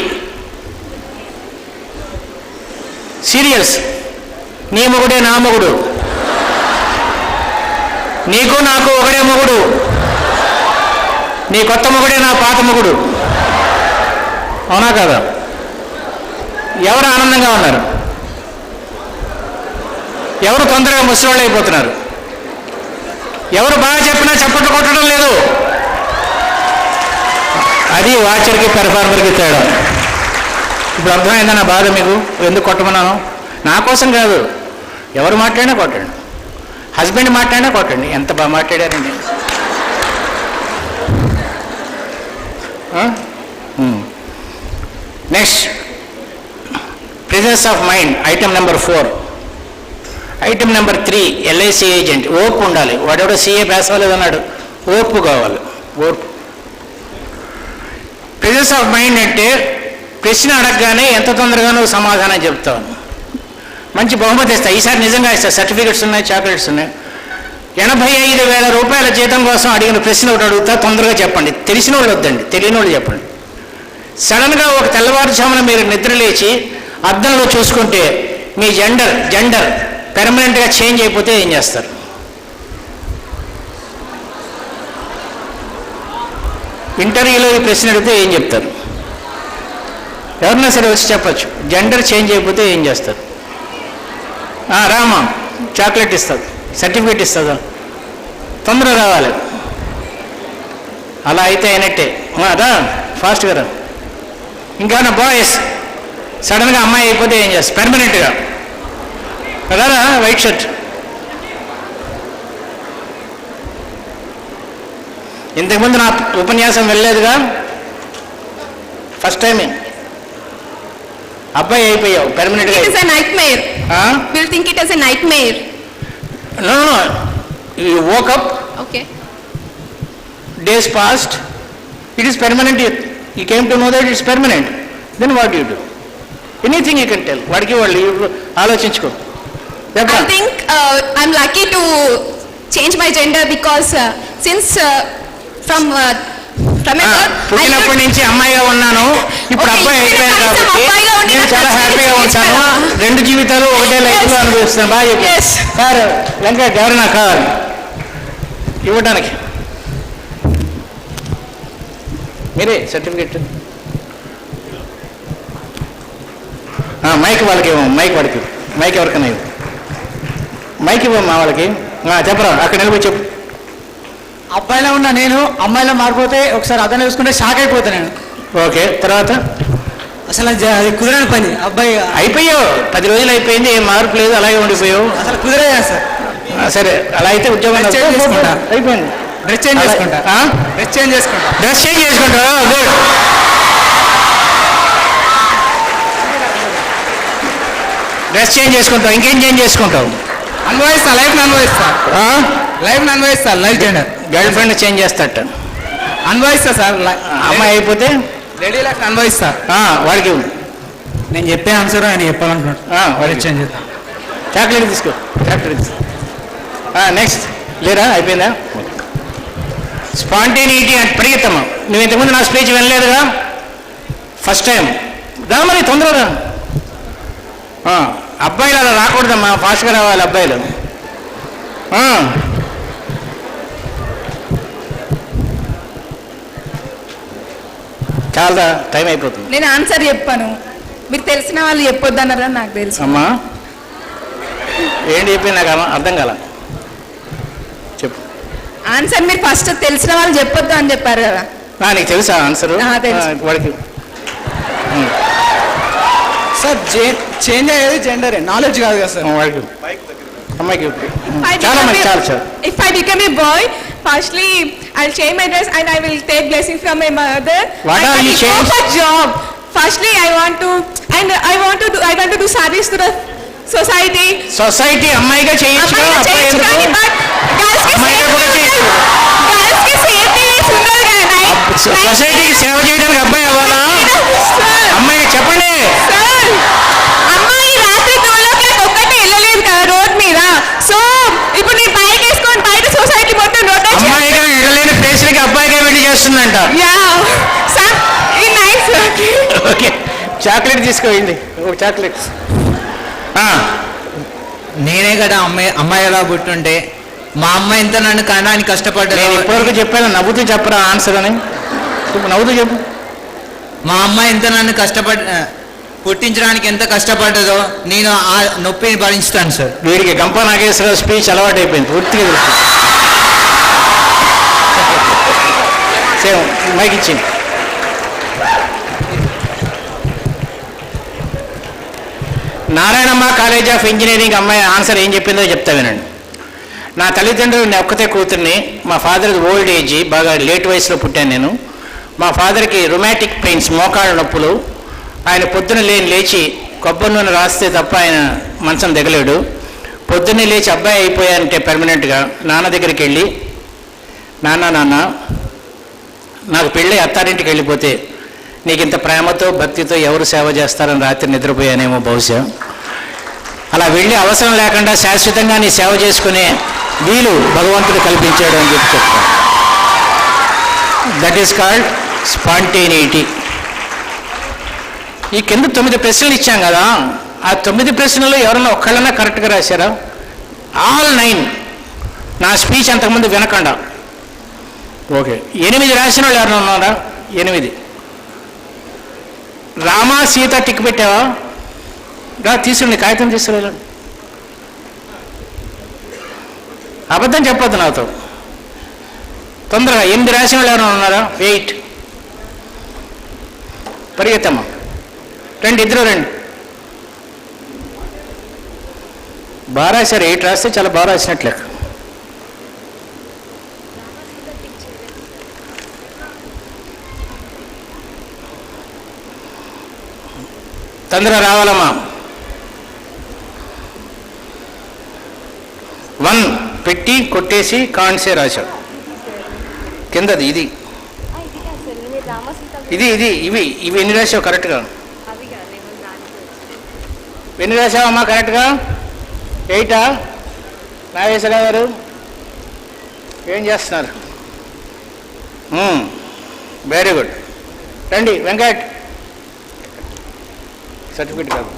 [SPEAKER 1] సీరియల్స్, నీ మొగుడే నా మొగుడు, నీకు నాకు ఒకడే మొగుడు, నీ కొత్త మొగుడే నా పాత మొగుడు. అవునా కదా? ఎవరు ఆనందంగా ఉన్నారు? ఎవరు తొందరగా ముసలివాళ్ళు అయిపోతున్నారు? ఎవరు బాగా చెప్పినా చప్పట్లు కొట్టడం లేదు. అది వాచర్కి పెర్ఫార్మర్కి తేడా. ఇప్పుడు అర్థమైందా నా బాధ మీకు? ఎందుకు కొట్టమన్నాను? నా కోసం కాదు, ఎవరు మాట్లాడినా కొట్టండి. హస్బెండ్ మాట్లాడినా కొట్టండి. ఎంత బాగా మాట్లాడారండి. Next, presence of mind, item number 4. Item number 3, LIC agent. ఓర్పు ఉండాలి. వాడెవడో సీఏ పాస్ అవ్వలేదు అన్నాడు, ఓర్పు కావాలి. ఓర్పు. ప్రెజెన్స్ ఆఫ్ మైండ్ అంటే ప్రశ్న అడగగానే ఎంత తొందరగా నువ్వు సమాధానం చెప్తావు. మంచి బహుమతి ఇస్తా, ఈసారి నిజంగా ఇస్తా. సర్టిఫికెట్స్ ఉన్నాయి, చాక్లెట్స్ ఉన్నాయి. 85,000 రూపాయల జీతం కోసం అడిగిన ప్రశ్న ఒకటి అడుగుతా, తొందరగా చెప్పండి. తెలిసిన వాళ్ళు వద్దండి, తెలియని వాళ్ళు చెప్పండి. సడన్గా ఒక తెల్లవారుజామున మీరు నిద్రలేచి అద్దంలో చూసుకుంటే మీ జెండర్ పెర్మనెంట్గా చేంజ్ అయిపోతే ఏం చేస్తారు? ఇంటర్వ్యూలో ఈ ప్రశ్న అడిగితే ఏం చెప్తారు? ఎవరన్నా సరే వచ్చి చెప్పచ్చు. జెండర్ చేంజ్ అయిపోతే ఏం చేస్తారు? రామా, చాక్లెట్ ఇస్తుంది, సర్టిఫికేట్ ఇస్తుందా? తొందరగా రావాలి. అలా అయితే అయినట్టే. రా ఫాస్ట్గా రా. ఇంకా బాయ్స్ సడన్గా అమ్మాయి అయిపోతే ఏం చేస్తారు పెర్మనెంట్గా? కదారా వైట్ షర్ట్. ఇంతకుముందు నా ఉపన్యాసం వెళ్ళలేదుగా, ఫస్ట్ టైమే. అబ్బాయి అయిపోయావు పెర్మనెంట్గా.
[SPEAKER 3] It is a nightmare. We'll think it as a nightmare.
[SPEAKER 1] No, you woke up,
[SPEAKER 3] Okay.
[SPEAKER 1] days passed, it is permanent. You came to know that it's permanent. Then what do you do? Anything you can tell. వాడికి వాళ్ళు ఆలోచించుకో.
[SPEAKER 3] I think I'm lucky to change my gender because since from a
[SPEAKER 1] పుట్టినప్పటి నుంచి అమ్మాయిగా ఉన్నాను, ఇప్పుడు అబ్బాయి అయిపోయాను కాబట్టి నేను చాలా హ్యాపీగా ఉంటాను. రెండు జీవితాలు ఒకటే లైఫ్లో అనుభవిస్తాను. బాగా చెప్పారు సార్. వెంకట్ ఎవరైనా కావాలి ఇవ్వడానికి? మీరే సర్టిఫికెట్. మైక్ వాళ్ళకి ఇవ్వం. మైక్ వాడికి, మైక్ ఎవరికైనా ఇవ్వు. మైక్ ఇవ్వం మా వాళ్ళకి. చెప్పరా, అక్కడ నిలబడి చెప్పు.
[SPEAKER 6] అబ్బాయిలో ఉన్న నేను అమ్మాయిలో మారిపోతే ఒకసారి అదన చూసుకుంటే షాక్ అయిపోతాను నేను.
[SPEAKER 1] ఓకే, తర్వాత
[SPEAKER 6] అసలు అది కుదరని పని. అబ్బాయి
[SPEAKER 1] అయిపోయావు, 10 రోజులు అయిపోయింది, ఏం మార్పు లేదు, అలాగే ఉండిపోయావు.
[SPEAKER 6] అసలు కుదరదా సార్?
[SPEAKER 1] సరే, అలా అయితే ఉద్యోగం అయిపోయింది.
[SPEAKER 6] డ్రెస్ చేంజ్ చేసుకుంటా.
[SPEAKER 1] డ్రెస్ చేంజ్ చేసుకుంటా. గుడ్. డ్రెస్ చేంజ్ చేసుకుంటావు. ఇంకేం చేంజ్ చేసుకుంటావు?
[SPEAKER 6] అనుభవిస్తా, లైఫ్ అనుభవిస్తా. లైఫ్ అనుభవిస్తా. Life gender
[SPEAKER 1] girlfriend change చేస్తాట.
[SPEAKER 6] అనుభవిస్తా సార్.
[SPEAKER 1] అమ్మాయి అయిపోతే
[SPEAKER 6] లేడీ లైఫ్ అనుభవిస్తా.
[SPEAKER 1] వాడికి
[SPEAKER 6] నేను చెప్పే ఆన్సర్ ఆయన చెప్పాలనుకుంటున్నాను.
[SPEAKER 1] వాడికి
[SPEAKER 6] చేంజ్ చేస్తా.
[SPEAKER 1] చాక్లెట్ తీసుకో. చాక్లెట్ తీసుకో. నెక్స్ట్ లేరా, అయిపోయిందా? స్పాంటేనిటీ అంటే పరిగెత్తమ్మ. నువ్వు ఇంతకుముందు నా స్పీచ్ వినలేదుగా, ఫస్ట్ టైం రా. మరి తొందరగా అబ్బాయిలు అలా రాకూడదమ్మా, ఫాస్ట్గా రావాలి అబ్బాయిలు. చాలా టైం అయిపోతుంది.
[SPEAKER 3] నేను ఆన్సర్ చెప్పాను, మీరు తెలిసిన వాళ్ళు చెప్పొద్దు అన్నారా? నాకు తెలుసు.
[SPEAKER 1] అమ్మా ఏంటి చెప్పింది నాకు అర్థం కాల. చెప్పు
[SPEAKER 3] ఆన్సర్. మీరు ఫస్ట్ తెలిసిన వాళ్ళు చెప్పొద్దు అని చెప్పారు కదా.
[SPEAKER 1] నీకు తెలుసా ఆన్సర్? వాడికి
[SPEAKER 6] సార్ చేంజ్ అయ్యేది జెండరే, నాలెడ్జ్ కాదు కదా సార్.
[SPEAKER 1] వాడికి అమ్మాయికి చాలా మంచి చాలా.
[SPEAKER 3] If I become a boy, firstly I'll change my dress and I will take blessing from my mother.
[SPEAKER 1] What are you changing?
[SPEAKER 3] For job. Firstly I want to do service to the society.
[SPEAKER 1] Society అమ్మాయిగా చేయొచ్చు, అబ్బాయి ఎందుకు? సొసైటీకి సేవ చేయడానికి అబ్బాయి అవ్వాలా? అమ్మాయికి చెప్పండి.
[SPEAKER 3] అమ్మాయి రాత్రి 12 ఒక్కటే వెళ్ళలేదు కదా రోడ్ మీద. సో ఇప్పుడు నేను బైక్ వేసుకొని బయట సొసైటీ మొత్తం రోడ్
[SPEAKER 1] అమ్మాయిగా వెళ్ళలేని ప్లేస్లకి అబ్బాయిగా వెళ్ళి చేస్తుందంట. ఓకే, చాక్లెట్ తీసుకోండి. ఒక చాక్లెట్.
[SPEAKER 6] నేనే కదా అమ్మాయి ఎలా పుట్టుంటే మా అమ్మాయి ఎంత నన్ను కనడానికి కష్టపడ్డా.
[SPEAKER 1] నేను ఇప్పటివరకు చెప్పాను, నవ్వుతూ చెప్పరా ఆన్సర్ అని. నవ్వుతూ చెప్పు.
[SPEAKER 6] మా అమ్మాయి ఎంత నన్ను పుట్టించడానికి ఎంత కష్టపడ్డదో నేను ఆ నొప్పిని భరించుతాను సార్.
[SPEAKER 1] వీడికి గంప నాగేశ్వరరావు స్పీచ్ అలవాటు అయిపోయింది పూర్తిగా తెలుసు. సేమ్ మైక్ ఇచ్చింది. నారాయణమ్మ కాలేజ్ ఆఫ్ ఇంజనీరింగ్ అమ్మాయి ఆన్సర్ ఏం చెప్పిందో చెప్తా వినండి. నా తల్లిదండ్రులు నేను ఒక్కతే కూతుర్ని. మా ఫాదర్కి ఓల్డ్ ఏజ్, బాగా లేట్ వయసులో పుట్టాను నేను. మా ఫాదర్కి రొమాటిక్ పెయిన్స్, మోకాళ్ళ నొప్పులు. ఆయన పొద్దున లేచి కొబ్బరి నూనె రాస్తే తప్ప ఆయన మంచం దిగలేడు. పొద్దున్నే లేచి అబ్బాయి అయిపోయానంటే పెర్మనెంట్గా నాన్న దగ్గరికి వెళ్ళి, నాన్న నాకు పెళ్ళి అత్తారింటికి వెళ్ళిపోతే నీకు ఇంత ప్రేమతో భక్తితో ఎవరు సేవ చేస్తారని రాత్రి నిద్రపోయానేమో బహుశా. అలా వెళ్ళి అవసరం లేకుండా శాశ్వతంగా నీ సేవ చేసుకునే వీలు భగవంతుడు కల్పించాడు అని చెప్పి చెప్తాను. That is called spontaneity. ఈ కింద 9 ప్రశ్నలు ఇచ్చాం కదా, ఆ 9 ప్రశ్నలు ఎవరన్నా ఒక్కళ్ళన్నా కరెక్ట్గా రాశారా? ఆల్ 9. నా స్పీచ్ అంతకుముందు వినకుండా. ఓకే, 8 రాసిన వాళ్ళు ఎవరన్నా ఉన్నారా? 8. రామా సీత టిక్ పెట్టావా? తీసుకుని కాగితం తీసుకురా. అబద్ధం చెప్పొద్దు నాతో. తొందరగా 8 రాసిన వాళ్ళు ఎవరైనా ఉన్నారా? 8. పరిగెత్తమ్మా, రండి, ఇద్దరు రండి. బాగా రాశారు. 8 రాస్తే చాలా బాగా రాసినట్లే. తొందరగా రావాలమ్మా. 1 పెట్టి కొట్టేసి కాన్సే రాశాడు కిందది. ఇది ఇది ఇది ఇవి ఇవి ఎన్ని రాసావు కరెక్ట్గా? ఎన్ని రాసావమ్మా కరెక్ట్గా? 8ఆ? నాగేశ్వరరావు గారు ఏం చేస్తున్నారు? Very good. రండి వెంకట్, సర్టిఫికేట్ కాదు.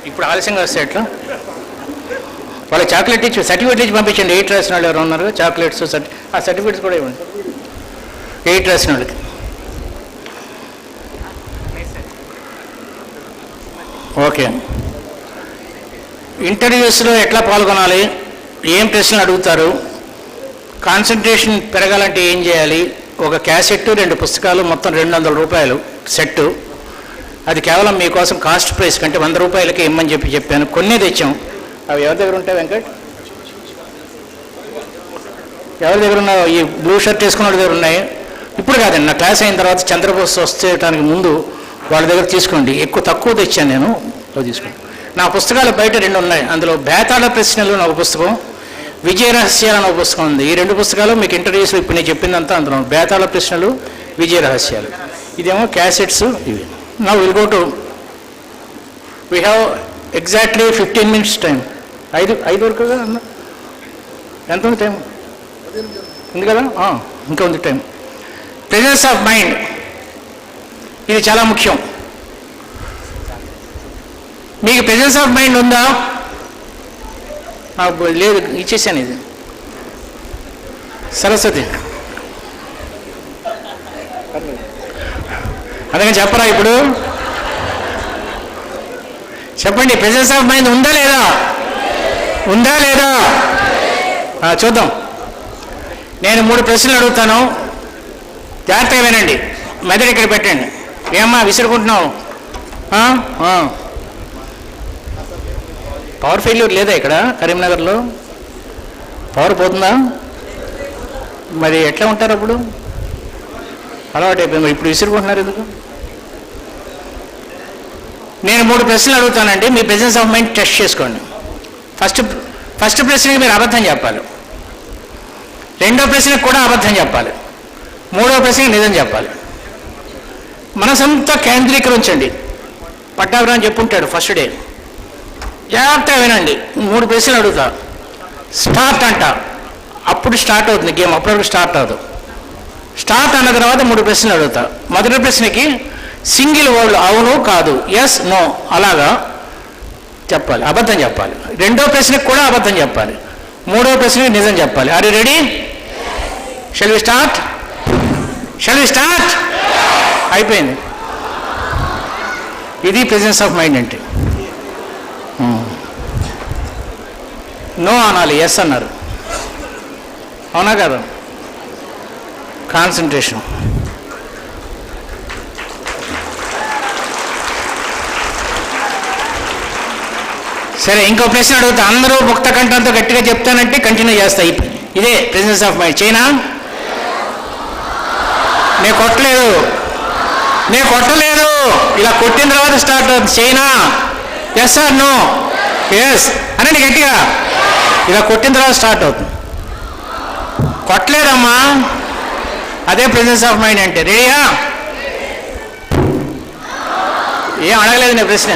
[SPEAKER 1] ఇప్పుడు ఆలస్యంగా వస్తే ఎట్లా? వాళ్ళకి చాక్లెట్ ఇచ్చి సర్టిఫికేట్ ఇచ్చి పంపించండి. 8 రాసిన వాళ్ళు ఎవరు ఉన్నారు? చాక్లెట్స్ ఆ సర్టిఫికేట్స్ కూడా ఇవ్వండి 8 రాసిన వాళ్ళకి. ఓకే. ఇంటర్వ్యూస్లో ఎట్లా పాల్గొనాలి, ఏం ప్రశ్నలు అడుగుతారు, కాన్సన్ట్రేషన్ పెరగాలంటే ఏం చేయాలి? ఒక క్యాసెట్, 2 పుస్తకాలు, మొత్తం 200 రూపాయలు సెట్టు. అది కేవలం మీకోసం కాస్ట్ ప్రైస్ కంటే 100 రూపాయలకి ఇమ్మని చెప్పాను. కొన్ని తెచ్చాం. అవి ఎవరి దగ్గర ఉంటాయి వెంకట్? ఎవరి దగ్గర ఉన్నాయో? ఈ బ్లూ షర్ట్ వేసుకున్న వాళ్ళ దగ్గర ఉన్నాయి. ఇప్పుడు కాదండి, నా క్లాస్ అయిన తర్వాత చంద్రబోస్ వచ్చేయడానికి ముందు వాళ్ళ దగ్గర తీసుకోండి. తక్కువ తెచ్చాను నేను, అవి తీసుకోండి. నా పుస్తకాలు బయట 2 ఉన్నాయి. అందులో బేతాళ ప్రశ్నలు అని ఒక పుస్తకం, విజయ రహస్యాలు అని ఒక పుస్తకం ఉంది. ఈ 2 పుస్తకాలు మీకు ఇంటర్వ్యూస్లో ఇప్పుడు నేను చెప్పిందంతా అందులో. బేతాళ ప్రశ్నలు, విజయ రహస్యాలు. ఇదేమో క్యాసెట్స్ ఇవి. Now we'll go to, we have exactly 15 minutes time. 5 వరకు కదా అన్న? ఎంత ఉంది టైం? ఉంది కదా? ఇంకా ఉంది టైం. ప్రెజెన్స్ ఆఫ్ మైండ్, ఇది చాలా ముఖ్యం. మీకు ప్రెజెన్స్ ఆఫ్ మైండ్ ఉందా? లేదు, ఇచ్చేసాను. ఇది సరస్వతి అందుకని చెప్పరా ఇప్పుడు? చెప్పండి, ప్రెజెన్స్ ఆఫ్ మైండ్ ఉందా లేదా? ఉందా లేదా? చూద్దాం. నేను 3 ప్రశ్నలు అడుగుతాను, జాగ్రత్తగా వినండి. మెదడు ఇక్కడ పెట్టండి. ఏమ్మా విసురుకుంటున్నావు? పవర్ ఫెయిల్యూర్ లేదా ఇక్కడ కరీంనగర్లో? పవర్ పోతుందా? మరి ఎట్లా ఉంటారు అప్పుడు? అలవాటు అయిపోయింది. ఇప్పుడు విసురుకుంటున్నారు ఎందుకు? నేను 3 ప్రశ్నలు అడుగుతానండి, మీ ప్రెజెన్స్ ఆఫ్ మైండ్ టెస్ట్ చేసుకోండి. ఫస్ట్ ప్రశ్నకి మీరు అబద్ధం చెప్పాలి, 2వ ప్రశ్నకు కూడా అబద్ధం చెప్పాలి, 3వ ప్రశ్నకి నిజం చెప్పాలి. మనసంతా కేంద్రీకరించండి. పట్టాభిరామ్ చెప్పుంటాడు ఫస్ట్ డే. జాగ్రత్తగా వినండి. 3 ప్రశ్నలు అడుగుతా. స్టార్ట్ అంట, అప్పుడు స్టార్ట్ అవుతుంది గేమ్, అప్పటివరకు స్టార్ట్ అవ్వదు. స్టార్ట్ అన్న తర్వాత 3 ప్రశ్నలు అడుగుతా. మొదటి ప్రశ్నకి సింగిల్ వర్డ్, అవును కాదు, ఎస్ నో అలాగా చెప్పాలి, అబద్ధం చెప్పాలి. 2వ ప్రశ్నకి కూడా అబద్ధం చెప్పాలి, 3వ ప్రశ్నకి నిజం చెప్పాలి. Are you ready? Shall we start? అయిపోయింది. ఇది ప్రెజెన్స్ ఆఫ్ మైండ్ అంటే. నో అనాలి, ఎస్ అన్నారు. అవునా కదా? కాన్సన్ట్రేషన్. సరే, ఇంకో ప్రశ్న అడుగుతా. అందరూ ముక్త కంఠంతో గట్టిగా చెప్తానంటే కంటిన్యూ చేస్తా. ఇదే ప్రెసెన్స్ ఆఫ్ మైండ్. చైనా నేను కొట్టలేదు, ఇలా కొట్టిన తర్వాత స్టార్ట్ అవుతుంది. China yes or no? Yes అనండి గట్టిగా. ఇలా కొట్టిన తర్వాత స్టార్ట్ అవుతుంది. కొట్టలేదమ్మా, అదే ప్రెసెన్స్ ఆఫ్ మైండ్ అంటే. రెడీయా? ఏం అడగలేదు నేను ప్రశ్న.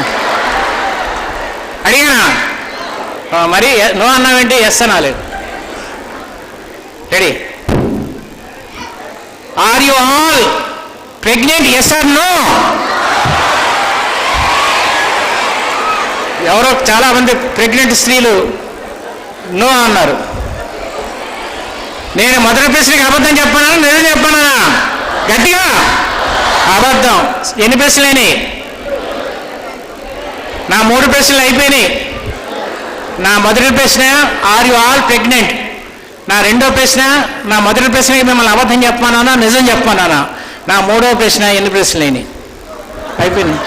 [SPEAKER 1] అడిగానా? మరి నో అన్నావేంటి? ఎస్ అనాలేదు. Ready? Are you all pregnant? Yes or no? ఎవరో చాలా మంది ప్రెగ్నెంట్ స్త్రీలు నో అన్నారు. నేను మొదటి ప్రశ్నకి అబద్ధం చెప్పానా నిజం చెప్పానా? గట్టిగా అబద్ధం. ఎన్ని ప్రశ్నలేని? నా 3 ప్రశ్నలు అయిపోయినాయి. నా మొదటి ప్రశ్న ఆర్ యు ఆల్ ప్రెగ్నెంట్. నా రెండో ప్రశ్న, నా మొదటి ప్రశ్నకి మిమ్మల్ని అబద్ధం చెప్పానా నిజం చెప్పానా? నా 3వ ప్రశ్న ఎన్ని ప్రశ్నలేని? అయిపోయింది.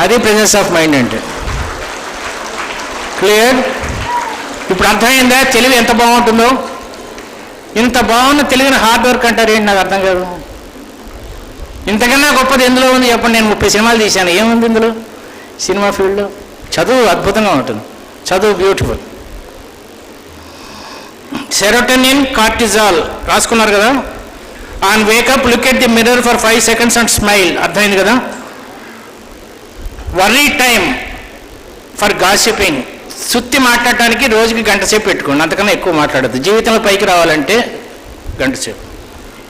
[SPEAKER 1] అది ప్రెసెన్స్ ఆఫ్ మైండ్ అంటే. క్లియర్? ఇప్పుడు అర్థమైందా తెలివి ఎంత బాగుంటుందో? ఇంత బాగున్న తెలివిని హార్డ్ వర్క్ అంటారు ఏంటి? నాకు అర్థం కాదు. ఇంతకన్నా గొప్పది ఎందులో ఉంది చెప్పండి? నేను 30 సినిమాలు తీశాను. ఏముంది ఇందులో? సినిమా ఫీల్డ్లో చదువు అద్భుతంగా ఉంటుంది. చదువు బ్యూటిఫుల్. సెరోటోనిన్, కార్టిజాల్ రాసుకున్నారు కదా. On wake up look at the mirror for 5 seconds and smile. అర్థమైంది కదా? Worry time for gossiping. సుత్తి మాట్లాడటానికి రోజుకి 1 గంట సేపు పెట్టుకోండి, అంతకన్నా ఎక్కువ మాట్లాడద్దు. జీవితంలో పైకి రావాలంటే 1 గంట సేపు.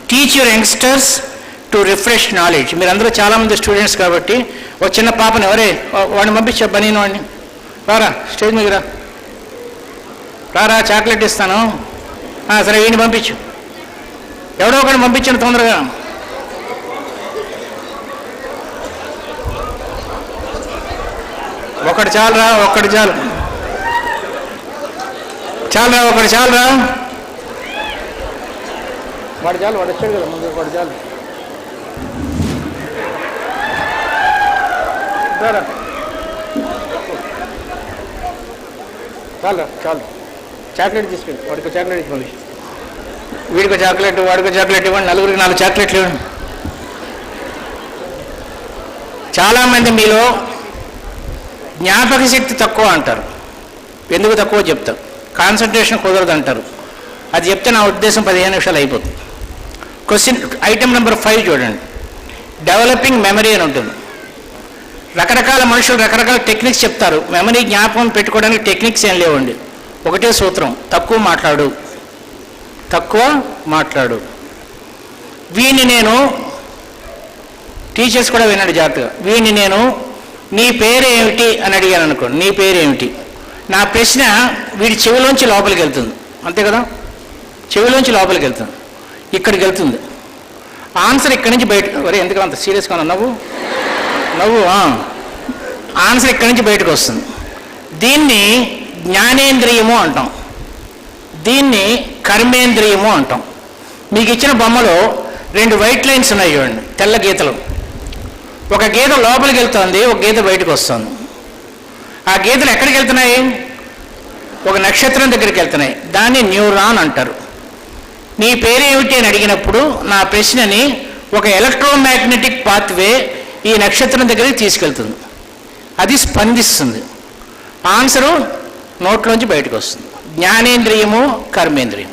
[SPEAKER 1] Teach your youngsters to refresh knowledge. మీరందరూ చాలామంది స్టూడెంట్స్ కాబట్టి ఒక చిన్న పాపని, ఎవరే వాడిని పంపించా బనీను వాడిని, రారా స్టేజ్ మీద రారా చాక్లెట్ ఇస్తాను. సరే వీడిని పంపించు, ఎవడో ఒకటి పంపించండి తొందరగా. ఒకటి చాలురా, ఒకటి చాలు, చాలురా, ఒకటి చాలురా. వాడు చాలు, వాడు వచ్చాడు కదా ముందు, వాడు చాలు. చాలు చాలు, చాక్లెట్ తీసుకెళ్ళి వాడికి చాక్లెట్ ఇవ్వండి, వీడికి చాక్లెట్, వాడికి చాక్లెట్ ఇవ్వండి, నలుగురికి 4 చాక్లెట్లు ఇవ్వండి. చాలామంది మీలో జ్ఞాపక శక్తి తక్కువ అంటారు. ఎందుకు తక్కువ చెప్తారు? కాన్సన్ట్రేషన్ కుదరదు అంటారు. అది చెప్తే నా ఉద్దేశం 15 నిమిషాలు అయిపోతుంది. క్వశ్చన్ ఐటమ్ నెంబర్ 5 చూడండి. డెవలపింగ్ మెమరీ అని ఉంటుంది. రకరకాల మనుషులు రకరకాల టెక్నిక్స్ చెప్తారు. మెమరీ జ్ఞాపకం పెట్టుకోవడానికి టెక్నిక్స్ ఏం లేవండి. ఒకటే సూత్రం, తక్కువ మాట్లాడు, తక్కువ మాట్లాడు. వీడిని నేను, టీచర్స్ కూడా విన్నాడు జాగ్రత్తగా, వీడిని నేను నీ పేరేమిటి అని అడిగాను అనుకోండి, నీ పేరేమిటి, నా ప్రశ్న వీడి చెవిలోంచి లోపలికి వెళ్తుంది, అంతే కదా? చెవిలోంచి లోపలికి వెళ్తుంది, ఇక్కడికి వెళ్తుంది. ఆన్సర్ ఇక్కడి నుంచి బయట, వరే ఎందుకు అంత సీరియస్గా ఉన్నావు నవ్వు, ఆన్సర్ ఇక్కడి నుంచి బయటకు వస్తుంది. దీన్ని జ్ఞానేంద్రియము అంటాం, దీన్ని కర్మేంద్రియము అంటాం. మీకు ఇచ్చిన బొమ్మలో 2 వైట్ లైన్స్ ఉన్నాయి చూడండి, తెల్ల గీతలు. ఒక గీత లోపలికి వెళ్తుంది, ఒక గీత బయటకు వస్తుంది. ఆ గీతలు ఎక్కడికి వెళ్తున్నాయి? ఒక నక్షత్రం దగ్గరికి వెళ్తున్నాయి. దాన్ని న్యూరాన్ అంటారు. నీ పేరేమిటి అని అడిగినప్పుడు నా ప్రశ్నని ఒక ఎలక్ట్రోమాగ్నెటిక్ పాత్వే ఈ నక్షత్రం దగ్గరికి తీసుకెళ్తుంది. అది స్పందిస్తుంది, ఆన్సరు నోట్లోంచి బయటకు వస్తుంది. జ్ఞానేంద్రియము, కర్మేంద్రియం.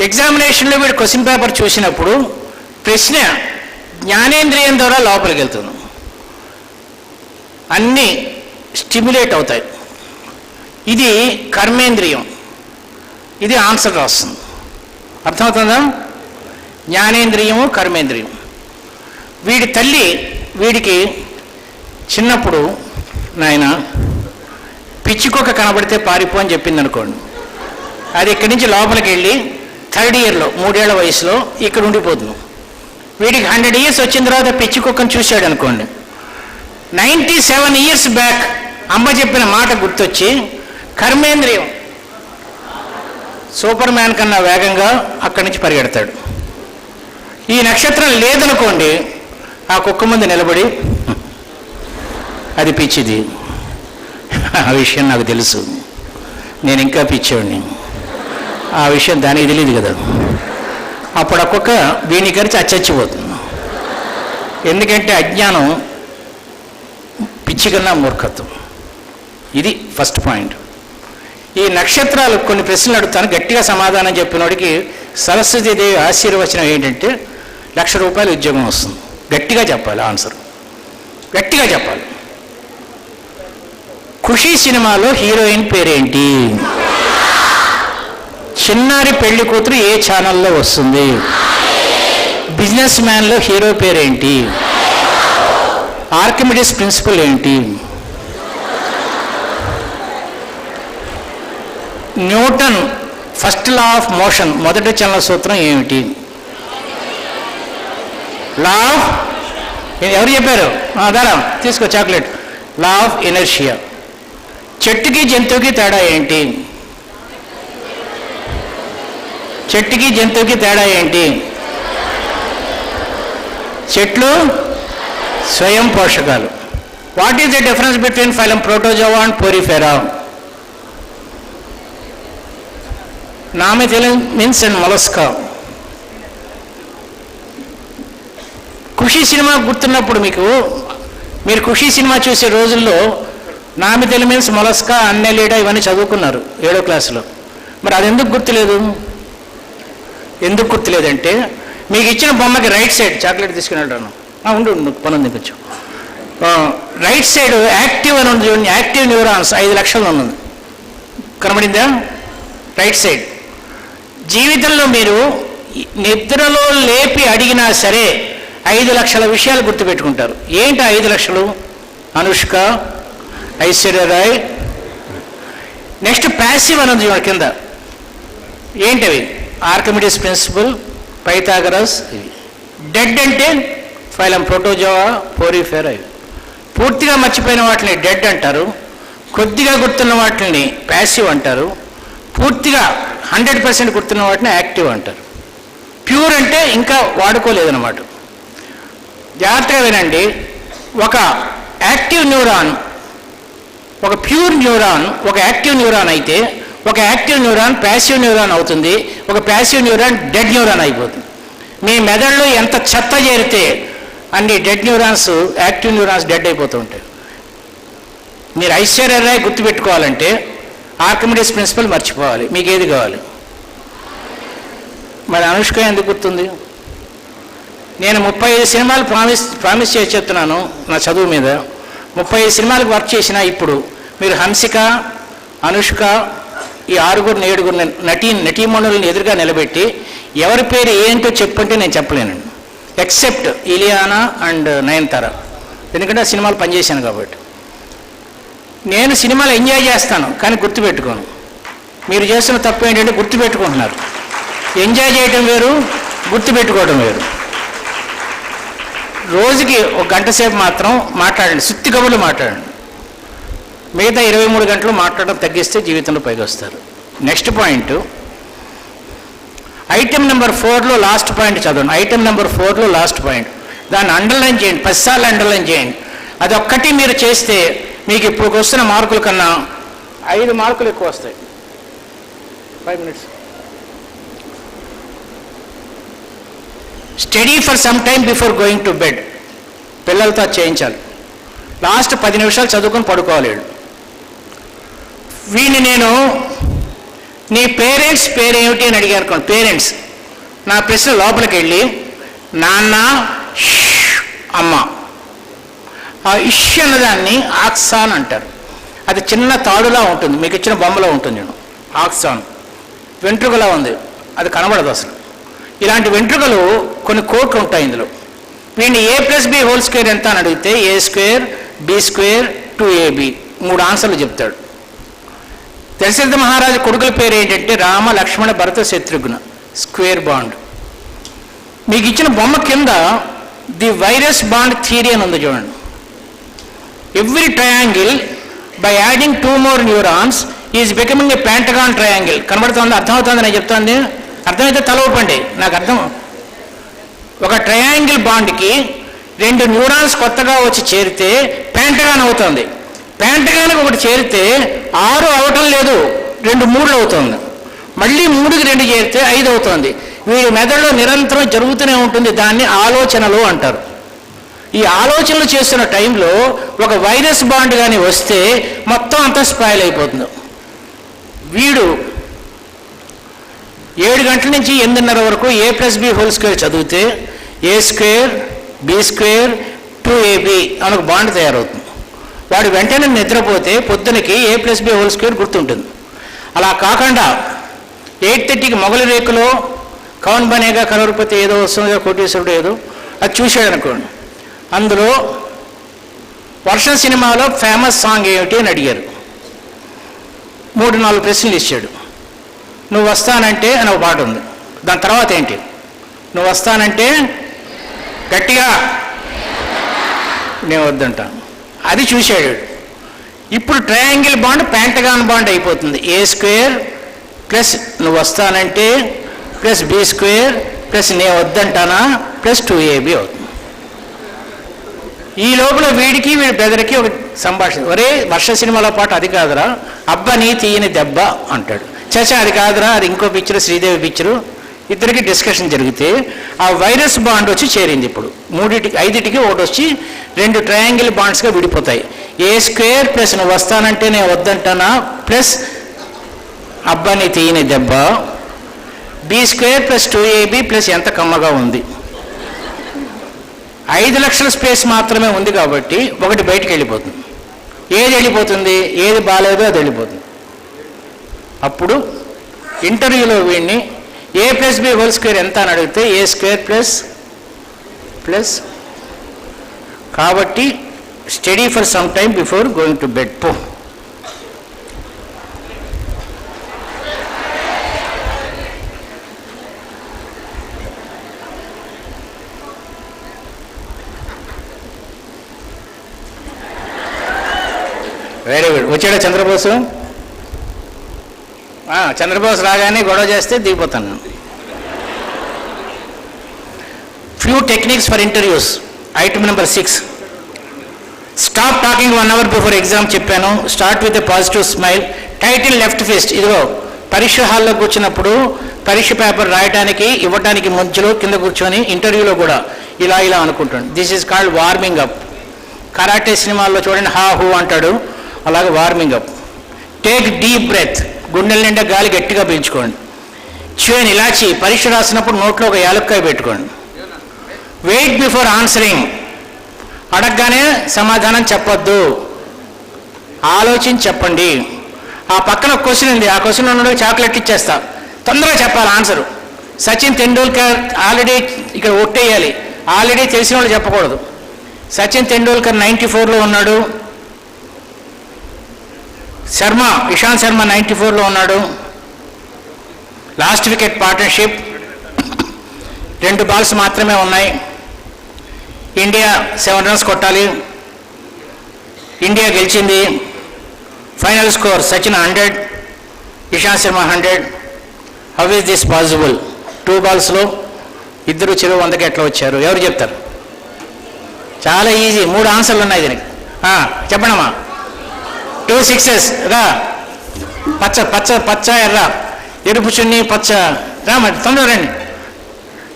[SPEAKER 1] ఎగ్జామినేషన్లో వీడు క్వశ్చన్ పేపర్ చూసినప్పుడు ప్రశ్న జ్ఞానేంద్రియం ద్వారా లోపలికి వెళ్తుంది, అన్నీ స్టిమ్యులేట్ అవుతాయి. ఇది కర్మేంద్రియం, ఇది ఆన్సర్ రాస్తుంది. అర్థమవుతుందా? జ్ఞానేంద్రియము, కర్మేంద్రియం. వీడి తల్లి వీడికి చిన్నప్పుడు, నాయన పిచ్చికొక్క కనబడితే పారిపో అని చెప్పింది అనుకోండి. అది ఇక్కడి నుంచి లోపలికి వెళ్ళి 3rd ఇయర్లో 3 ఏళ్ల వయసులో ఇక్కడ ఉండిపోతుంది. వీడికి 100 years వచ్చిన తర్వాత పిచ్చికొక్కను చూశాడు అనుకోండి. 97 years బ్యాక్ అమ్మ చెప్పిన మాట గుర్తొచ్చి కర్మేంద్రియం సూపర్ మ్యాన్ కన్నా వేగంగా అక్కడి నుంచి పరిగెడతాడు. ఈ నక్షత్రం లేదనుకోండి, ఆ కుక్క ముందు నిలబడి అది పిచ్చిది, ఆ విషయం నాకు తెలుసు, నేను ఇంకా పిచ్చేవాడిని, ఆ విషయం దానికి తెలియదు కదా. అప్పుడు ఆ కుక్క వీణి కరిచి చచ్చిపోతుంది. ఎందుకంటే అజ్ఞానం పిచ్చి కన్నా మూర్ఖత్వం. ఇది ఫస్ట్ పాయింట్. ఈ నక్షత్రాలు కొన్ని ప్రశ్నలు అడుగుతాను, గట్టిగా సమాధానం చెప్పినోడికి సరస్వతీదేవి ఆశీర్వచనం ఏంటంటే 1,00,000 రూపాయలు ఉద్యోగం వస్తుంది. గట్టిగా చెప్పాలి, ఆన్సర్ గట్టిగా చెప్పాలి. ఖుషీ సినిమాలో హీరోయిన్ పేరేంటి? చిన్నారి పెళ్లి కూతురు ఏ ఛానల్లో వస్తుంది? బిజినెస్ మ్యాన్లో హీరో పేరేంటి? ఆర్కిమిడిస్ ప్రిన్సిపల్ ఏంటి? Newton first law of motion మొదటి చలన సూత్రం ఏమిటి? లా ఆఫ్, ఎవరు చెప్పారు? దారా తీసుకో చాక్లెట్. Law of inertia. చెట్టుకి జంతువుకి తేడా ఏంటి? చెట్టుకి జంతువుకి తేడా ఏంటి? చెట్లు స్వయం పోషకాలు. What is the difference between phylum protozoa and porifera? Nemathelminthes means and mollusca. Kushi cinema గుర్తున్నప్పుడు మీరు ఖుషీ సినిమా చూసే రోజుల్లో నామిథిలిన్ మీన్స్ మొలస్కా, అన్నెలీడా ఇవన్నీ చదువుకున్నారు 7వ క్లాసులో. మరి అది ఎందుకు గుర్తులేదు? ఎందుకు గుర్తులేదంటే మీకు ఇచ్చిన బొమ్మకి రైట్ సైడ్ చాక్లెట్ తీసుకుని వెళ్తాను. ఉండు పని ఉంది కొంచెం. రైట్ సైడ్ యాక్టివ్ అని ఉంది చూడండి, యాక్టివ్ న్యూరాన్స్ 5 లక్షలు ఉన్నది, కనబడిందా? Right side. జీవితంలో మీరు నిద్రలో లేపి అడిగినా సరే 5 లక్షల విషయాలు గుర్తుపెట్టుకుంటారు. ఏంటి 5 లక్షలు? అనుష్క, ఐశ్వర్యరాయ్. నెక్స్ట్ ప్యాసివ్ అనేది కింద ఏంటవి? Archimedes principle, Pythagoras. డెడ్ అంటే ఫైలం ప్రోటోజోవా, పోరిఫెరా. ఇవి పూర్తిగా మర్చిపోయిన వాటిని డెడ్ అంటారు, కొద్దిగా గుర్తున్న వాటిని ప్యాసివ్ అంటారు, పూర్తిగా 100% గుర్తున్న వాటిని యాక్టివ్ అంటారు. ప్యూర్ అంటే ఇంకా వాడుకోలేదన్నమాట. జాగ్రత్తగా వినండి. ఒక యాక్టివ్ న్యూరాన్, ఒక ప్యూర్ న్యూరాన్ ఒక యాక్టివ్ న్యూరాన్ అయితే, ఒక యాక్టివ్ న్యూరాన్ ప్యాసివ్ న్యూరాన్ అవుతుంది, ఒక ప్యాసివ్ న్యూరాన్ డెడ్ న్యూరాన్ అయిపోతుంది. మీ మెదడులో ఎంత చెత్త చేరితే అన్ని dead neurons, active neurons dead అయిపోతూ ఉంటాయి. మీరు ఐశ్వర్యరాయ్ గుర్తుపెట్టుకోవాలంటే ఆర్కిమిడిస్ ప్రిన్సిపల్ మర్చిపోవాలి. మీకు ఏది కావాలి? మరి అనుష్క ఎందుకు గుర్తుంది? నేను 35 సినిమాలు ప్రామిస్ చేసి చెప్తున్నాను నా చదువు మీద. 35 సినిమాలకు వర్క్ చేసిన ఇప్పుడు మీరు హంసిక, అనుష్క, ఈ 6-7 నటీమణులను ఎదురుగా నిలబెట్టి ఎవరి పేరు ఏంటో చెప్పంటే నేను చెప్పలేనండి, ఎక్సెప్ట్ ఇలియానా అండ్ నయనతార, ఎందుకంటే ఆ సినిమాలు పనిచేశాను కాబట్టి. నేను సినిమాలు ఎంజాయ్ చేస్తాను కానీ గుర్తుపెట్టుకోను. మీరు చేస్తున్న తప్పు ఏంటంటే గుర్తుపెట్టుకుంటున్నారు. ఎంజాయ్ చేయటం వేరు, గుర్తుపెట్టుకోవడం వేరు. రోజుకి 1 గంట సేపు మాత్రం మాట్లాడండి, సుత్తి కబుర్లు మాట్లాడండి. మిగతా 23 గంటలు మాట్లాడడం తగ్గిస్తే జీవితంలో పైకి వస్తారు. నెక్స్ట్ పాయింట్, ఐటెం నెంబర్ 4లో లాస్ట్ పాయింట్ చదవండి. ఐటెం నెంబర్ 4లో లాస్ట్ పాయింట్, దాన్ని అండర్లైన్ చేయండి, 10 సార్లు అండర్లైన్ చేయండి. అదొక్కటి మీరు చేస్తే మీకు ఇప్పుడు వస్తున్న మార్కుల కన్నా 5 మార్కులు ఎక్కువ వస్తాయి. 5 minutes. Study for some time before going to bed. పిల్లలతో అది చేయించాలి. లాస్ట్ 10 నిమిషాలు చదువుకొని పడుకోవాలి. వీడిని నేను నీ పేరెంట్స్ పేరేమిటి అని అడిగాను అనుకోండి. పేరెంట్స్ నా ప్రశ్న లోపలికి వెళ్ళి నాన్న, అమ్మ. ఆ ఇష్ అన్నదాన్ని ఆక్సాన్ అంటారు. అది చిన్న తాడులా ఉంటుంది, మీకు ఇచ్చిన బొమ్మలో ఉంటుంది. నేను ఆక్సాన్ వెంట్రుకలా ఉంది, అది కనబడదు అసలు. ఇలాంటి వెంట్రుకలు కొన్ని కోట్లు ఉంటాయి ఇందులో. వీడిని a+b² ఎంత అని అడిగితే a² b² 2ab 3 ఆన్సర్లు చెప్తాడు. దశరథ మహారాజు కొడుకుల పేరు ఏంటంటే రామ, లక్ష్మణ, భరత, శత్రుఘ్న. Square bond. మీకు ఇచ్చిన బొమ్మ కింద ది వైరస్ బాండ్ థియరీ అని ఉంది చూడండి. Every triangle by adding 2 more neurons is becoming a pentagon triangle. కనబడుతుంది, అర్థమవుతుంది నేను చెప్తుంది? అర్థమైతే తల ఊపండి, నాకు అర్థం. ఒక ట్రయాంగిల్ బాండ్కి 2 న్యూరాన్స్ కొత్తగా వచ్చి చేరితే పెంటగాన్ అవుతుంది. పెంటగాన్కి ఒకటి చేరితే 6 అవటం లేదు, 2 3 అవుతుంది. మళ్ళీ 3కి 2 చేరితే 5 అవుతుంది. వీడి మెదడులో నిరంతరం జరుగుతూనే ఉంటుంది. దాన్ని ఆలోచనలు అంటారు. ఈ ఆలోచనలు చేస్తున్న టైంలో ఒక వైరస్ బాండ్ కానీ వస్తే మొత్తం అంతా స్పాయిల్ అయిపోతుంది. వీడు 7 గంటల నుంచి 8:30 వరకు a+b² చదివితే a² b² 2ab అని ఒక బాండ్ తయారవుతుంది. వాడు వెంటనే నిద్రపోతే పొద్దునకి a+b² గుర్తుంటుంది. అలా కాకుండా 8:30కి మొగలి రేకులో కౌన్ బనేగా కరోర్పతి ఏదో వస్తుందో కోటీశ్వరుడు ఏదో అది చూశాడు అనుకోండి. అందులో వర్షం సినిమాలో ఫేమస్ సాంగ్ ఏమిటి అని అడిగారు. 3-4 ప్రశ్నలు ఇచ్చాడు. నువ్వు వస్తానంటే అని ఒక పాట ఉంది. దాని తర్వాత ఏంటి? నువ్వు వస్తానంటే గట్టిగా నేను వద్దంటాను. అది చూశాడు. ఇప్పుడు ట్రయాంగిల్ బాండ్ పెంటగాన్ బాండ్ అయిపోతుంది. a² ప్లస్ నువ్వు వస్తానంటే ప్లస్ b² ప్లస్ నేను వద్దంటానా ప్లస్ 2ab అవుతుంది. ఈ లోపల వీడి బెదరికి ఒక సంభాషణ, ఒరే వర్ష సినిమాలో పాట అది కాదురా, అబ్బా నీ తీయని దెబ్బ అంటాడు. చచా అది కాదురా, అది ఇంకో పిక్చరు, శ్రీదేవి పిక్చరు. ఇద్దరికి డిస్కషన్ జరిగితే ఆ వైరస్ బాండ్ వచ్చి చేరింది. ఇప్పుడు 5టికి ఒకటి వచ్చి 2 ట్రయాంగిల్ బాండ్స్గా విడిపోతాయి. a² ప్లస్ నువ్వు వస్తానంటే నేను వద్దంటానా ప్లస్ అబ్బా నీ తీయని దెబ్బ, b² ప్లస్ 2ab ప్లస్ ఎంత కమ్మగా ఉంది. 5 లక్షల స్పేస్ మాత్రమే ఉంది కాబట్టి ఒకటి బయటికి వెళ్ళిపోతుంది. ఏది వెళ్ళిపోతుంది? ఏది బాగాలేదో అది వెళ్ళిపోతుంది. అప్పుడు ఇంటర్వ్యూలో వీడిని a+b² ఎంత అని అడిగితే a² ప్లస్ కాబట్టి study for some time before going to bed పో. Very good. వచ్చాడా చంద్రబోసు? చంద్రబోస్ రాగానే గొడవ చేస్తే దిగిపోతాను. Few techniques for interviews. Item number 6. Stop talking 1 hour before exam చెప్పాను. Start with a positive smile. Title left fist. ఇదిగో పరీక్ష హాల్లో కూర్చున్నప్పుడు పరీక్ష పేపర్ రాయడానికి ఇవ్వడానికి మధ్యలో కింద కూర్చొని ఇంటర్వ్యూలో కూడా ఇలా అనుకుంటాను. This is called warming up. Karate సినిమాల్లో చూడండి హా హూ అంటాడు, అలాగే warming up. Take deep breath. గుండెల నిండా గాలి గట్టిగా పీల్చుకోండి. చ్యూన్ ఇలాచి. పరీక్ష రాసినప్పుడు నోట్లో ఒక యాలక్కాయ పెట్టుకోండి. Wait before answering. అడగగానే సమాధానం చెప్పొద్దు, ఆలోచించి చెప్పండి. ఆ పక్కన ఒక క్వశ్చన్ ఉంది, ఆ క్వశ్చన్ ఉన్నప్పుడు చాక్లెట్ ఇచ్చేస్తా, తొందరగా చెప్పాలి ఆన్సరు. సచిన్ తెండూల్కర్ ఆల్రెడీ ఇక్కడ ఒట్టేయాలి, ఆల్రెడీ తెలిసిన వాళ్ళు చెప్పకూడదు. సచిన్ తెండూల్కర్ 94లో ఉన్నాడు. ఇషాంత్ శర్మ 94లో ఉన్నాడు. Last wicket partnership. 2 balls మాత్రమే ఉన్నాయి. ఇండియా 7 runs కొట్టాలి. ఇండియా గెలిచింది. Final score Sachin 100, Ishant Sharma 100. How is this possible? 2 balls-లో ఇద్దరు చెరువు 100కి ఎట్లా వచ్చారు? ఎవరు చెప్తారు? చాలా ఈజీ. 3 ఆన్సర్లు ఉన్నాయి దీనికి. చెప్పండమ్మా. 2 sixes రా. పచ్చ పచ్చ పచ్చ ఎర్ర, ఎరుపు చున్ని పచ్చ. రా మరి తొందరగా రండి,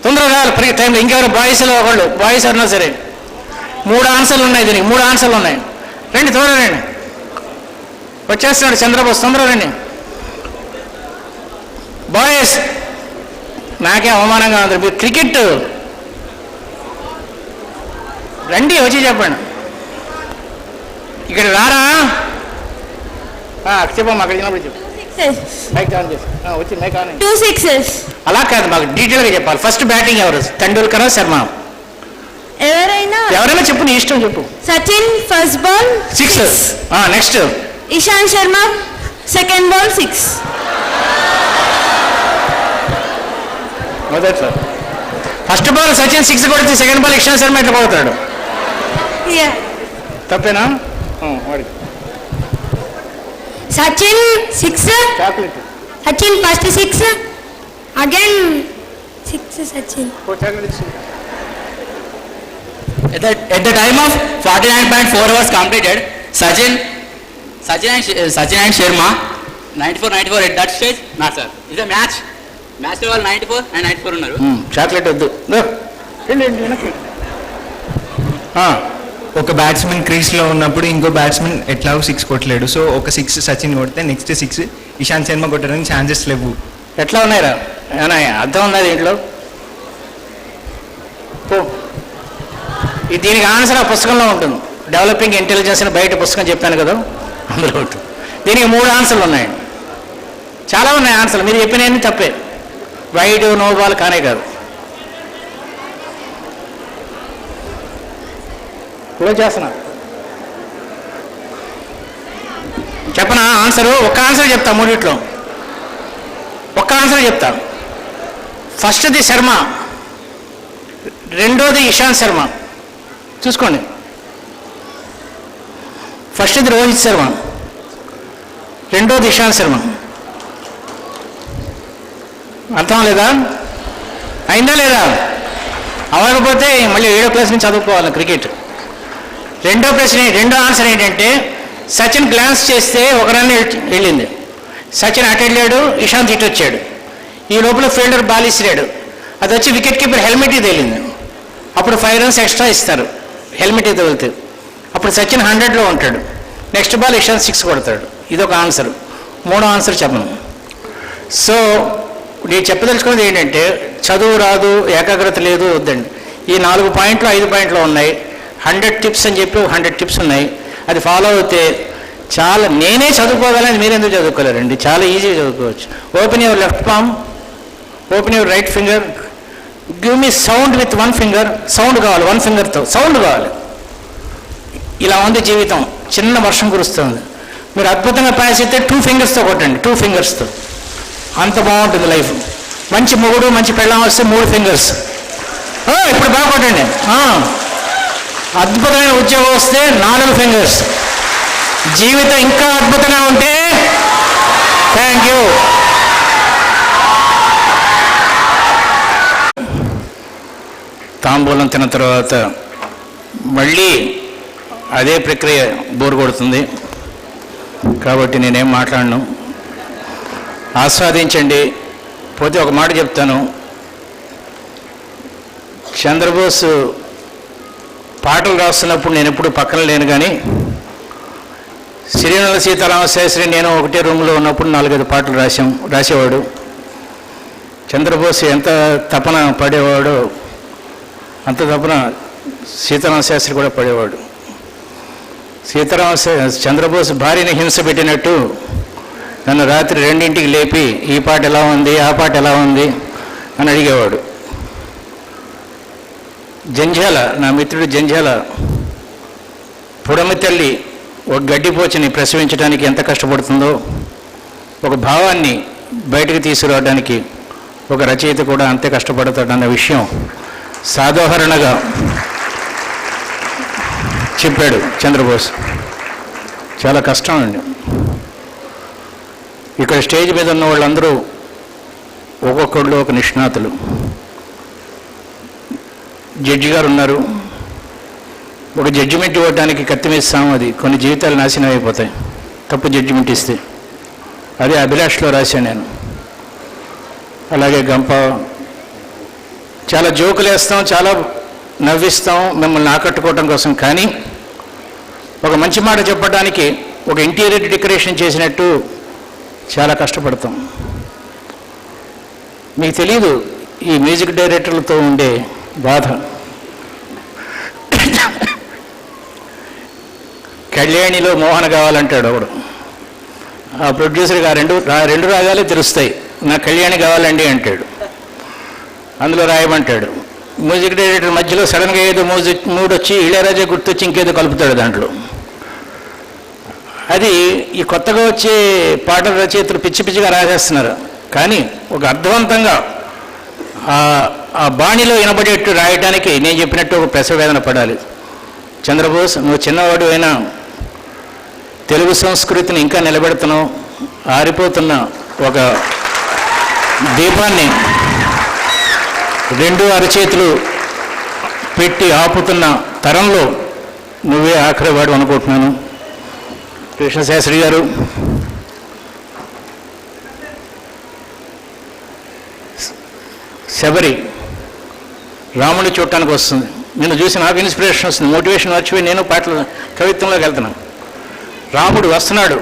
[SPEAKER 1] తొందరగా రావాలి పరీక్ష టైంలో. ఇంకెవరు బాయ్స్లో ఒకళ్ళు, బాయ్స్ అన్నా సరే. 3 ఆన్సర్లు ఉన్నాయి దీనికి, 3 ఆన్సర్లు ఉన్నాయి. రండి త్వరగా రండి. వచ్చేస్తున్నాడు చంద్రబోస్, తొందరగా రండి బాయ్స్. నాకే అవమానంగా ఉంది. మీరు క్రికెట్ రండి, వచ్చి చెప్పండి. ఇక్కడ రారా? చెప్పమ్మా, అక్కడ చిన్నప్పుడు చెప్పు. మైక్ ఆన్ చేసి వచ్చి మైక్ ఆన్.
[SPEAKER 4] 2 sixes.
[SPEAKER 1] అలా కాదు, మాకు డీటెయిల్గా చెప్పాలి. ఫస్ట్ బ్యాటింగ్ ఎవరు? తెండూల్కర్, శర్మ? ఎవరైనా చెప్పు, నీ ఇష్టం చెప్పు.
[SPEAKER 4] Sachin first ball
[SPEAKER 1] 6. Next
[SPEAKER 4] Ishant Sharma second ball 6.
[SPEAKER 1] First ball Sachin 6 కొడితే సెకండ్ బాల్ ఇషాంత్ శర్మ ఎట్లా కొడతాడు? తప్పేనా? వాడికి
[SPEAKER 4] Sachin 6.
[SPEAKER 1] Chocolate
[SPEAKER 4] Sachin first 6. Again 6 Sachin.
[SPEAKER 2] At the time of 49.4 hours completed, Sachin and Sharma 94 at that stage. Nah sir, it's a match level 94 and 94 unnaru.
[SPEAKER 1] Chocolate వద్దు వెనక్కి.
[SPEAKER 7] ఒక batsmen క్రీస్లో ఉన్నప్పుడు ఇంకో batsmen ఎట్లాగో 6 కొట్టలేడు. So ఒక 6 సచిన్ కొడితే నెక్స్ట్ 6 ఇషాంత్ శర్మ కొట్టడానికి chances లేవు.
[SPEAKER 1] ఎట్లా ఉన్నాయిరా ఏమైనా అర్థం ఉందా దీంట్లో? దీనికి ఆన్సర్ ఆ పుస్తకంలో ఉంటుంది. డెవలపింగ్ ఇంటెలిజెన్స్ అని బయట పుస్తకం చెప్పాను కదా, అందులో ఉంటుంది. దీనికి 3 ఆన్సర్లు ఉన్నాయండి. చాలా ఉన్నాయి ఆన్సర్లు. మీరు చెప్పినవన్నీ తప్పే. వైడ్ నో బాల్ కానే కాదు. క్లోజ్ చేస్తున్నా. చెప్పనా ఆన్సరు? ఒక్క ఆన్సర్ చెప్తా. మూడిట్లో ఒక్క ఆన్సర్ చెప్తా. ఫస్ట్ది శర్మ, రెండోది ఇషాంత్ శర్మ. చూసుకోండి. ఫస్ట్ది రోహిత్ శర్మ, రెండోది ఇషాంత్ శర్మ. అర్థం లేదా? అయిందా లేదా? అవ్వకపోతే మళ్ళీ 7వ క్లాస్ నుంచి చదువుకోవాలి క్రికెట్. రెండో ఆన్సర్ ఏంటంటే సచిన్ గ్లాన్స్ చేస్తే ఒక రన్ వెళ్ళింది. సచిన్ అటు వెళ్ళాడు, ఇషాంత్ ఇటు వచ్చాడు. ఈ లోపల ఫీల్డర్ బాల్ ఇసిరాడు, అది వచ్చి వికెట్ కీపర్ హెల్మెట్ తేలింది. అప్పుడు 5 runs ఎక్స్ట్రా ఇస్తారు హెల్మెట్ తగిలితే. అప్పుడు సచిన్ 100లో ఉంటాడు. నెక్స్ట్ బాల్ ఇషాంత్ 6 కొడతాడు. ఇదొక ఆన్సర్. 3వ ఆన్సర్ చెప్పను. సో నేను చెప్పదలుచుకున్నది ఏంటంటే చదువు రాదు, ఏకాగ్రత లేదు వద్దండి. ఈ 4 పాయింట్లు 5 పాయింట్లు ఉన్నాయి. 100 టిప్స్ అని చెప్పి 100 టిప్స్ ఉన్నాయి. అది ఫాలో అవుతే చాలా, నేనే చదువుకోగలని మీరెందుకు చదువుకోలేరండి? చాలా ఈజీగా చదువుకోవచ్చు. Open your left palm, open your right finger, give me sound with 1 finger. Sound కావాలి, 1 fingerతో సౌండ్ కావాలి. ఇలా ఉంది జీవితం. చిన్న వర్షం కురుస్తుంది. మీరు అద్భుతంగా పాస్ అయితే 2 fingersతో కొట్టండి, 2 fingersతో. అంత బాగుంటుంది లైఫ్. మంచి మొగుడు మంచి పెళ్ళం వస్తే 3 fingers. ఇప్పుడు బాగా కొట్టండి. అద్భుతమైన ఉద్యోగం వస్తే 4 fingers. జీవితం ఇంకా అద్భుతంగా ఉంటే థ్యాంక్ యూ. తాంబూలం తిన్న తర్వాత మళ్ళీ అదే ప్రక్రియ బోర్ కొడుతుంది. కాబట్టి నేనేం మాట్లాడను. ఆస్వాదించండి. పోతే ఒక మాట చెప్తాను. చంద్రబోసు పాటలు రాస్తున్నప్పుడు నేను ఎప్పుడు పక్కన లేను, కానీ సిరివెన్నెల సీతారామశాస్త్రి నేను ఒకటే రూమ్లో ఉన్నప్పుడు 4-5 పాటలు రాసేవాడు. చంద్రబోసు ఎంత తపన పడేవాడో అంత తపన సీతారామశాస్త్రి కూడా పడేవాడు. చంద్రబోసు భార్యని హింస పెట్టినట్టు నన్ను రాత్రి 2ంటికి లేపి ఈ పాట ఎలా ఉంది, ఆ పాట ఎలా ఉంది అని అడిగేవాడు. జంధ్యాల, నా మిత్రుడు జంధ్యాల పుడమి తల్లి ఒక గడ్డిపోచని ప్రసవించడానికి ఎంత కష్టపడుతుందో, ఒక భావాన్ని బయటకు తీసుకురావడానికి ఒక రచయిత కూడా అంతే కష్టపడతాడన్న విషయం సాధారణంగా చెప్పాడు చంద్రబోస్. చాలా కష్టం అండి. ఇక్కడ స్టేజ్ మీద ఉన్న వాళ్ళందరూ ఒక్కొక్కళ్ళు ఒక నిష్ణాతులు. జడ్జి గారు ఉన్నారు. ఒక జడ్జిమెంట్ ఇవ్వడానికి కత్తి మీద సాము, అది కొన్ని జీవితాలు నాశనం అయిపోతాయి తప్పు జడ్జిమెంట్ ఇస్తే. అదే అభిలాష్లో రాశాను నేను. అలాగే గంప. చాలా జోకులు వేస్తాం, చాలా నవ్విస్తాం మిమ్మల్ని ఆకట్టుకోవటం కోసం. కానీ ఒక మంచి మాట చెప్పడానికి ఒక ఇంటీరియర్ డెకరేషన్ చేసినట్టు చాలా కష్టపడతాం. మీకు తెలీదు ఈ మ్యూజిక్ డైరెక్టర్లతో ఉండే బాధ. కళ్యాణిలో మోహన కావాలంటాడు ఒకడు. ఆ ప్రొడ్యూసర్గా రెండు రాగాలే తెలుస్తాయి, నాకు కళ్యాణి కావాలండి అంటాడు. అందులో రాయమంటాడు. మ్యూజిక్ డైరెక్టర్ మధ్యలో సడన్గా ఏదో మూడ్ వచ్చి ఇళయరాజా గుర్తొచ్చి ఇంకేదో కలుపుతాడు దాంట్లో. అది ఈ కొత్తగా వచ్చే పాటల రచయితలు పిచ్చి పిచ్చిగా రాసేస్తున్నారు. కానీ ఒక అర్థవంతంగా ఆ బాణిలో వినబడేట్టు రాయడానికి నేను చెప్పినట్టు ఒక ప్రసవ వేదన పడాలి. చంద్రబోస్, నువ్వు చిన్నవాడు అయినా తెలుగు సంస్కృతిని ఇంకా నిలబెడుతున్నాం. ఆరిపోతున్న ఒక దీపాన్ని రెండు అరచేతులు పెట్టి ఆపుతున్న తరంలో నువ్వే ఆఖరి వాడు అనుకుంటున్నాను. కృష్ణశాస్త్రి గారు, శబరి రాముడిని చూడటానికి వస్తుంది. నిన్ను చూసి నాకు ఇన్స్పిరేషన్ వస్తుంది, మోటివేషన్ మర్చిపోయి నేను పాటలు కవిత్వంలోకి వెళ్తున్నాను. రాముడు వస్తున్నాడు,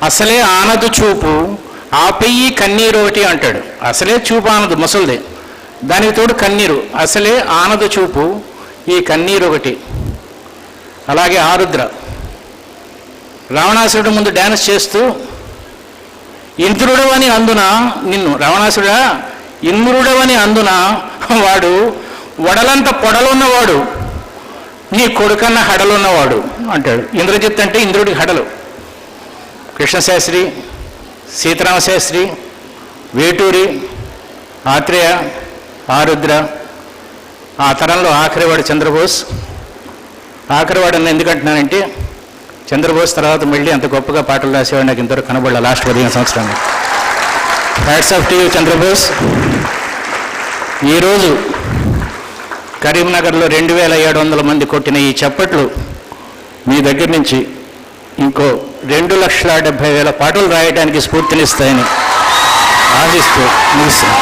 [SPEAKER 1] అసలే ఆనదు చూపు ఆపెయ్యి కన్నీరు ఒకటి అంటాడు. అసలే చూపు ఆనదు ముసలిదే, దానికి తోడు కన్నీరు. అసలే ఆనదు చూపు ఈ కన్నీరు ఒకటి. అలాగే ఆరుద్ర రావణాసురుడు ముందు డ్యాన్స్ చేస్తూ ఇంద్రుడవని అందున నిన్ను, రావణాసురుడా ఇంద్రుడవని అందున వాడు వడలంత పొడలున్నవాడు, నీ కొడుకన్న హడలున్నవాడు అంటాడు. ఇంద్రజిత్ అంటే ఇంద్రుడి హడలు. కృష్ణశాస్త్రి, సీతారామశాస్త్రి, వేటూరి, ఆత్రేయ, ఆరుద్ర, ఆ తరంలో ఆఖరివాడు చంద్రబోస్. ఆఖరివాడు అని ఎందుకంటున్నానంటే చంద్రబోస్ తర్వాత మళ్ళీ అంత గొప్పగా పాటలు రాసేవాడు నాకు ఇంతవరకు కనబడలే లాస్ట్ 15 సంవత్సరాలు. Hats off to you Chandrabose. ఈరోజు కరీంనగర్లో 2700 మంది కొట్టిన ఈ చప్పట్లు మీ దగ్గర నుంచి ఇంకో 2,70,000 పాటలు రాయడానికి స్ఫూర్తినిస్తాయని ఆశిస్తూ ముగిస్తాను.